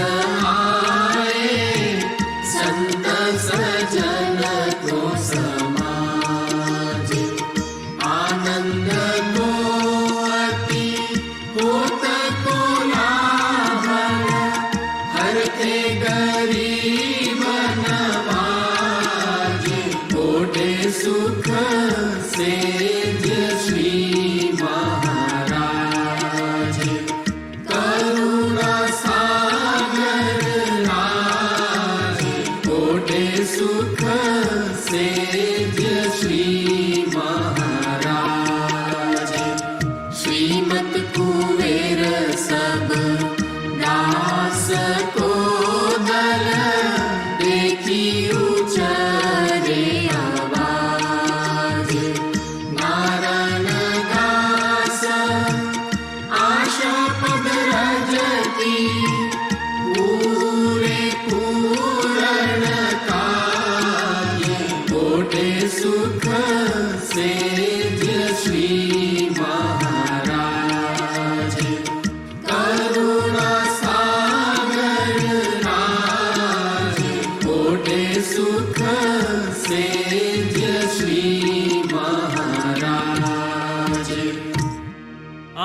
आए संत सजन को समाज आनंद को अति होत को लाभ हर के गरीब नवाज कोटे सुख सेज श्री महाराज करुणा सागर राज कोटे सुख सेज श्री महाराज श्रीमत कुबेर सब दास को दल देखी उचरे आवाज नारायण दास आशा पद रजती पूरे पूरण कार्य कोटे सुख सेज श्री महाराज करुणा सागर राज कोटे सुख सेज श्री महाराज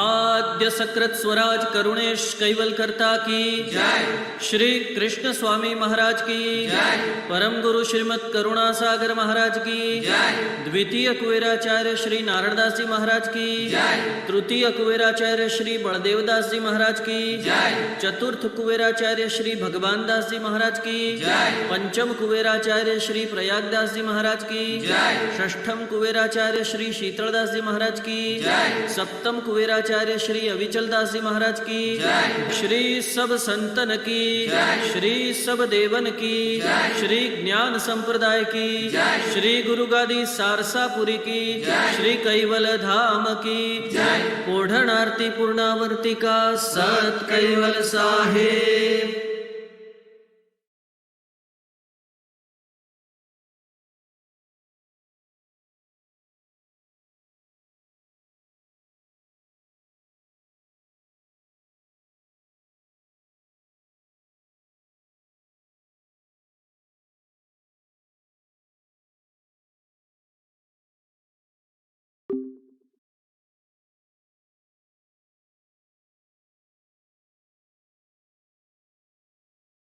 आद्य सकृत स्वराज करुणेश कैवल करता की जय। श्री कृष्ण स्वामी महाराज की जय। परम गुरु श्रीमद करुणा सागर महाराज की जय। द्वितीय कुबेराचार्य श्री नारायणदास जी महाराज की जय। तृतीय कुबेराचार्य श्री बलदेवदास जी महाराज की जय। चतुर्थ कुबेराचार्य श्री भगवान दास जी महाराज की जय। पंचम कुबेराचार्य श्री प्रयागदास जी महाराज की जय। षष्ठम कुबेराचार्य श्री शीतलदास जी महाराज की जय। सप्तम कुबेराचार्य श्री अविचल दास जी महाराज की जय। श्री सब संतन की जय। श्री सब देवन की जय। श्री ज्ञान संप्रदाय की जय। श्री गुरु गादी सारसापुरी की जय। श्री कैवल धाम की जय। ओढ़ण आरती पूर्णावर्तिका सत कैवल साहेब।